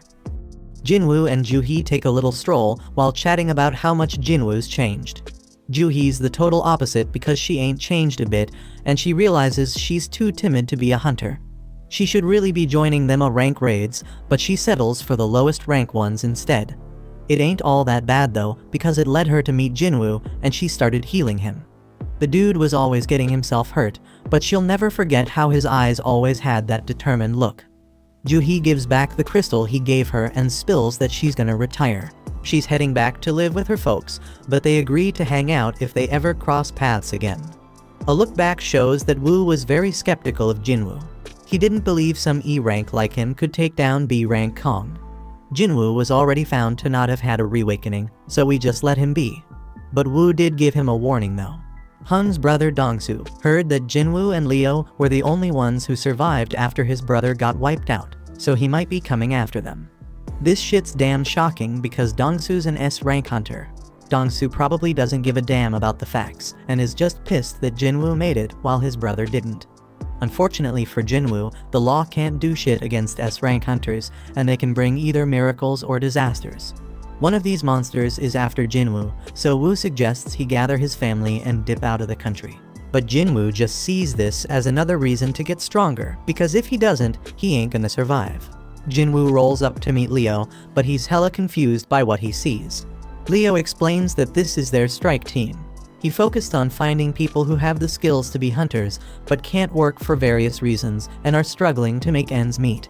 Jinwoo and Juhee take a little stroll while chatting about how much Jinwoo's changed. Juhee's the total opposite because she ain't changed a bit, and she realizes she's too timid to be a hunter. She should really be joining them A rank raids, but she settles for the lowest rank ones instead. It ain't all that bad though, because it led her to meet Jinwoo, and she started healing him. The dude was always getting himself hurt, but she'll never forget how his eyes always had that determined look. Juhee gives back the crystal he gave her and spills that she's gonna retire. She's heading back to live with her folks, but they agree to hang out if they ever cross paths again. A look back shows that Woo was very skeptical of Jinwoo. He didn't believe some E rank like him could take down B rank Kong. Jinwoo was already found to not have had a reawakening, so we just let him be. But Woo did give him a warning though. Hun's brother Dongsu heard that Jinwoo and Leo were the only ones who survived after his brother got wiped out, so he might be coming after them. This shit's damn shocking because Dongsu's an S rank hunter. Dongsu probably doesn't give a damn about the facts, and is just pissed that Jinwoo made it while his brother didn't. Unfortunately for Jinwoo, the law can't do shit against S rank hunters, and they can bring either miracles or disasters. One of these monsters is after Jinwoo, so Woo suggests he gather his family and dip out of the country. But Jinwoo just sees this as another reason to get stronger, because if he doesn't, he ain't gonna survive. Jinwoo rolls up to meet Leo, but he's hella confused by what he sees. Leo explains that this is their strike team. He focused on finding people who have the skills to be hunters, but can't work for various reasons and are struggling to make ends meet.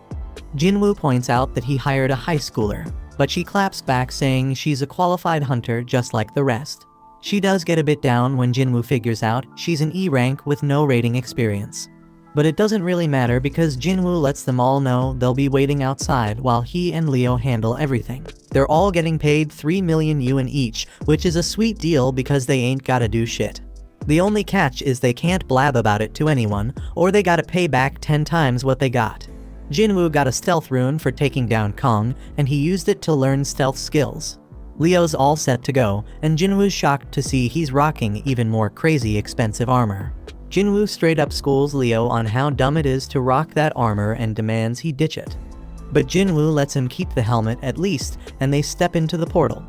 Jinwoo points out that he hired a high schooler, but she claps back saying she's a qualified hunter just like the rest. She does get a bit down when Jinwoo figures out she's an E rank with no raiding experience. But it doesn't really matter because Jinwoo lets them all know they'll be waiting outside while he and Leo handle everything. They're all getting paid 3 million yuan each, which is a sweet deal because they ain't gotta do shit. The only catch is they can't blab about it to anyone, or they gotta pay back 10 times what they got. Jinwoo got a stealth rune for taking down Kong, and he used it to learn stealth skills. Leo's all set to go, and Jinwoo's shocked to see he's rocking even more crazy expensive armor. Jinwoo straight up schools Leo on how dumb it is to rock that armor and demands he ditch it. But Jinwoo lets him keep the helmet at least, and they step into the portal.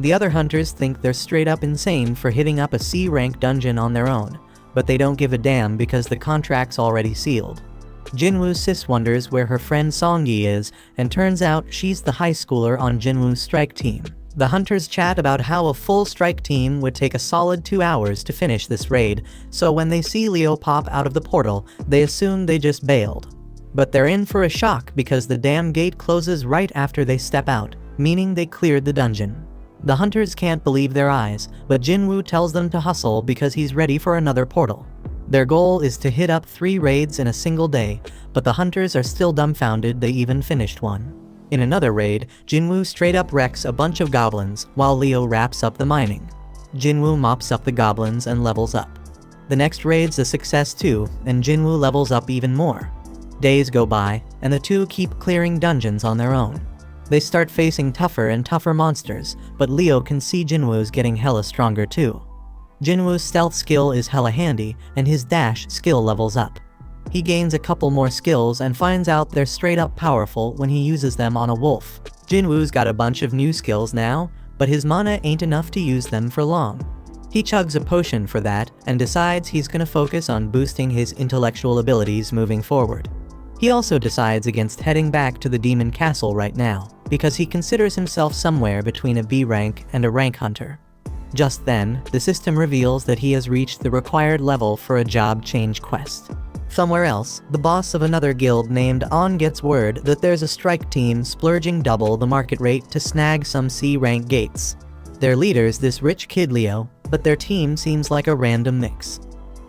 The other hunters think they're straight up insane for hitting up a C rank dungeon on their own, but they don't give a damn because the contract's already sealed. Jinwoo's sis wonders where her friend Songyi is, and turns out she's the high schooler on Jinwoo's strike team. The hunters chat about how a full strike team would take a solid 2 hours to finish this raid, so when they see Leo pop out of the portal, they assume they just bailed. But they're in for a shock because the damn gate closes right after they step out, meaning they cleared the dungeon. The hunters can't believe their eyes, but Jinwoo tells them to hustle because he's ready for another portal. Their goal is to hit up 3 raids in a single day, but the hunters are still dumbfounded they even finished one. In another raid, Jinwoo straight up wrecks a bunch of goblins, while Leo wraps up the mining. Jinwoo mops up the goblins and levels up. The next raid's a success too, and Jinwoo levels up even more. Days go by, and the two keep clearing dungeons on their own. They start facing tougher and tougher monsters, but Leo can see Jinwoo's getting hella stronger too. Jinwoo's stealth skill is hella handy, and his dash skill levels up. He gains a couple more skills and finds out they're straight up powerful when he uses them on a wolf. Jinwoo's got a bunch of new skills now, but his mana ain't enough to use them for long. He chugs a potion for that and decides he's gonna focus on boosting his intellectual abilities moving forward. He also decides against heading back to the demon castle right now, because he considers himself somewhere between a B rank and a rank hunter. Just then, the system reveals that he has reached the required level for a job change quest. Somewhere else, the boss of another guild named On gets word that there's a strike team splurging double the market rate to snag some C-rank gates. Their leader's this rich kid Leo, but their team seems like a random mix.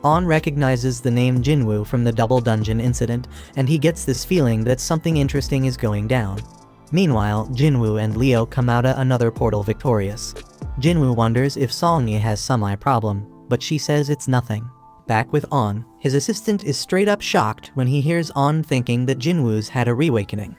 On recognizes the name Jinwoo from the double dungeon incident, and he gets this feeling that something interesting is going down. Meanwhile, Jinwoo and Leo come out another portal victorious. Jinwoo wonders if Song has some eye problem, but she says it's nothing. Back with On, his assistant is straight up shocked when he hears On thinking that Jinwoo's had a reawakening.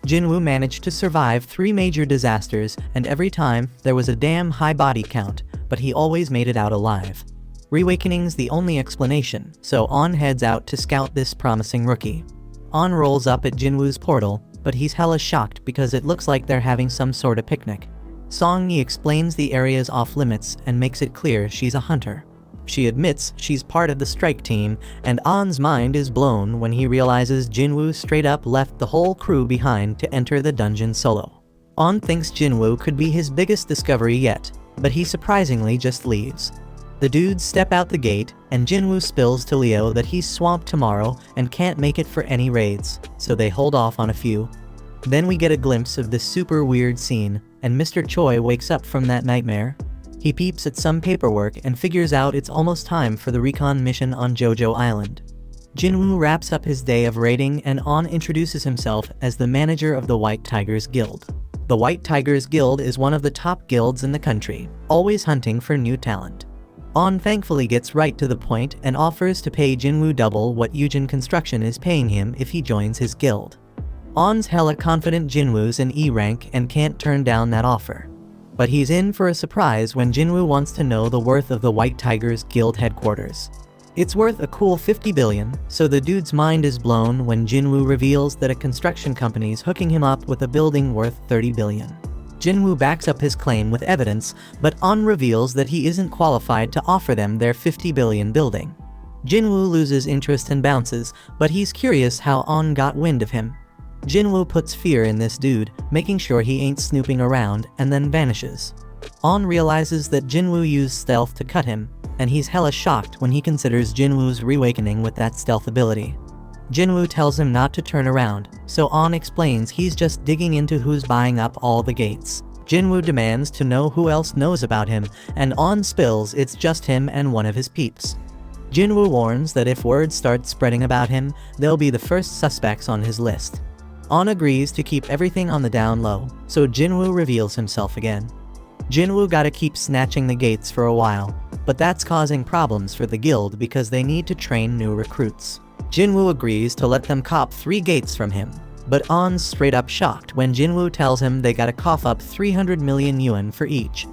Jinwoo managed to survive 3 major disasters, and every time, there was a damn high body count, but he always made it out alive. Reawakening's the only explanation, so On heads out to scout this promising rookie. On rolls up at Jinwoo's portal, but he's hella shocked because it looks like they're having some sort of picnic. Song-yi explains the area's off limits and makes it clear she's a hunter. She admits she's part of the strike team, and On's mind is blown when he realizes Jinwoo straight up left the whole crew behind to enter the dungeon solo. On thinks Jinwoo could be his biggest discovery yet, but he surprisingly just leaves. The dudes step out the gate, and Jinwoo spills to Leo that he's swamped tomorrow and can't make it for any raids, so they hold off on a few. Then we get a glimpse of this super weird scene, and Mr. Choi wakes up from that nightmare. He peeps at some paperwork and figures out it's almost time for the recon mission on Jojo Island. Jinwoo wraps up his day of raiding, and On introduces himself as the manager of the White Tigers Guild. The White Tigers Guild is one of the top guilds in the country, always hunting for new talent. On thankfully gets right to the point and offers to pay Jinwoo double what Eugen Construction is paying him if he joins his guild. On's hella confident Jinwoo's in E rank and can't turn down that offer. But he's in for a surprise when Jinwoo wants to know the worth of the White Tigers Guild headquarters. It's worth a cool 50 billion, so the dude's mind is blown when Jinwoo reveals that a construction company's hooking him up with a building worth 30 billion. Jinwoo backs up his claim with evidence, but On reveals that he isn't qualified to offer them their 50 billion building. Jinwoo loses interest and bounces, but he's curious how On got wind of him. Jinwoo puts fear in this dude, making sure he ain't snooping around, and then vanishes. On realizes that Jinwoo used stealth to cut him, and he's hella shocked when he considers Jinwoo's reawakening with that stealth ability. Jinwoo tells him not to turn around, so On explains he's just digging into who's buying up all the gates. Jinwoo demands to know who else knows about him, and On spills it's just him and one of his peeps. Jinwoo warns that if word starts spreading about him, they'll be the first suspects on his list. On agrees to keep everything on the down low, so Jinwoo reveals himself again. Jinwoo gotta keep snatching the gates for a while, but that's causing problems for the guild because they need to train new recruits. Jinwoo agrees to let them cop 3 gates from him, but On's straight up shocked when Jinwoo tells him they gotta cough up 300 million yuan for each.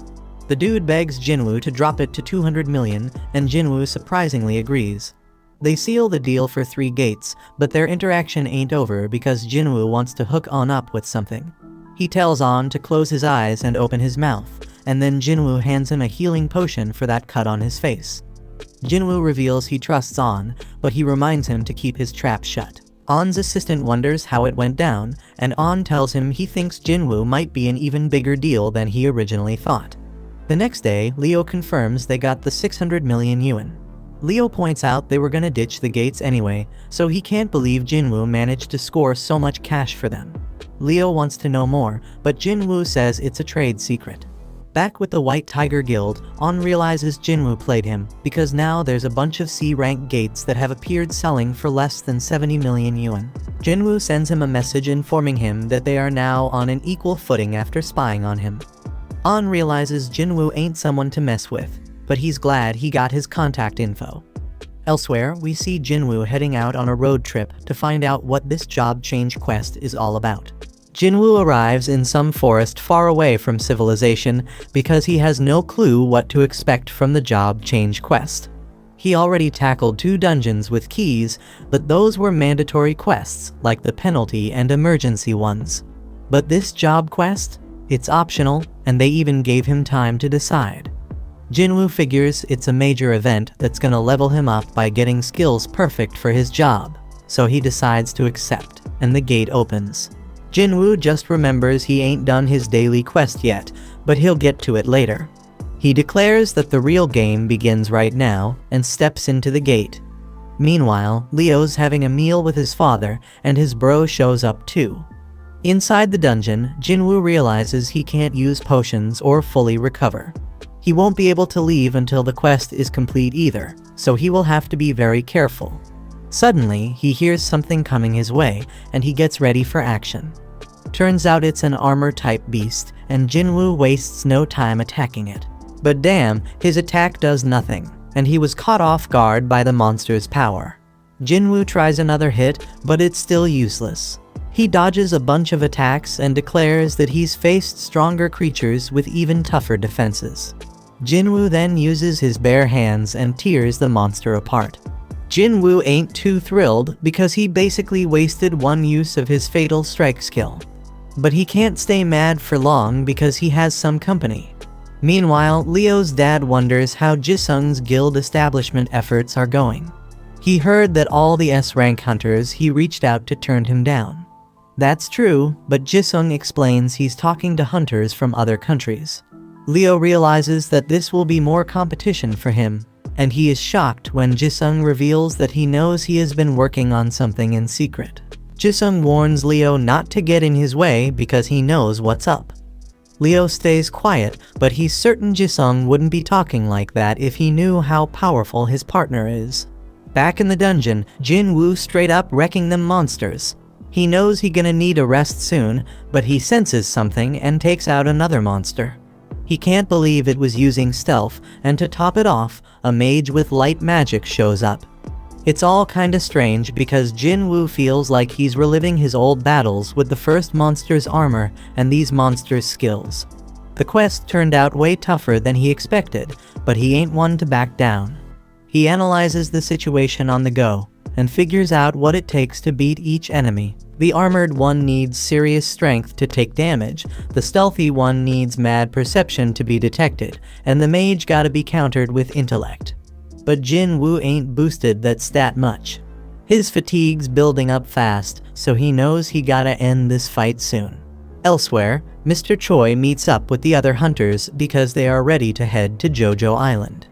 The dude begs Jinwoo to drop it to 200 million, and Jinwoo surprisingly agrees. They seal the deal for 3 gates, but their interaction ain't over because Jinwoo wants to hook On up with something. He tells On to close his eyes and open his mouth, and then Jinwoo hands him a healing potion for that cut on his face. Jinwoo reveals he trusts On, but he reminds him to keep his trap shut. On's assistant wonders how it went down, and On tells him he thinks Jinwoo might be an even bigger deal than he originally thought. The next day, Leo confirms they got the 600 million yuan. Leo points out they were gonna ditch the gates anyway, so he can't believe Jinwoo managed to score so much cash for them. Leo wants to know more, but Jinwoo says it's a trade secret. Back with the White Tiger Guild, On realizes Jinwoo played him, because now there's a bunch of C-rank gates that have appeared selling for less than 70 million yuan. Jinwoo sends him a message informing him that they are now on an equal footing after spying on him. On realizes Jinwoo ain't someone to mess with, but he's glad he got his contact info. Elsewhere, we see Jinwoo heading out on a road trip to find out what this job change quest is all about. Jinwoo arrives in some forest far away from civilization because he has no clue what to expect from the job change quest. He already tackled 2 dungeons with keys, but those were mandatory quests, like the penalty and emergency ones. But this job quest? It's optional, and they even gave him time to decide. Jinwoo figures it's a major event that's gonna level him up by getting skills perfect for his job, so he decides to accept, and the gate opens. Jinwoo just remembers he ain't done his daily quest yet, but he'll get to it later. He declares that the real game begins right now, and steps into the gate. Meanwhile, Leo's having a meal with his father, and his bro shows up too. Inside the dungeon, Jinwoo realizes he can't use potions or fully recover. He won't be able to leave until the quest is complete either, so he will have to be very careful. Suddenly, he hears something coming his way, and he gets ready for action. Turns out it's an armor-type beast, and Jinwoo wastes no time attacking it. But damn, his attack does nothing, and he was caught off guard by the monster's power. Jinwoo tries another hit, but it's still useless. He dodges a bunch of attacks and declares that he's faced stronger creatures with even tougher defenses. Jinwoo then uses his bare hands and tears the monster apart. Jinwoo ain't too thrilled because he basically wasted one use of his fatal strike skill. But he can't stay mad for long because he has some company. Meanwhile, Leo's dad wonders how Jisung's guild establishment efforts are going. He heard that all the S-rank hunters he reached out to turned him down. That's true, but Jisung explains he's talking to hunters from other countries. Leo realizes that this will be more competition for him, and he is shocked when Jisung reveals that he knows he has been working on something in secret. Jisung warns Leo not to get in his way because he knows what's up. Leo stays quiet, but he's certain Jisung wouldn't be talking like that if he knew how powerful his partner is. Back in the dungeon, Jinwoo straight up wrecking them monsters. He knows he's gonna need a rest soon, but he senses something and takes out another monster. He can't believe it was using stealth, and to top it off, a mage with light magic shows up. It's all kinda strange because Jinwoo feels like he's reliving his old battles with the first monster's armor and these monsters' skills. The quest turned out way tougher than he expected, but he ain't one to back down. He analyzes the situation on the go, and figures out what it takes to beat each enemy. The armored one needs serious strength to take damage, the stealthy one needs mad perception to be detected, and the mage gotta be countered with intellect. But Jinwoo ain't boosted that stat much. His fatigue's building up fast, so he knows he gotta end this fight soon. Elsewhere, Mr. Choi meets up with the other hunters because they are ready to head to Jojo Island.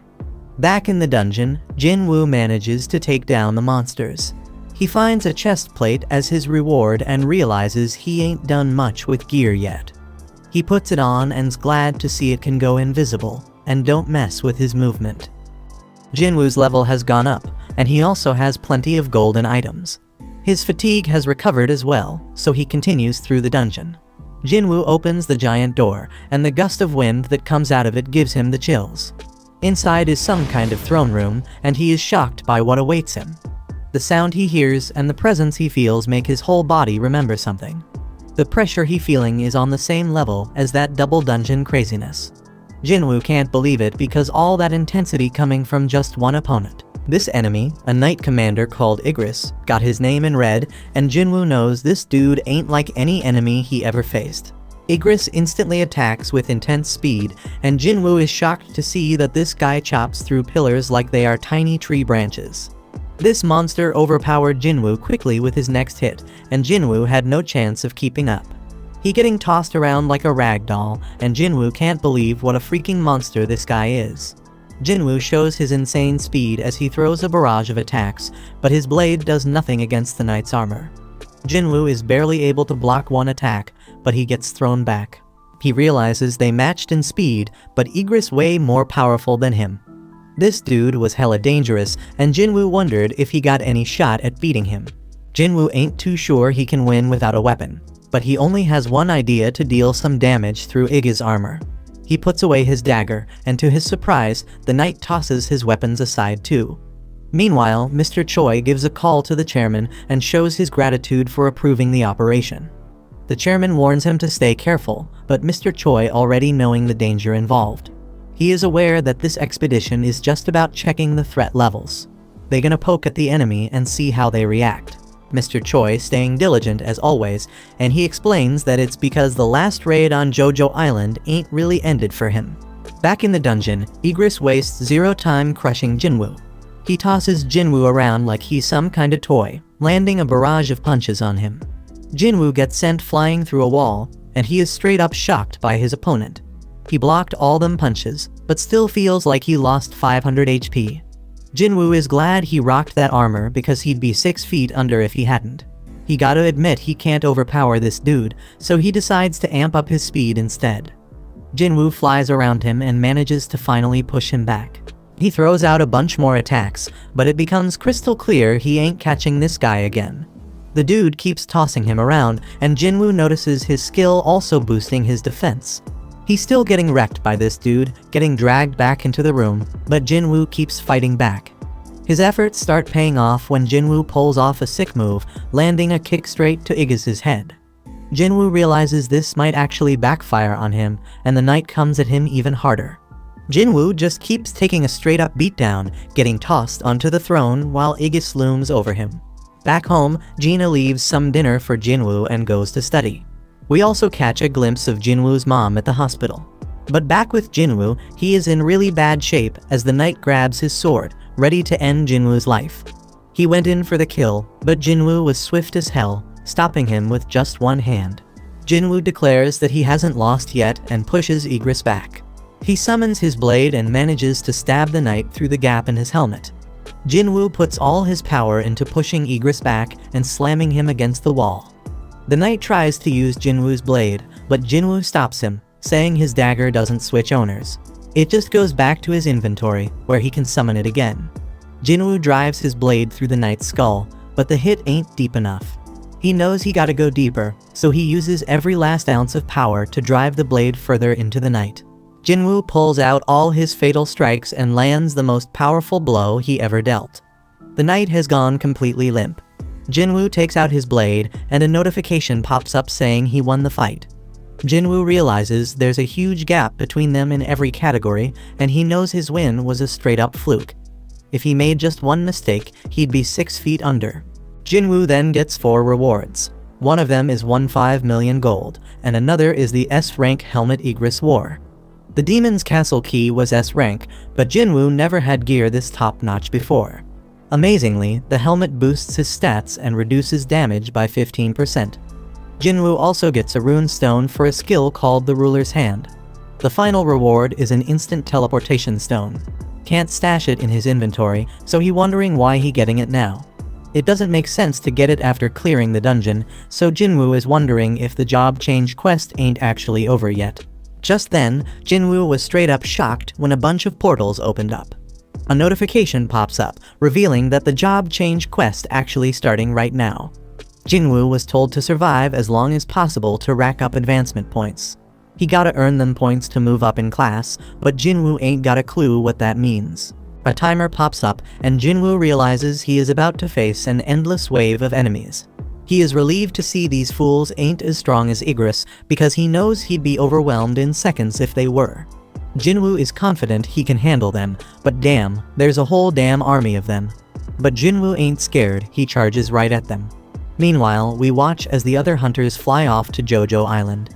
Back in the dungeon, Jinwoo manages to take down the monsters. He finds a chest plate as his reward and realizes he ain't done much with gear yet. He puts it on and's glad to see it can go invisible, and don't mess with his movement. Jinwoo's level has gone up, and he also has plenty of golden items. His fatigue has recovered as well, so he continues through the dungeon. Jinwoo opens the giant door, and the gust of wind that comes out of it gives him the chills. Inside is some kind of throne room, and he is shocked by what awaits him. The sound he hears and the presence he feels make his whole body remember something. The pressure he's feeling is on the same level as that double dungeon craziness. Jinwoo can't believe it because all that intensity coming from just one opponent. This enemy, a knight commander called Igris, got his name in red, and Jinwoo knows this dude ain't like any enemy he ever faced. Igris instantly attacks with intense speed, and Jinwoo is shocked to see that this guy chops through pillars like they are tiny tree branches. This monster overpowered Jinwoo quickly with his next hit, and Jinwoo had no chance of keeping up. He getting tossed around like a rag doll, and Jinwoo can't believe what a freaking monster this guy is. Jinwoo shows his insane speed as he throws a barrage of attacks, but his blade does nothing against the knight's armor. Jinwoo is barely able to block one attack, but he gets thrown back. He realizes they matched in speed, but Igris way more powerful than him. This dude was hella dangerous, and Jinwoo wondered if he got any shot at beating him. Jinwoo ain't too sure he can win without a weapon, but he only has one idea to deal some damage through Iggy's armor. He puts away his dagger, and to his surprise, the knight tosses his weapons aside too. Meanwhile, Mr. Choi gives a call to the chairman and shows his gratitude for approving the operation. The chairman warns him to stay careful, but Mr. Choi already knowing the danger involved. He is aware that this expedition is just about checking the threat levels. They're gonna poke at the enemy and see how they react. Mr. Choi staying diligent as always, and he explains that it's because the last raid on Jojo Island ain't really ended for him. Back in the dungeon, Igris wastes zero time crushing Jinwoo. He tosses Jinwoo around like he's some kind of toy, landing a barrage of punches on him. Jinwoo gets sent flying through a wall, and he is straight up shocked by his opponent. He blocked all them punches, but still feels like he lost 500 HP. Jinwoo is glad he rocked that armor because he'd be 6 feet under if he hadn't. He gotta admit he can't overpower this dude, so he decides to amp up his speed instead. Jinwoo flies around him and manages to finally push him back. He throws out a bunch more attacks, but it becomes crystal clear he ain't catching this guy again. The dude keeps tossing him around, and Jinwoo notices his skill also boosting his defense. He's still getting wrecked by this dude, getting dragged back into the room, but Jinwoo keeps fighting back. His efforts start paying off when Jinwoo pulls off a sick move, landing a kick straight to Aegis's head. Jinwoo realizes this might actually backfire on him, and the knight comes at him even harder. Jinwoo just keeps taking a straight-up beatdown, getting tossed onto the throne while Aegis looms over him. Back home, Gina leaves some dinner for Jinwoo and goes to study. We also catch a glimpse of Jinwoo's mom at the hospital. But back with Jinwoo, he is in really bad shape as the knight grabs his sword, ready to end Jinwoo's life. He went in for the kill, but Jinwoo was swift as hell, stopping him with just one hand. Jinwoo declares that he hasn't lost yet and pushes Aegis back. He summons his blade and manages to stab the knight through the gap in his helmet. Jinwoo puts all his power into pushing Aegis back and slamming him against the wall. The knight tries to use Jinwoo's blade, but Jinwoo stops him, saying his dagger doesn't switch owners. It just goes back to his inventory, where he can summon it again. Jinwoo drives his blade through the knight's skull, but the hit ain't deep enough. He knows he gotta go deeper, so he uses every last ounce of power to drive the blade further into the knight. Jinwoo pulls out all his fatal strikes and lands the most powerful blow he ever dealt. The knight has gone completely limp. Jinwoo takes out his blade, and a notification pops up saying he won the fight. Jinwoo realizes there's a huge gap between them in every category, and he knows his win was a straight-up fluke. If he made just one mistake, he'd be 6 feet under. Jinwoo then gets 4 rewards. One of them is 15 million gold, and another is the S-rank helmet Aegis wore. The Demon's Castle key was S-rank, but Jinwoo never had gear this top-notch before. Amazingly, the helmet boosts his stats and reduces damage by 15%. Jinwoo also gets a rune stone for a skill called the Ruler's Hand. The final reward is an instant teleportation stone. Can't stash it in his inventory, so he's wondering why he getting it now. It doesn't make sense to get it after clearing the dungeon, so Jinwoo is wondering if the job change quest ain't actually over yet. Just then, Jinwoo was straight up shocked when a bunch of portals opened up. A notification pops up, revealing that the job change quest actually starting right now. Jinwoo was told to survive as long as possible to rack up advancement points. He gotta earn them points to move up in class, but Jinwoo ain't got a clue what that means. A timer pops up, and Jinwoo realizes he is about to face an endless wave of enemies. He is relieved to see these fools ain't as strong as Aegis, because he knows he'd be overwhelmed in seconds if they were. Jinwoo is confident he can handle them, but damn, there's a whole damn army of them. But Jinwoo ain't scared, he charges right at them. Meanwhile, we watch as the other hunters fly off to Jojo Island.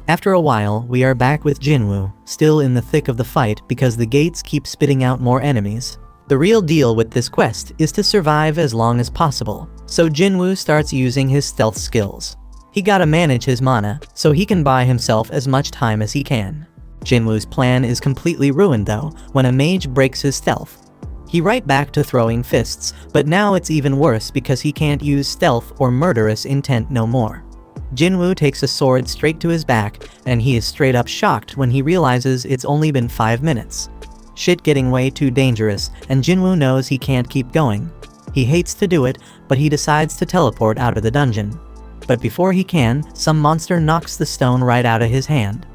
After a while, we are back with Jinwoo, still in the thick of the fight because the gates keep spitting out more enemies. The real deal with this quest is to survive as long as possible, so Jinwoo starts using his stealth skills. He gotta manage his mana, so he can buy himself as much time as he can. Jinwoo's plan is completely ruined though, when a mage breaks his stealth. He right back to throwing fists, but now it's even worse because he can't use stealth or murderous intent no more. Jinwoo takes a sword straight to his back, and he is straight up shocked when he realizes it's only been 5 minutes. Shit getting way too dangerous, and Jinwoo knows he can't keep going. He hates to do it, but he decides to teleport out of the dungeon. But before he can, some monster knocks the stone right out of his hand.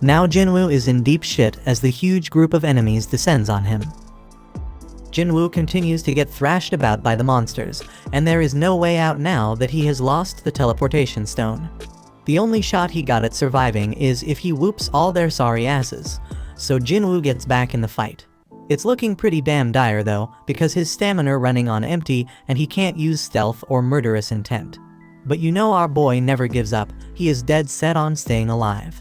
Now Jinwoo is in deep shit as the huge group of enemies descends on him. Jinwoo continues to get thrashed about by the monsters, and there is no way out now that he has lost the teleportation stone. The only shot he got at surviving is if he whoops all their sorry asses, so Jinwoo gets back in the fight. It's looking pretty damn dire though, because his stamina running on empty and he can't use stealth or murderous intent. But you know our boy never gives up, he is dead set on staying alive.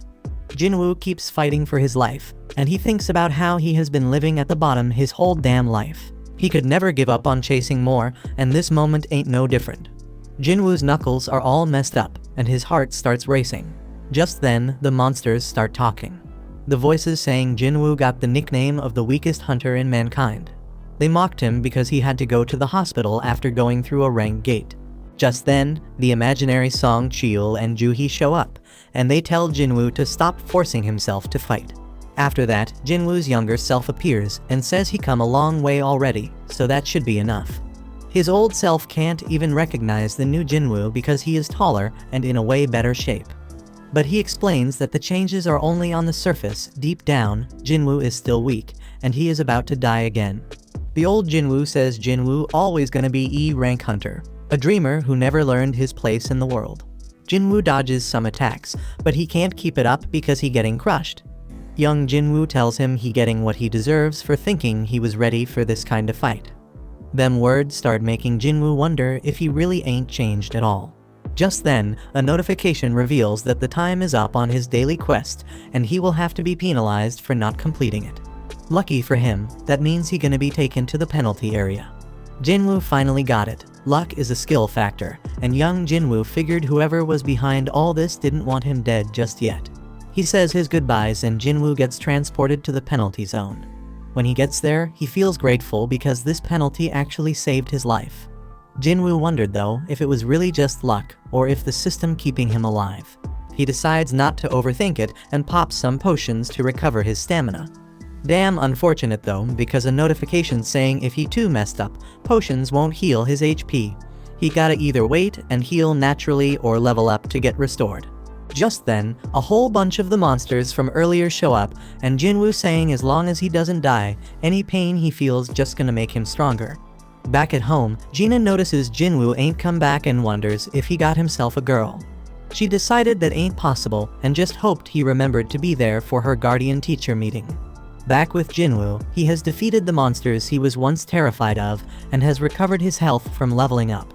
Jinwoo keeps fighting for his life, and he thinks about how he has been living at the bottom his whole damn life. He could never give up on chasing more, and this moment ain't no different. Jinwoo's knuckles are all messed up, and his heart starts racing. Just then, the monsters start talking. The voices saying Jinwoo got the nickname of the weakest hunter in mankind. They mocked him because he had to go to the hospital after going through a rank gate. Just then, the imaginary Song Cheol and Juhee show up, and they tell Jinwoo to stop forcing himself to fight. After that, Jinwoo's younger self appears and says he come a long way already, so that should be enough. His old self can't even recognize the new Jinwoo because he is taller and in a way better shape. But he explains that the changes are only on the surface. Deep down, Jinwoo is still weak, and he is about to die again. The old Jinwoo says Jinwoo always gonna be E-rank hunter, a dreamer who never learned his place in the world. Jinwoo dodges some attacks, but he can't keep it up because he getting crushed. Young Jinwoo tells him he getting what he deserves for thinking he was ready for this kind of fight. Them words start making Jinwoo wonder if he really ain't changed at all. Just then, a notification reveals that the time is up on his daily quest, and he will have to be penalized for not completing it. Lucky for him, that means he gonna be taken to the penalty area. Jinwoo finally got it. Luck is a skill factor, and young Jinwoo figured whoever was behind all this didn't want him dead just yet. He says his goodbyes and Jinwoo gets transported to the penalty zone. When he gets there, he feels grateful because this penalty actually saved his life. Jinwoo wondered though if it was really just luck or if the system keeping him alive. He decides not to overthink it and pops some potions to recover his stamina. Damn unfortunate though, because a notification saying if he too messed up, potions won't heal his HP. He gotta either wait and heal naturally or level up to get restored. Just then, a whole bunch of the monsters from earlier show up, and Jinwoo saying as long as he doesn't die, any pain he feels just gonna make him stronger. Back at home, Gina notices Jinwoo ain't come back and wonders if he got himself a girl. She decided that ain't possible and just hoped he remembered to be there for her guardian teacher meeting. Back with Jinwoo, he has defeated the monsters he was once terrified of and has recovered his health from leveling up.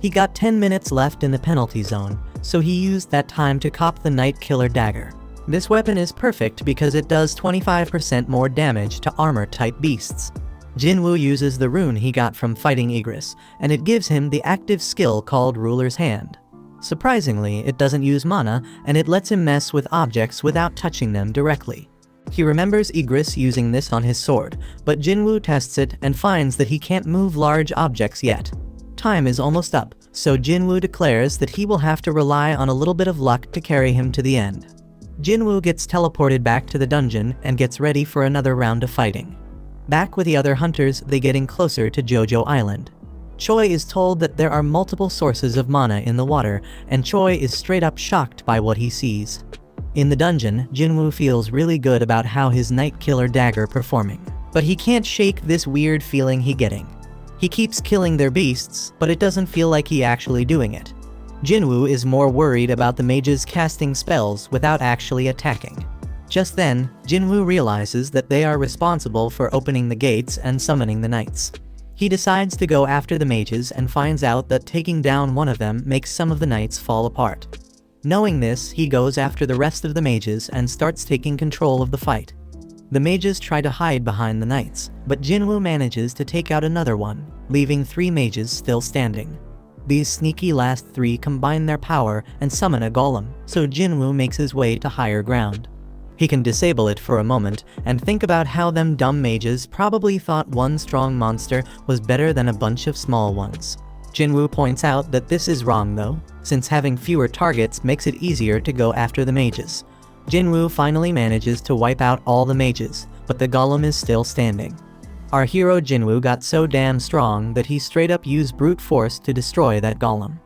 He got 10 minutes left in the penalty zone, so he used that time to cop the Night Killer Dagger. This weapon is perfect because it does 25% more damage to armor-type beasts. Jinwoo uses the rune he got from fighting Igris, and it gives him the active skill called Ruler's Hand. Surprisingly, it doesn't use mana, and it lets him mess with objects without touching them directly. He remembers Igris using this on his sword, but Jinwoo tests it and finds that he can't move large objects yet. Time is almost up, so Jinwoo declares that he will have to rely on a little bit of luck to carry him to the end. Jinwoo gets teleported back to the dungeon and gets ready for another round of fighting. Back with the other hunters, they getting closer to Jojo Island. Choi is told that there are multiple sources of mana in the water, and Choi is straight up shocked by what he sees. In the dungeon, Jinwoo feels really good about how his Night Killer Dagger performing, but he can't shake this weird feeling he getting. He keeps killing their beasts, but it doesn't feel like he actually doing it. Jinwoo is more worried about the mages casting spells without actually attacking. Just then, Jinwoo realizes that they are responsible for opening the gates and summoning the knights. He decides to go after the mages and finds out that taking down one of them makes some of the knights fall apart. Knowing this, he goes after the rest of the mages and starts taking control of the fight. The mages try to hide behind the knights, but Jinwoo manages to take out another one, leaving 3 mages still standing. These sneaky last 3 combine their power and summon a golem, so Jinwoo makes his way to higher ground. He can disable it for a moment and think about how them dumb mages probably thought one strong monster was better than a bunch of small ones. Jinwoo points out that this is wrong though, since having fewer targets makes it easier to go after the mages. Jinwoo finally manages to wipe out all the mages, but the golem is still standing. Our hero Jinwoo got so damn strong that he straight up used brute force to destroy that golem.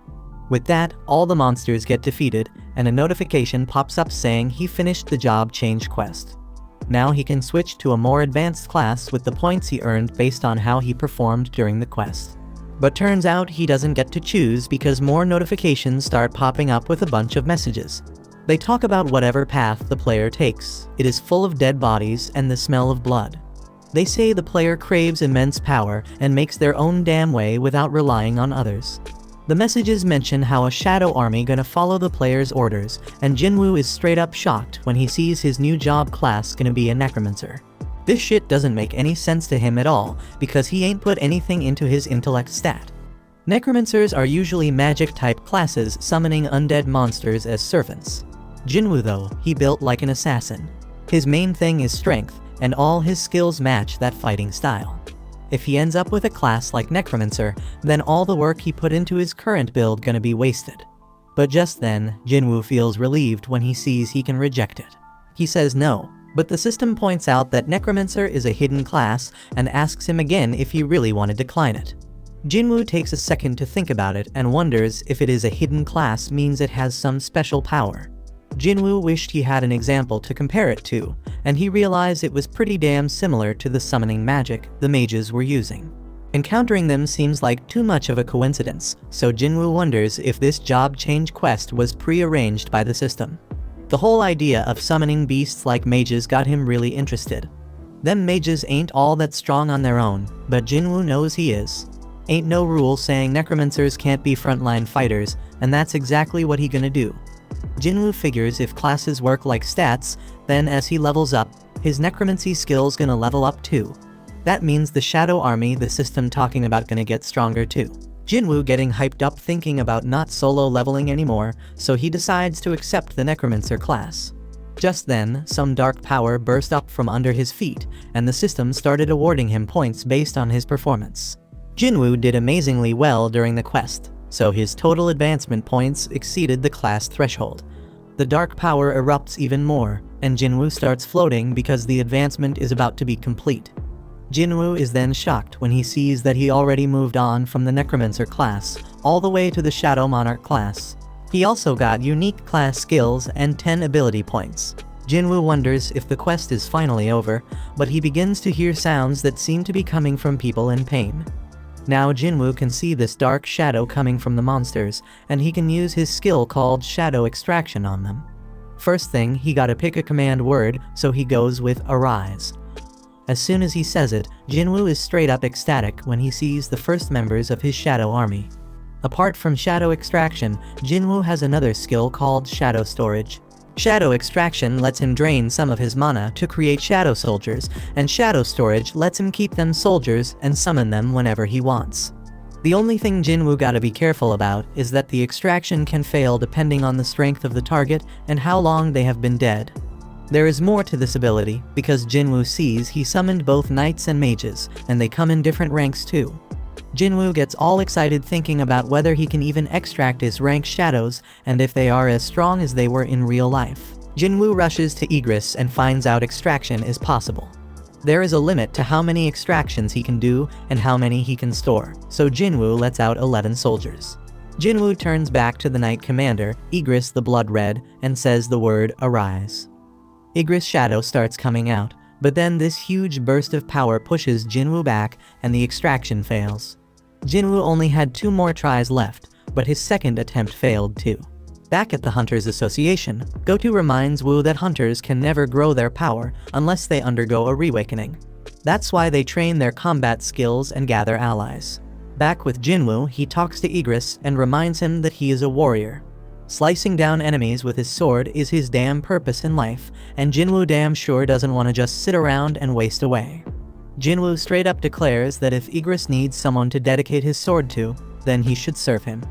With that, all the monsters get defeated, and a notification pops up saying he finished the job change quest. Now he can switch to a more advanced class with the points he earned based on how he performed during the quest. But turns out he doesn't get to choose because more notifications start popping up with a bunch of messages. They talk about whatever path the player takes. It is full of dead bodies and the smell of blood. They say the player craves immense power and makes their own damn way without relying on others. The messages mention how a shadow army gonna follow the player's orders, and Jinwoo is straight up shocked when he sees his new job class gonna be a necromancer. This shit doesn't make any sense to him at all, because he ain't put anything into his intellect stat. Necromancers are usually magic-type classes summoning undead monsters as servants. Jinwoo though, he built like an assassin. His main thing is strength, and all his skills match that fighting style. If he ends up with a class like Necromancer, then all the work he put into his current build gonna be wasted. But just then, Jinwoo feels relieved when he sees he can reject it. He says no, but the system points out that Necromancer is a hidden class and asks him again if he really want to decline it. Jinwoo takes a second to think about it and wonders if it is a hidden class means it has some special power. Jinwoo wished he had an example to compare it to, and he realized it was pretty damn similar to the summoning magic the mages were using. Encountering them seems like too much of a coincidence, so Jinwoo wonders if this job change quest was pre-arranged by the system. The whole idea of summoning beasts like mages got him really interested. Them mages ain't all that strong on their own, but Jinwoo knows he is. Ain't no rule saying necromancers can't be frontline fighters, and that's exactly what he gonna do. Jinwoo figures if classes work like stats, then as he levels up, his necromancy skills gonna level up too. That means the shadow army the system talking about gonna get stronger too. Jinwoo getting hyped up thinking about not solo leveling anymore, so he decides to accept the necromancer class. Just then, some dark power burst up from under his feet, and the system started awarding him points based on his performance. Jinwoo did amazingly well during the quest, so his total advancement points exceeded the class threshold. The dark power erupts even more, and Jinwoo starts floating because the advancement is about to be complete. Jinwoo is then shocked when he sees that he already moved on from the Necromancer class, all the way to the Shadow Monarch class. He also got unique class skills and 10 ability points. Jinwoo wonders if the quest is finally over, but he begins to hear sounds that seem to be coming from people in pain. Now Jinwoo can see this dark shadow coming from the monsters, and he can use his skill called Shadow Extraction on them. First thing, he gotta pick a command word, so he goes with Arise. As soon as he says it, Jinwoo is straight up ecstatic when he sees the first members of his shadow army. Apart from Shadow Extraction, Jinwoo has another skill called Shadow Storage. Shadow Extraction lets him drain some of his mana to create shadow soldiers, and Shadow Storage lets him keep them soldiers and summon them whenever he wants. The only thing Jinwoo gotta be careful about is that the extraction can fail depending on the strength of the target and how long they have been dead. There is more to this ability, because Jinwoo sees he summoned both knights and mages, and they come in different ranks too. Jinwoo gets all excited thinking about whether he can even extract his rank shadows, and if they are as strong as they were in real life. Jinwoo rushes to Igris and finds out extraction is possible. There is a limit to how many extractions he can do and how many he can store, so Jinwoo lets out 11 soldiers. Jinwoo turns back to the Knight Commander, Igris the Blood Red, and says the word Arise. Igris' shadow starts coming out, but then this huge burst of power pushes Jinwoo back and the extraction fails. Jinwoo only had 2 more tries left, but his second attempt failed too. Back at the Hunters Association, Goto reminds Woo that hunters can never grow their power unless they undergo a reawakening. That's why they train their combat skills and gather allies. Back with Jinwoo, he talks to Igris and reminds him that he is a warrior. Slicing down enemies with his sword is his damn purpose in life, and Jinwoo damn sure doesn't want to just sit around and waste away. Jinwoo straight up declares that if Igris needs someone to dedicate his sword to, then he should serve him.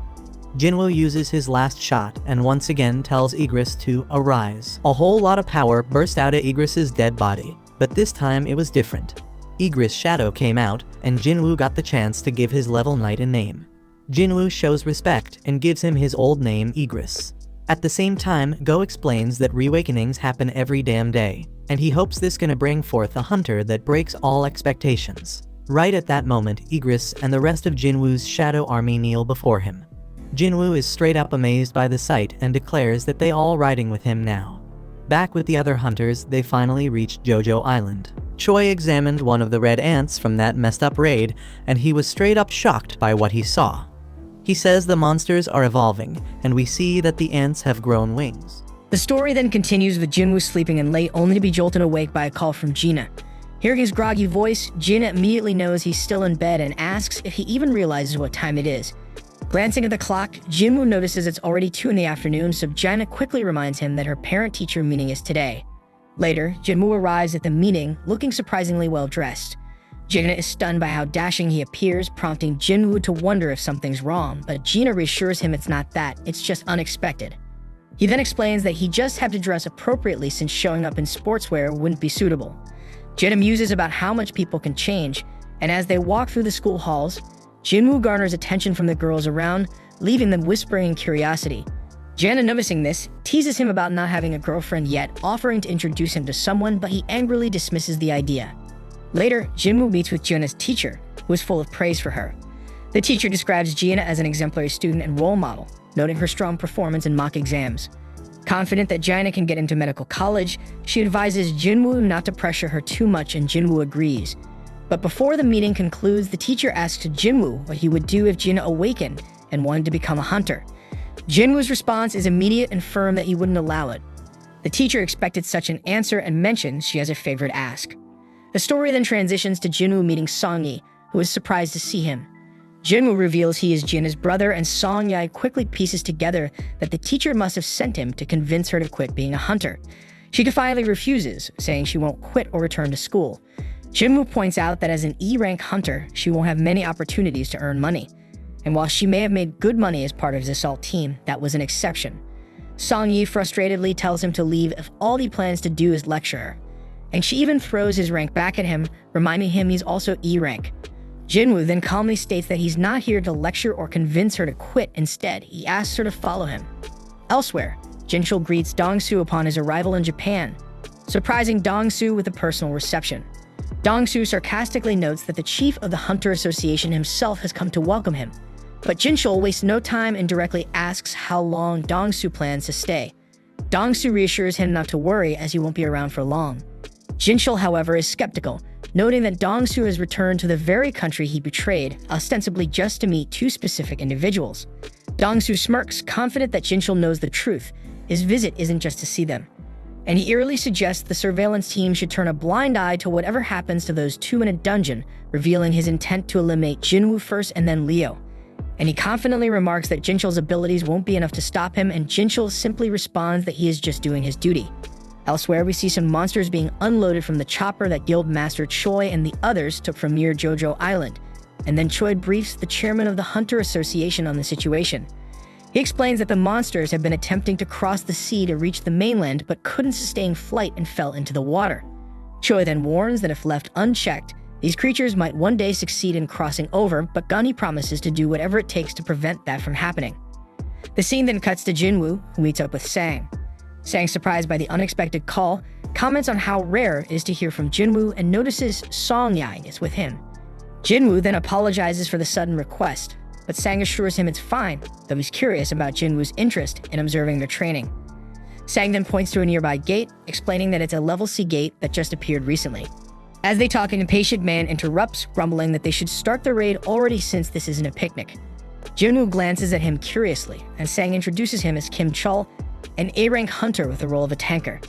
Jinwoo uses his last shot and once again tells Igris to arise. A whole lot of power burst out of Igris's dead body, but this time it was different. Igris' shadow came out, and Jinwoo got the chance to give his level knight a name. Jinwoo shows respect and gives him his old name Igris. At the same time, Go explains that reawakenings happen every damn day, and he hopes this gonna bring forth a hunter that breaks all expectations. Right at that moment, Igris and the rest of Jinwoo's shadow army kneel before him. Jinwoo is straight up amazed by the sight and declares that they all riding with him now. Back with the other hunters, they finally reached Jojo Island. Choi examined one of the red ants from that messed up raid, and he was straight up shocked by what he saw. He says the monsters are evolving, and we see that the ants have grown wings. The story then continues with Jinwoo sleeping in late only to be jolted awake by a call from Gina. Hearing his groggy voice, Gina immediately knows he's still in bed and asks if he even realizes what time it is. Glancing at the clock, Jinwoo notices it's already 2 in the afternoon, so Gina quickly reminds him that her parent-teacher meeting is today. Later, Jinwoo arrives at the meeting looking surprisingly well dressed. Gina is stunned by how dashing he appears, prompting Jinwoo to wonder if something's wrong, but Gina reassures him it's not that, it's just unexpected. He then explains that he just had to dress appropriately since showing up in sportswear wouldn't be suitable. Gina muses about how much people can change, and as they walk through the school halls, Jinwoo garners attention from the girls around, leaving them whispering in curiosity. Jana, noticing this, teases him about not having a girlfriend yet, offering to introduce him to someone, but he angrily dismisses the idea. Later, Jinwoo meets with Jana's teacher, who is full of praise for her. The teacher describes Jana as an exemplary student and role model, noting her strong performance in mock exams. Confident that Jana can get into medical college, she advises Jinwoo not to pressure her too much, and Jinwoo agrees. But before the meeting concludes, the teacher asks Jinwoo what he would do if Jina awakened and wanted to become a hunter. Jinwoo's response is immediate and firm that he wouldn't allow it. The teacher expected such an answer and mentions she has a favorite ask. The story then transitions to Jinwoo meeting Song-yi, who is surprised to see him. Jinwoo reveals he is Jina's brother, and Song-yi quickly pieces together that the teacher must have sent him to convince her to quit being a hunter. She defiantly refuses, saying she won't quit or return to school. Jinwoo points out that as an E-rank hunter, she won't have many opportunities to earn money. And while she may have made good money as part of his assault team, that was an exception. Song-yi frustratedly tells him to leave if all he plans to do is lecture her. And she even throws his rank back at him, reminding him he's also E-rank. Jinwoo then calmly states that he's not here to lecture or convince her to quit. Instead, he asks her to follow him. Elsewhere, Jinchul greets Dong-soo upon his arrival in Japan, surprising Dong-soo with a personal reception. Dong-soo sarcastically notes that the chief of the Hunter Association himself has come to welcome him. But Jinchul wastes no time and directly asks how long Dong-soo plans to stay. Dong-soo reassures him not to worry, as he won't be around for long. Jinchul, however, is skeptical, noting that Dong-soo has returned to the very country he betrayed, ostensibly just to meet two specific individuals. Dong-soo smirks, confident that Jinchul knows the truth. His visit isn't just to see them. And he eerily suggests the surveillance team should turn a blind eye to whatever happens to those two in a dungeon, revealing his intent to eliminate Jinwoo first and then Leo. And he confidently remarks that Jinchul's abilities won't be enough to stop him, and Jinchul simply responds that he is just doing his duty. Elsewhere, we see some monsters being unloaded from the chopper that Guildmaster Choi and the others took from near Jojo Island, and then Choi briefs the chairman of the Hunter Association on the situation. He explains that the monsters have been attempting to cross the sea to reach the mainland but couldn't sustain flight and fell into the water. Choi then warns that if left unchecked, these creatures might one day succeed in crossing over, but Gunny promises to do whatever it takes to prevent that from happening. The scene then cuts to Jinwoo, who meets up with Sang. Sang, surprised by the unexpected call, comments on how rare it is to hear from Jinwoo and notices Song-yi is with him. Jinwoo then apologizes for the sudden request, but Sang assures him it's fine, though he's curious about Jinwoo's interest in observing their training. Sang then points to a nearby gate, explaining that it's a level C gate that just appeared recently. As they talk, an impatient man interrupts, grumbling that they should start the raid already since this isn't a picnic. Jinwoo glances at him curiously, and Sang introduces him as Kim Chul, an A-rank hunter with the role of a tanker.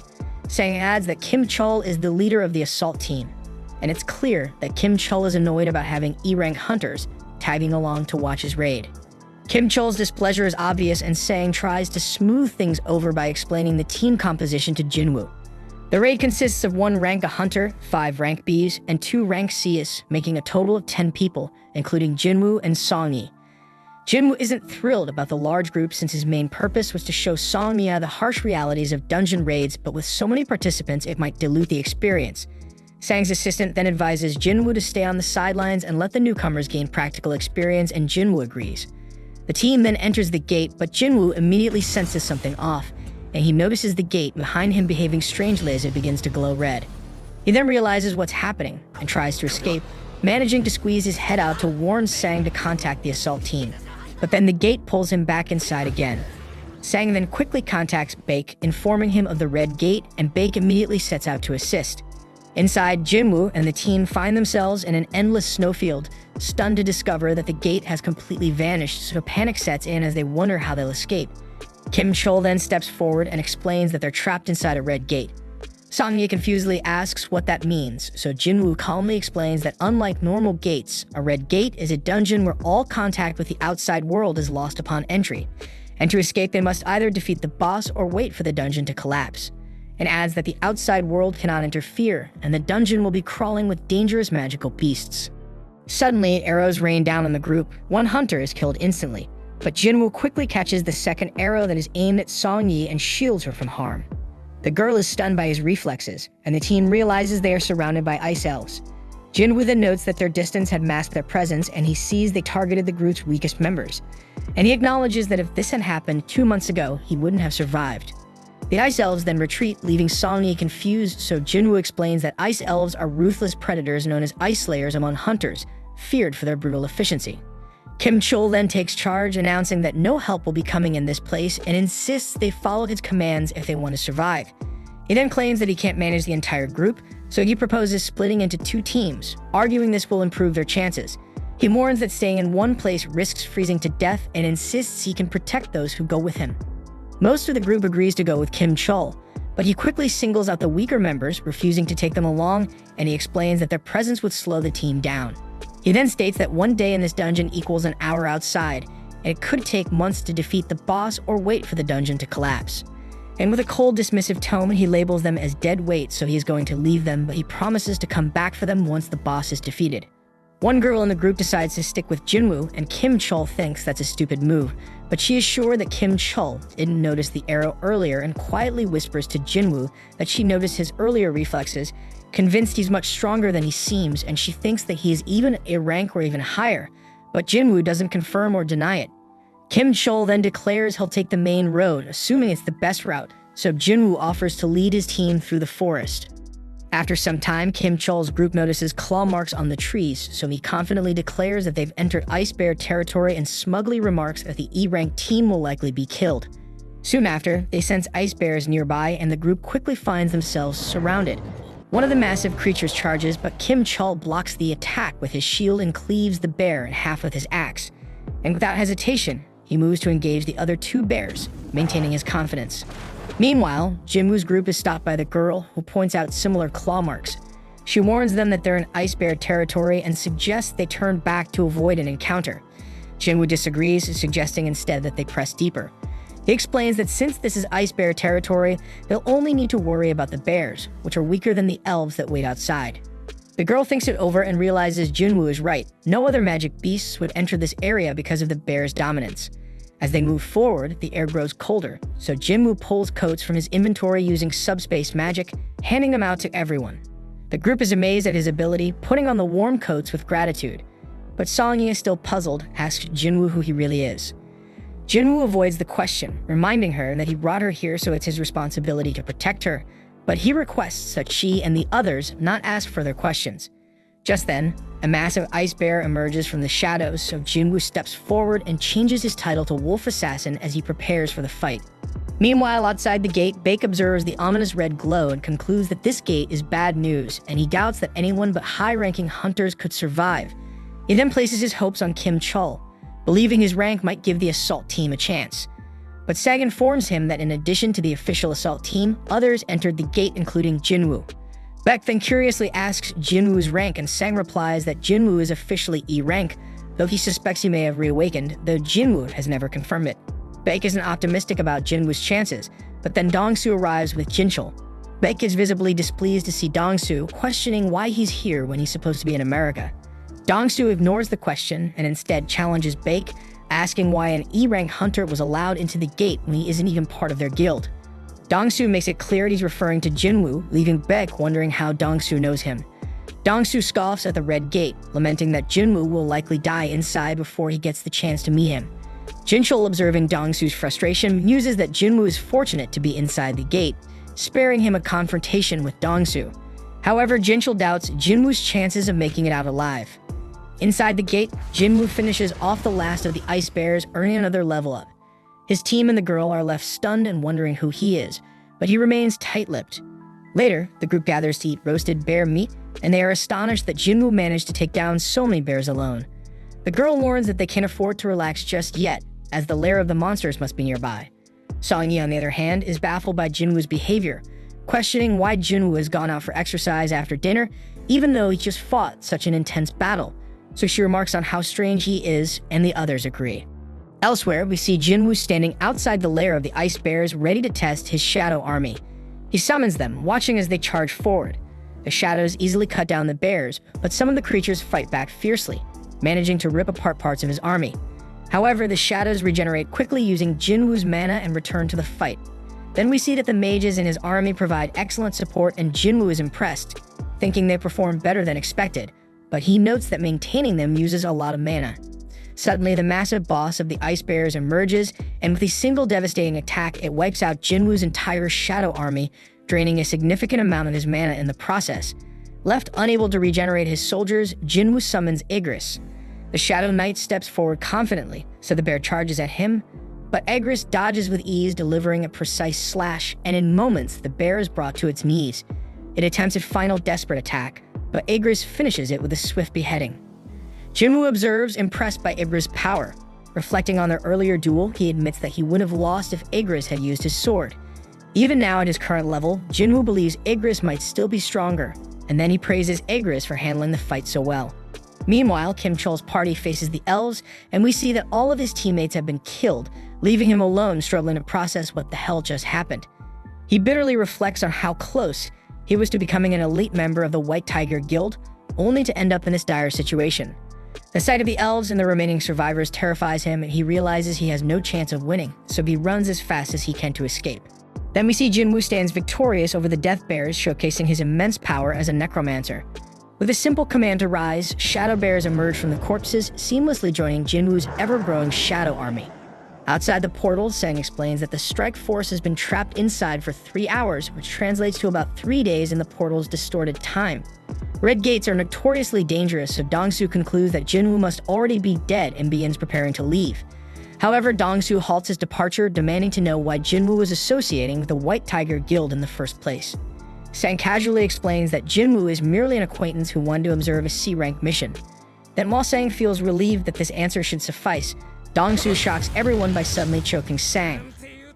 Sang adds that Kim Chul is the leader of the assault team, and it's clear that Kim Chul is annoyed about having E-rank hunters tagging along to watch his raid. Kim Chul's displeasure is obvious, and Sang tries to smooth things over by explaining the team composition to Jinwoo. The raid consists of 1 rank A hunter, 5 rank Bs, and 2 rank Cs, making a total of 10 people, including Jinwoo and Song-yi. Jinwoo isn't thrilled about the large group since his main purpose was to show Song-yi the harsh realities of dungeon raids, but with so many participants it might dilute the experience. Sang's assistant then advises Jinwoo to stay on the sidelines and let the newcomers gain practical experience, and Jinwoo agrees. The team then enters the gate, but Jinwoo immediately senses something off, and he notices the gate behind him behaving strangely as it begins to glow red. He then realizes what's happening and tries to escape, managing to squeeze his head out to warn Sang to contact the assault team. But then the gate pulls him back inside again. Sang then quickly contacts Baek, informing him of the red gate, and Baek immediately sets out to assist. Inside, Jinwoo and the team find themselves in an endless snowfield, stunned to discover that the gate has completely vanished, so panic sets in as they wonder how they'll escape. Kim Chul then steps forward and explains that they're trapped inside a red gate. Song-yi confusedly asks what that means, so Jinwoo calmly explains that unlike normal gates, a red gate is a dungeon where all contact with the outside world is lost upon entry, and to escape they must either defeat the boss or wait for the dungeon to collapse, and adds that the outside world cannot interfere, and the dungeon will be crawling with dangerous magical beasts. Suddenly, arrows rain down on the group. 1 hunter is killed instantly, but Jinwoo quickly catches the second arrow that is aimed at Song-yi and shields her from harm. The girl is stunned by his reflexes, and the team realizes they are surrounded by ice elves. Jinwoo then notes that their distance had masked their presence, and he sees they targeted the group's weakest members. And he acknowledges that if this had happened 2 months ago, he wouldn't have survived. The Ice Elves then retreat, leaving Song-yi confused, so Jinwoo explains that Ice Elves are ruthless predators known as Ice Slayers among hunters, feared for their brutal efficiency. Kim Chol then takes charge, announcing that no help will be coming in this place and insists they follow his commands if they want to survive. He then claims that he can't manage the entire group, so he proposes splitting into 2 teams, arguing this will improve their chances. He warns that staying in one place risks freezing to death and insists he can protect those who go with him. Most of the group agrees to go with Kim Chol, but he quickly singles out the weaker members, refusing to take them along, and he explains that their presence would slow the team down. He then states that 1 day in this dungeon equals an hour outside, and it could take months to defeat the boss or wait for the dungeon to collapse. And with a cold, dismissive tone, he labels them as dead weight, so he is going to leave them, but he promises to come back for them once the boss is defeated. One girl in the group decides to stick with Jinwoo, and Kim Chol thinks that's a stupid move, but she is sure that Kim Chol didn't notice the arrow earlier and quietly whispers to Jinwoo that she noticed his earlier reflexes, convinced he's much stronger than he seems, and she thinks that he is even a rank or even higher, but Jinwoo doesn't confirm or deny it. Kim Chol then declares he'll take the main road, assuming it's the best route, so Jinwoo offers to lead his team through the forest. After some time, Kim Chol's group notices claw marks on the trees, so he confidently declares that they've entered Ice Bear territory and smugly remarks that the E-rank team will likely be killed. Soon after, they sense ice bears nearby, and the group quickly finds themselves surrounded. One of the massive creatures charges, but Kim Chol blocks the attack with his shield and cleaves the bear in half with his axe. And without hesitation, he moves to engage the other 2 bears, maintaining his confidence. Meanwhile, Jinwoo's group is stopped by the girl, who points out similar claw marks. She warns them that they're in Ice Bear territory and suggests they turn back to avoid an encounter. Jinwoo disagrees, suggesting instead that they press deeper. He explains that since this is Ice Bear territory, they'll only need to worry about the bears, which are weaker than the elves that wait outside. The girl thinks it over and realizes Jinwoo is right. No other magic beasts would enter this area because of the bear's dominance. As they move forward, the air grows colder, so Jinwoo pulls coats from his inventory using subspace magic, handing them out to everyone. The group is amazed at his ability, putting on the warm coats with gratitude. But Song-yi is still puzzled, asks Jinwoo who he really is. Jinwoo avoids the question, reminding her that he brought her here so it's his responsibility to protect her, but he requests that she and the others not ask further questions. Just then, a massive ice bear emerges from the shadows, so Jinwoo steps forward and changes his title to Wolf Assassin as he prepares for the fight. Meanwhile, outside the gate, Baek observes the ominous red glow and concludes that this gate is bad news, and he doubts that anyone but high-ranking hunters could survive. He then places his hopes on Kim Chol, believing his rank might give the assault team a chance. But Sag informs him that in addition to the official assault team, others entered the gate, including Jinwoo. Baek then curiously asks Jinwoo's rank, and Sang replies that Jinwoo is officially E rank, though he suspects he may have reawakened, though Jinwoo has never confirmed it. Baek isn't optimistic about Jinwoo's chances, but then Dongsu arrives with Jinchul. Baek is visibly displeased to see Dongsu, questioning why he's here when he's supposed to be in America. Dongsu ignores the question and instead challenges Baek, asking why an E-rank hunter was allowed into the gate when he isn't even part of their guild. Dongsu makes it clear he's referring to Jinwoo, leaving Baek wondering how Dongsu knows him. Dongsu scoffs at the red gate, lamenting that Jinwoo will likely die inside before he gets the chance to meet him. Jinchul, observing Dongsu's frustration, muses that Jinwoo is fortunate to be inside the gate, sparing him a confrontation with Dongsu. However, Jinchul doubts Jinwoo's chances of making it out alive. Inside the gate, Jinwoo finishes off the last of the ice bears, earning another level up. His team and the girl are left stunned and wondering who he is, but he remains tight-lipped. Later, the group gathers to eat roasted bear meat, and they are astonished that Jinwoo managed to take down so many bears alone. The girl warns that they can't afford to relax just yet, as the lair of the monsters must be nearby. Song-yi, on the other hand, is baffled by Jinwoo's behavior, questioning why Jinwoo has gone out for exercise after dinner, even though he just fought such an intense battle. So she remarks on how strange he is, and the others agree. Elsewhere, we see Jinwoo standing outside the lair of the ice bears, ready to test his shadow army. He summons them, watching as they charge forward. The shadows easily cut down the bears, but some of the creatures fight back fiercely, managing to rip apart parts of his army. However, the shadows regenerate quickly using Jinwoo's mana and return to the fight. Then we see that the mages in his army provide excellent support, and Jinwoo is impressed, thinking they perform better than expected, but he notes that maintaining them uses a lot of mana. Suddenly, the massive boss of the Ice Bears emerges, and with a single devastating attack, it wipes out Jinwoo's entire shadow army, draining a significant amount of his mana in the process. Left unable to regenerate his soldiers, Jinwoo summons Igris. The Shadow Knight steps forward confidently, so the bear charges at him, but Igris dodges with ease, delivering a precise slash, and in moments, the bear is brought to its knees. It attempts a final desperate attack, but Igris finishes it with a swift beheading. Jinwoo observes, impressed by Igris' power. Reflecting on their earlier duel, he admits that he would have lost if Igris had used his sword. Even now at his current level, Jinwoo believes Igris might still be stronger, and then he praises Igris for handling the fight so well. Meanwhile, Kim Chol's party faces the elves, and we see that all of his teammates have been killed, leaving him alone struggling to process what the hell just happened. He bitterly reflects on how close he was to becoming an elite member of the White Tiger Guild, only to end up in this dire situation. The sight of the elves and the remaining survivors terrifies him, and he realizes he has no chance of winning, so he runs as fast as he can to escape. Then we see Jinwoo stands victorious over the Death Bears, showcasing his immense power as a necromancer. With a simple command to rise, Shadow Bears emerge from the corpses, seamlessly joining Jinwoo's ever-growing Shadow Army. Outside the portal, Sang explains that the strike force has been trapped inside for 3 hours, which translates to about 3 days in the portal's distorted time. Red gates are notoriously dangerous, so Dongsu concludes that Jinwoo must already be dead and begins preparing to leave. However, Dongsu halts his departure, demanding to know why Jinwoo was associating with the White Tiger Guild in the first place. Sang casually explains that Jinwoo is merely an acquaintance who wanted to observe a C-rank mission. Then while Sang feels relieved that this answer should suffice, Dongsu shocks everyone by suddenly choking Sang.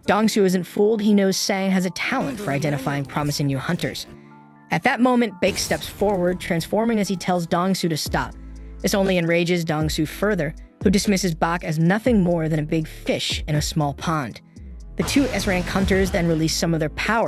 Dongsu isn't fooled, he knows Sang has a talent for identifying promising new hunters. At that moment, Baek steps forward, transforming as he tells Dongsu to stop. This only enrages Dongsu further, who dismisses Bak as nothing more than a big fish in a small pond. The two S-rank hunters then release some of their power,